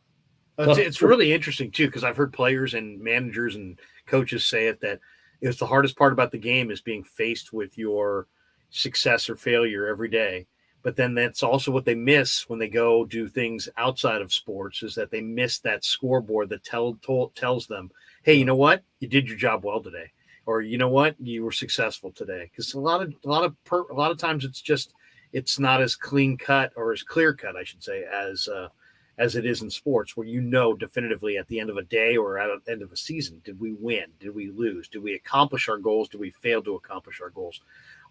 It's really interesting too, because I've heard players and managers and coaches say that it's the hardest part about the game is being faced with your success or failure every day. But then that's also what they miss when they go do things outside of sports, is that they miss that scoreboard that tells them, hey, you know what? You did your job well today. Or you know what? You were successful today. Because a lot of times it's not as clean cut, or as clear cut, I should say, as it is in sports, where definitively at the end of a day or at the end of a season, did we win? Did we lose? Did we accomplish our goals? Did we fail to accomplish our goals?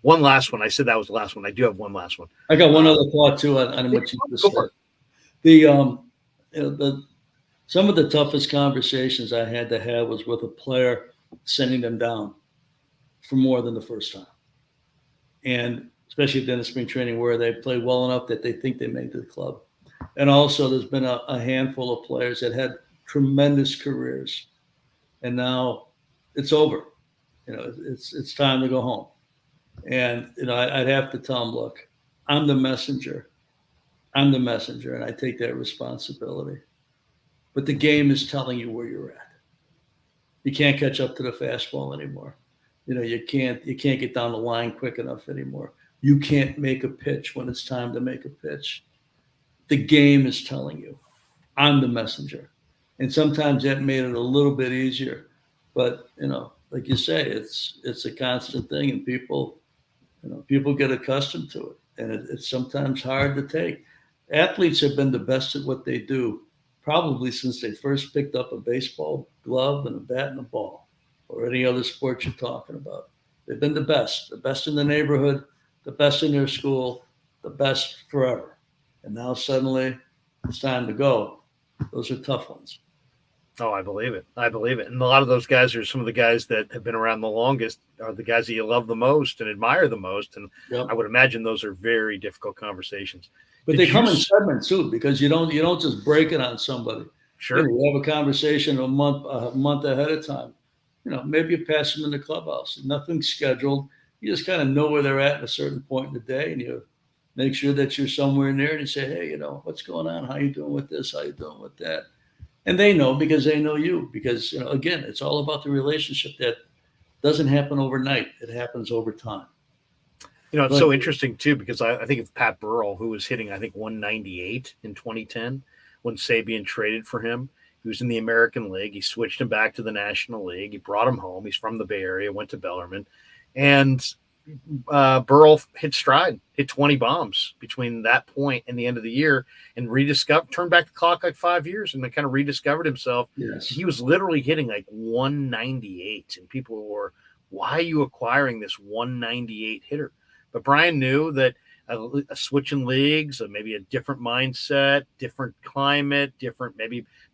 One last one. I said that was the last one. I do have one last one. I got one other thought too on what you just said. Some of the toughest conversations I had to have was with a player sending them down for more than the first time, and especially then in spring training where they play well enough that they think they made the club. And also, there's been a handful of players that had tremendous careers, and now it's over. It's time to go home. And, I'd have to tell them, look, I'm the messenger, and I take that responsibility. But the game is telling you where you're at. You can't catch up to the fastball anymore. You can't get down the line quick enough anymore. You can't make a pitch when it's time to make a pitch. The game is telling you. I'm the messenger. And sometimes that made it a little bit easier. But, like you say, it's a constant thing, and people get accustomed to it. And it's sometimes hard to take. Athletes have been the best at what they do probably since they first picked up a baseball glove and a bat and a ball, or any other sport you're talking about. They've been the best in the neighborhood, the best in their school, the best forever. And now suddenly it's time to go. Those are tough ones. Oh, I believe it. And a lot of those guys are some of the guys that have been around the longest, are the guys that you love the most and admire the most. And Yep. I would imagine those are very difficult conversations. But they come in segments too, because you don't just break it on somebody. Sure. You have a conversation a month ahead of time. Maybe you pass them in the clubhouse. Nothing's scheduled. You just kind of know where they're at a certain point in the day, and you make sure that you're somewhere near, and you say, hey, what's going on? How you doing with this? How you doing with that? And they know because they know you. Because again, it's all about the relationship that doesn't happen overnight. It happens over time. It's so interesting too, because I think of Pat Burrell, who was hitting, I think, 198 in 2010 when Sabian traded for him. He was in the American League. He switched him back to the National League. He brought him home. He's from the Bay Area, went to Bellarmine. And Burrell hit stride, hit 20 bombs between that point and the end of the year, and turned back the clock like 5 years and then kind of rediscovered himself. Yes. He was literally hitting like 198, and people were, why are you acquiring this 198 hitter? But Brian knew that a switch in leagues, maybe a different mindset, different climate,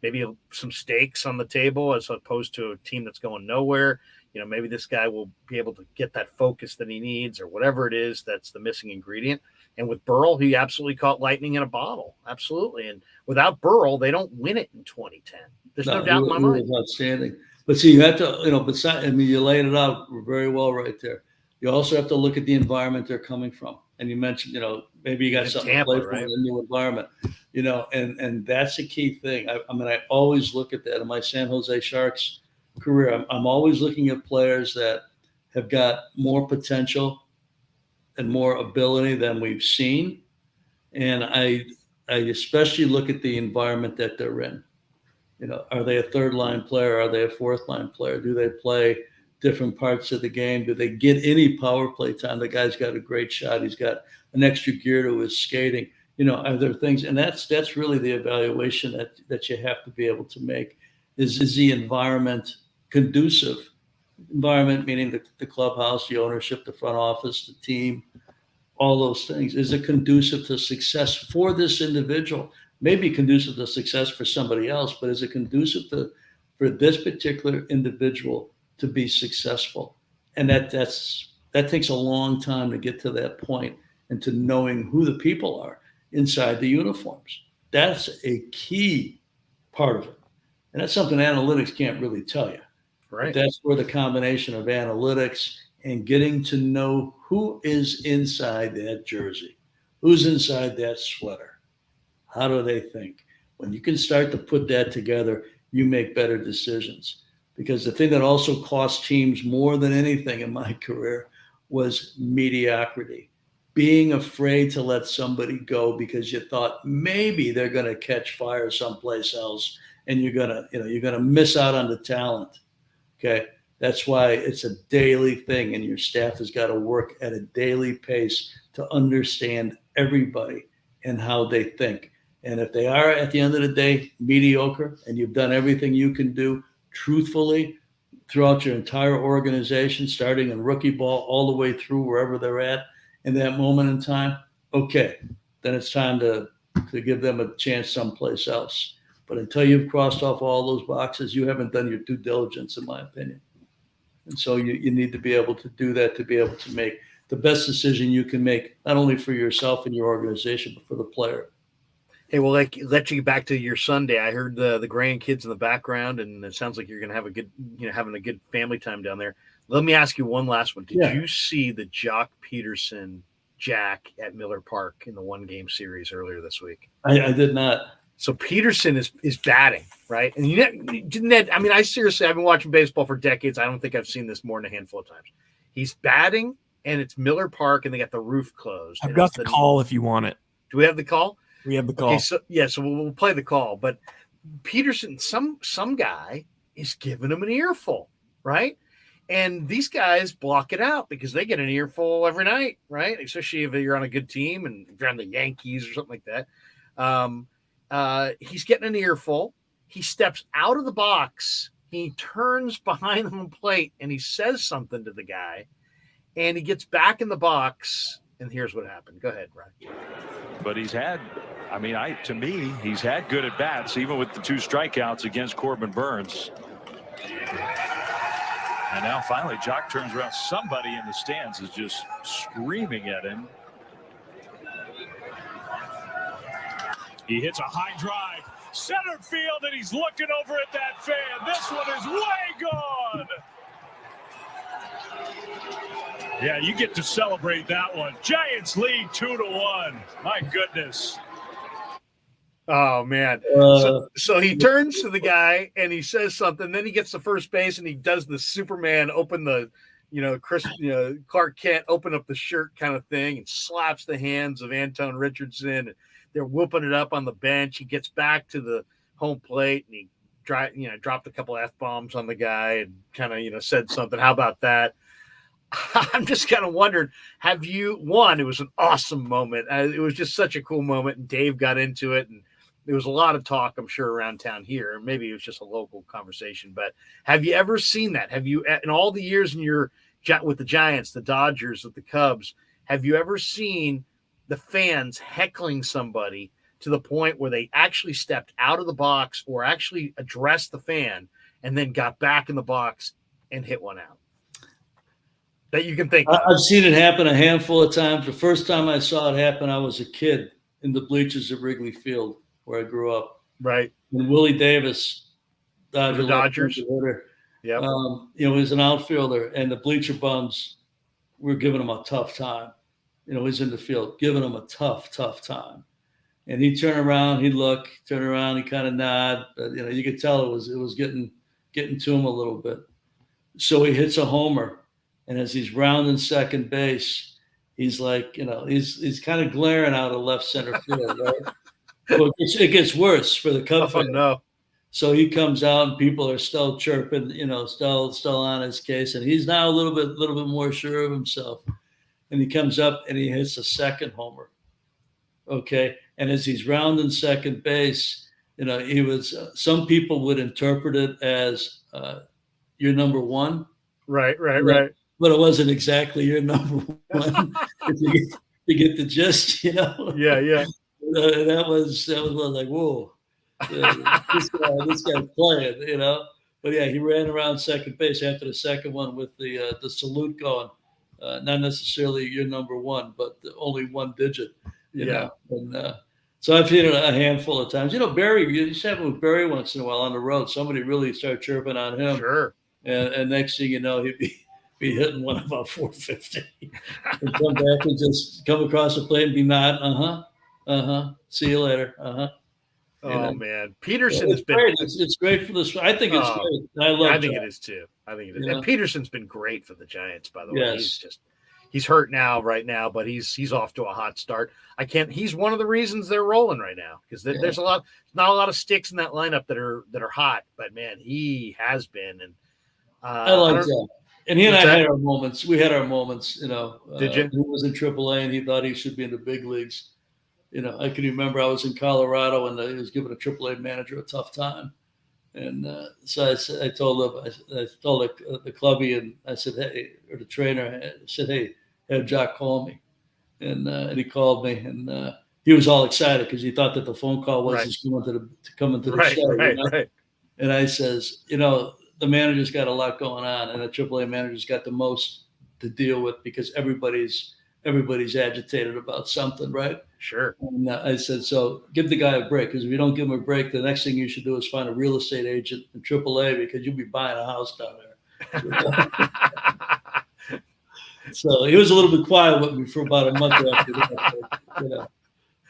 maybe some stakes on the table as opposed to a team that's going nowhere. Maybe this guy will be able to get that focus that he needs, or whatever it is that's the missing ingredient. And with Burrell, he absolutely caught lightning in a bottle. Absolutely. And without Burrell, they don't win it in 2010. There's no doubt in my mind. Outstanding. But see, you have to, you laid it out very well right there. You also have to look at the environment they're coming from. And you mentioned, maybe you got something Tampa, to play for right? in a new environment, and that's a key thing. I always look at that in my San Jose Sharks career. I'm always looking at players that have got more potential and more ability than we've seen. And I especially look at the environment that they're in. Are they a third line player? Are they a fourth line player? Do they play different parts of the game? Do they get any power play time? The guy's got a great shot. He's got an extra gear to his skating. Are there things? And that's really the evaluation that you have to be able to make. Is the environment conducive? Environment meaning the clubhouse, the ownership, the front office, the team, all those things. Is it conducive to success for this individual? Maybe conducive to success for somebody else, but is it conducive for this particular individual to be successful? And that takes a long time to get to that point, and to knowing who the people are inside the uniforms. That's a key part of it. And that's something analytics can't really tell you. Right. But that's where the combination of analytics and getting to know who is inside that jersey, who's inside that sweater, how do they think? When you can start to put that together, you make better decisions. Because the thing that also cost teams more than anything in my career was mediocrity. Being afraid to let somebody go because you thought maybe they're going to catch fire someplace else, and you're going to miss out on the talent. Okay. That's why it's a daily thing, and your staff has got to work at a daily pace to understand everybody and how they think. And if they are, at the end of the day, mediocre, and you've done everything you can do truthfully throughout your entire organization, starting in rookie ball all the way through wherever they're at in that moment in time, okay, then it's time to give them a chance someplace else. But until you've crossed off all those boxes, you haven't done your due diligence, in my opinion. And so you need to be able to do that, to be able to make the best decision you can make, not only for yourself and your organization, but for the player. Hey, well, let you get back to your Sunday. I heard the grandkids in the background, and it sounds like you're going to have having a good family time down there. Let me ask you one last one. Did you see the Jock Peterson Jack at Miller Park in the 1-game series earlier this week? I did not. So Peterson is batting, right? And Ned, I mean, I've been watching baseball for decades. I don't think I've seen this more than a handful of times. He's batting, and it's Miller Park, and they got the roof closed. I've and got it's the call if you want it. Do we have the call? We have the call. Okay, so we'll play the call. But Peterson, some guy is giving him an earful, right? And these guys block it out because they get an earful every night, right? Especially if you're on a good team and if you're on the Yankees or something like that. He's getting an earful. He steps out of the box. He turns behind the plate and he says something to the guy. And he gets back in the box. And here's what happened. Go ahead, Ryan. But he's had, to me, he's had good at bats, even with the 2 strikeouts against Corbin Burns. And now finally Jock turns around. Somebody in the stands is just screaming at him. He hits a high drive, center field, and he's looking over at that fan. This one is way gone. Yeah, you get to celebrate that one. Giants lead 2-1. My goodness. Oh, man. So he turns to the guy and he says something. Then he gets to first base and he does the Superman open the, Clark Kent open up the shirt kind of thing and slaps the hands of Anton Richardson. They're whooping it up on the bench. He gets back to the home plate and he dropped a couple F-bombs on the guy and kind of, said something. How about that? I'm just kind of wondering, it was an awesome moment. It was just such a cool moment. And Dave got into it and there was a lot of talk, I'm sure, around town here. Maybe it was just a local conversation, but have you ever seen that? Have you, in all the years with the Giants, the Dodgers, with the Cubs, have you ever seen the fans heckling somebody to the point where they actually stepped out of the box or actually addressed the fan and then got back in the box and hit one out? That you can think of. I've seen it happen a handful of times. The first time I saw it happen, I was a kid in the bleachers of Wrigley Field, where I grew up. Right. When Willie Davis, the Dodgers. Yeah. He was an outfielder, and the bleacher bums were giving him a tough time. He's in the field, giving him a tough time. And he'd turn around, he'd look, turn around, he kind of nod. But, you could tell it was getting to him a little bit. So he hits a homer. And as he's rounding second base, he's like, he's kind of glaring out of left center field, right? Well, it gets worse for the Cubs. Oh, no. So he comes out and people are still chirping, still on his case. And he's now a little bit more sure of himself. And he comes up and he hits a second homer. Okay. And as he's rounding second base, he was, some people would interpret it as your number one. Right. But it wasn't exactly your number one. if you get the gist, Yeah. That was like, whoa, this guy's playing, But yeah, he ran around second base after the second one with the salute going. Not necessarily your number one, but only one digit. You know? And so I've seen it a handful of times. Barry, you used to have it with Barry once in a while on the road. Somebody really started chirping on him. Sure. And next thing you know, he'd be hitting one about 450 and come back and just come across the plate and be nodding. See you later. Oh, man. Peterson has been great. It's great for this. I think it's great. I think it is too. I think it is. Yeah. And Peterson's been great for the Giants, by the way. Yes. He's hurt right now, but he's off to a hot start. He's one of the reasons they're rolling right not a lot of sticks in that lineup that are hot, but man, he has been. And I like that. And he and I had our moments. We had our moments, Did you? He was in AAA and he thought he should be in the big leagues. I can remember I was in Colorado and he was giving a AAA manager a tough time. And so I told the clubby and I said, hey, or the trainer, I said, hey, have Jock call me. And he called me and he was all excited because he thought that the phone call was just coming to the show. Right. And I says, the manager's got a lot going on, and the AAA manager's got the most to deal with because everybody's agitated about something, right? Sure. And I said, so give the guy a break, because if you don't give him a break, the next thing you should do is find a real estate agent in AAA because you'll be buying a house down there. So he was a little bit quiet with me for about a month after that.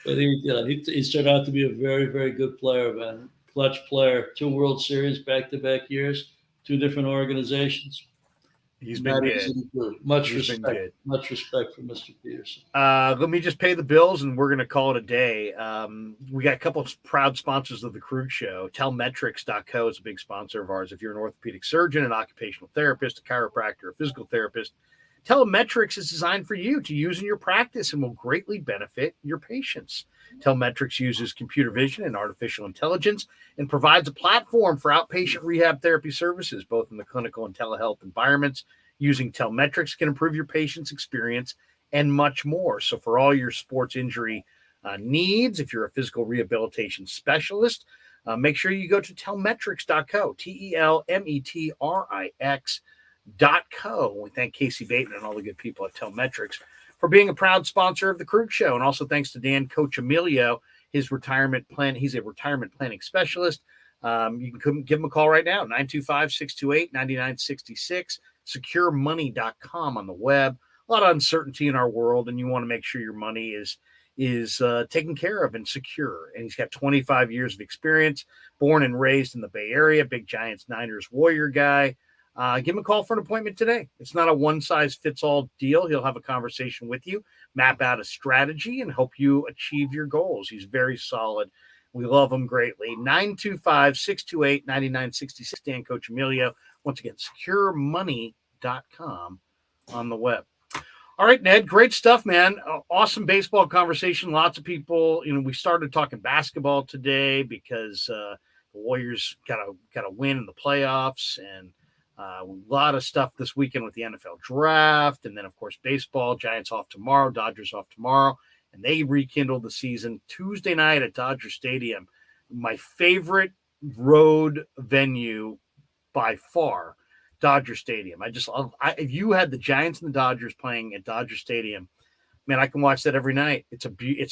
But he turned out to be a very, very good player, man. Clutch player, 2 World Series back-to-back years, 2 different organizations. He's been good. Much He's been respect. good. Much respect for Mr. Peterson. Let me just pay the bills, and we're going to call it a day. We got a couple of proud sponsors of the Krueg Show. Telmetrics.co is a big sponsor of ours. If you're an orthopedic surgeon, an occupational therapist, a chiropractor, a physical therapist, Telemetrics is designed for you to use in your practice and will greatly benefit your patients. Telemetrics uses computer vision and artificial intelligence and provides a platform for outpatient rehab therapy services, both in the clinical and telehealth environments. Using Telemetrics can improve your patient's experience and much more. So for all your sports injury needs, if you're a physical rehabilitation specialist, make sure you go to telmetrics.co, TELMETRIX.co. We thank Casey Bateman and all the good people at Telemetrics for being a proud sponsor of the Krueg Show. And also thanks to Dan Coach Emilio, his retirement plan. He's a retirement planning specialist. You can give him a call right now, 925-628-9966, securemoney.com on the web. A lot of uncertainty in our world, and you want to make sure your money is taken care of and secure. And he's got 25 years of experience, born and raised in the Bay Area, big Giants, Niners, Warrior guy. Give him a call for an appointment today. It's not a one-size-fits-all deal. He'll have a conversation with you, map out a strategy, and help you achieve your goals. He's very solid. We love him greatly. 925-628-9966, Dan Coach Emilio. Once again, securemoney.com on the web. All right, Ned, great stuff, man. Awesome baseball conversation. Lots of people, we started talking basketball today because the Warriors got a win in the playoffs, and a lot of stuff this weekend with the NFL draft. And then, of course, baseball, Giants off tomorrow, Dodgers off tomorrow. And they rekindled the season Tuesday night at Dodger Stadium. My favorite road venue by far, Dodger Stadium. If you had the Giants and the Dodgers playing at Dodger Stadium, man, I can watch that every night. It's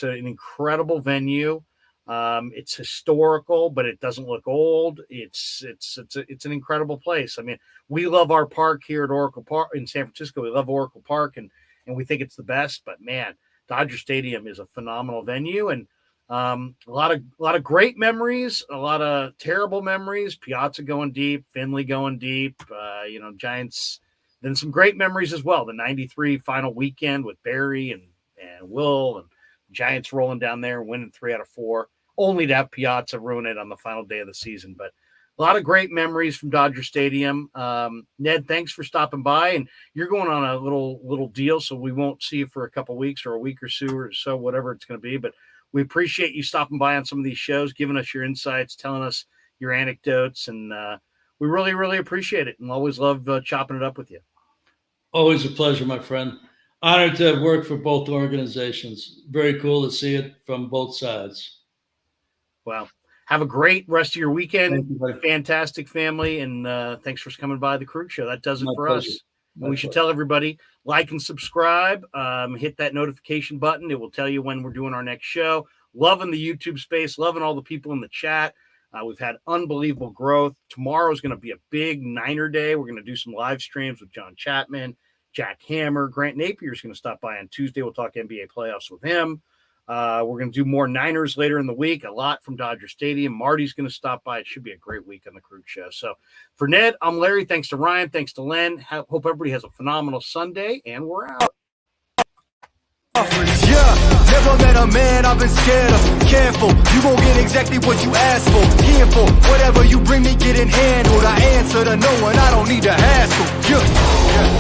an incredible venue. It's historical, but it doesn't look old. It's an incredible place. I mean, we love our park here at Oracle Park in San Francisco. We love Oracle Park, and we think it's the best. But man, Dodger Stadium is a phenomenal venue, and a lot of great memories, a lot of terrible memories. Piazza going deep, Finley going deep. Giants. Then some great memories as well. The '93 final weekend with Barry and Will and Giants rolling down there, winning 3 out of 4, only to have Piazza ruin it on the final day of the season. But a lot of great memories from Dodger Stadium. Ned, thanks for stopping by. And you're going on a little deal, so we won't see you for a couple weeks or a week or so, whatever it's going to be. But we appreciate you stopping by on some of these shows, giving us your insights, telling us your anecdotes, and we really, really appreciate it. And always love chopping it up with you. Always a pleasure, my friend. Honored to have worked for both organizations. Very cool to see it from both sides. Well, have a great rest of your weekend. Thank you, buddy. Fantastic family, and thanks for coming by the Krueg Show. That does it for pleasure. us. And we should tell everybody, like and subscribe. Hit that notification button. It will tell you when we're doing our next show. Loving the YouTube space. Loving all the people in the chat. We've had unbelievable growth. Tomorrow is going to be a big Niner day. We're going to do some live streams with John Chapman, Jack Hammer. Grant Napier is going to stop by on Tuesday. We'll talk NBA playoffs with him. We're going to do more Niners later in the week, a lot from Dodger Stadium. Marty's going to stop by. It should be a great week on the Krueg Show. So for Ned, I'm Larry. Thanks to Ryan. Thanks to Len. Hope everybody has a phenomenal Sunday, and we're out. Yeah, never met a man I've been scared of. Careful, you gon' get exactly what you asked for. Here for whatever you bring me, getting handled. I answer to no one, I don't need to hassle. Yeah.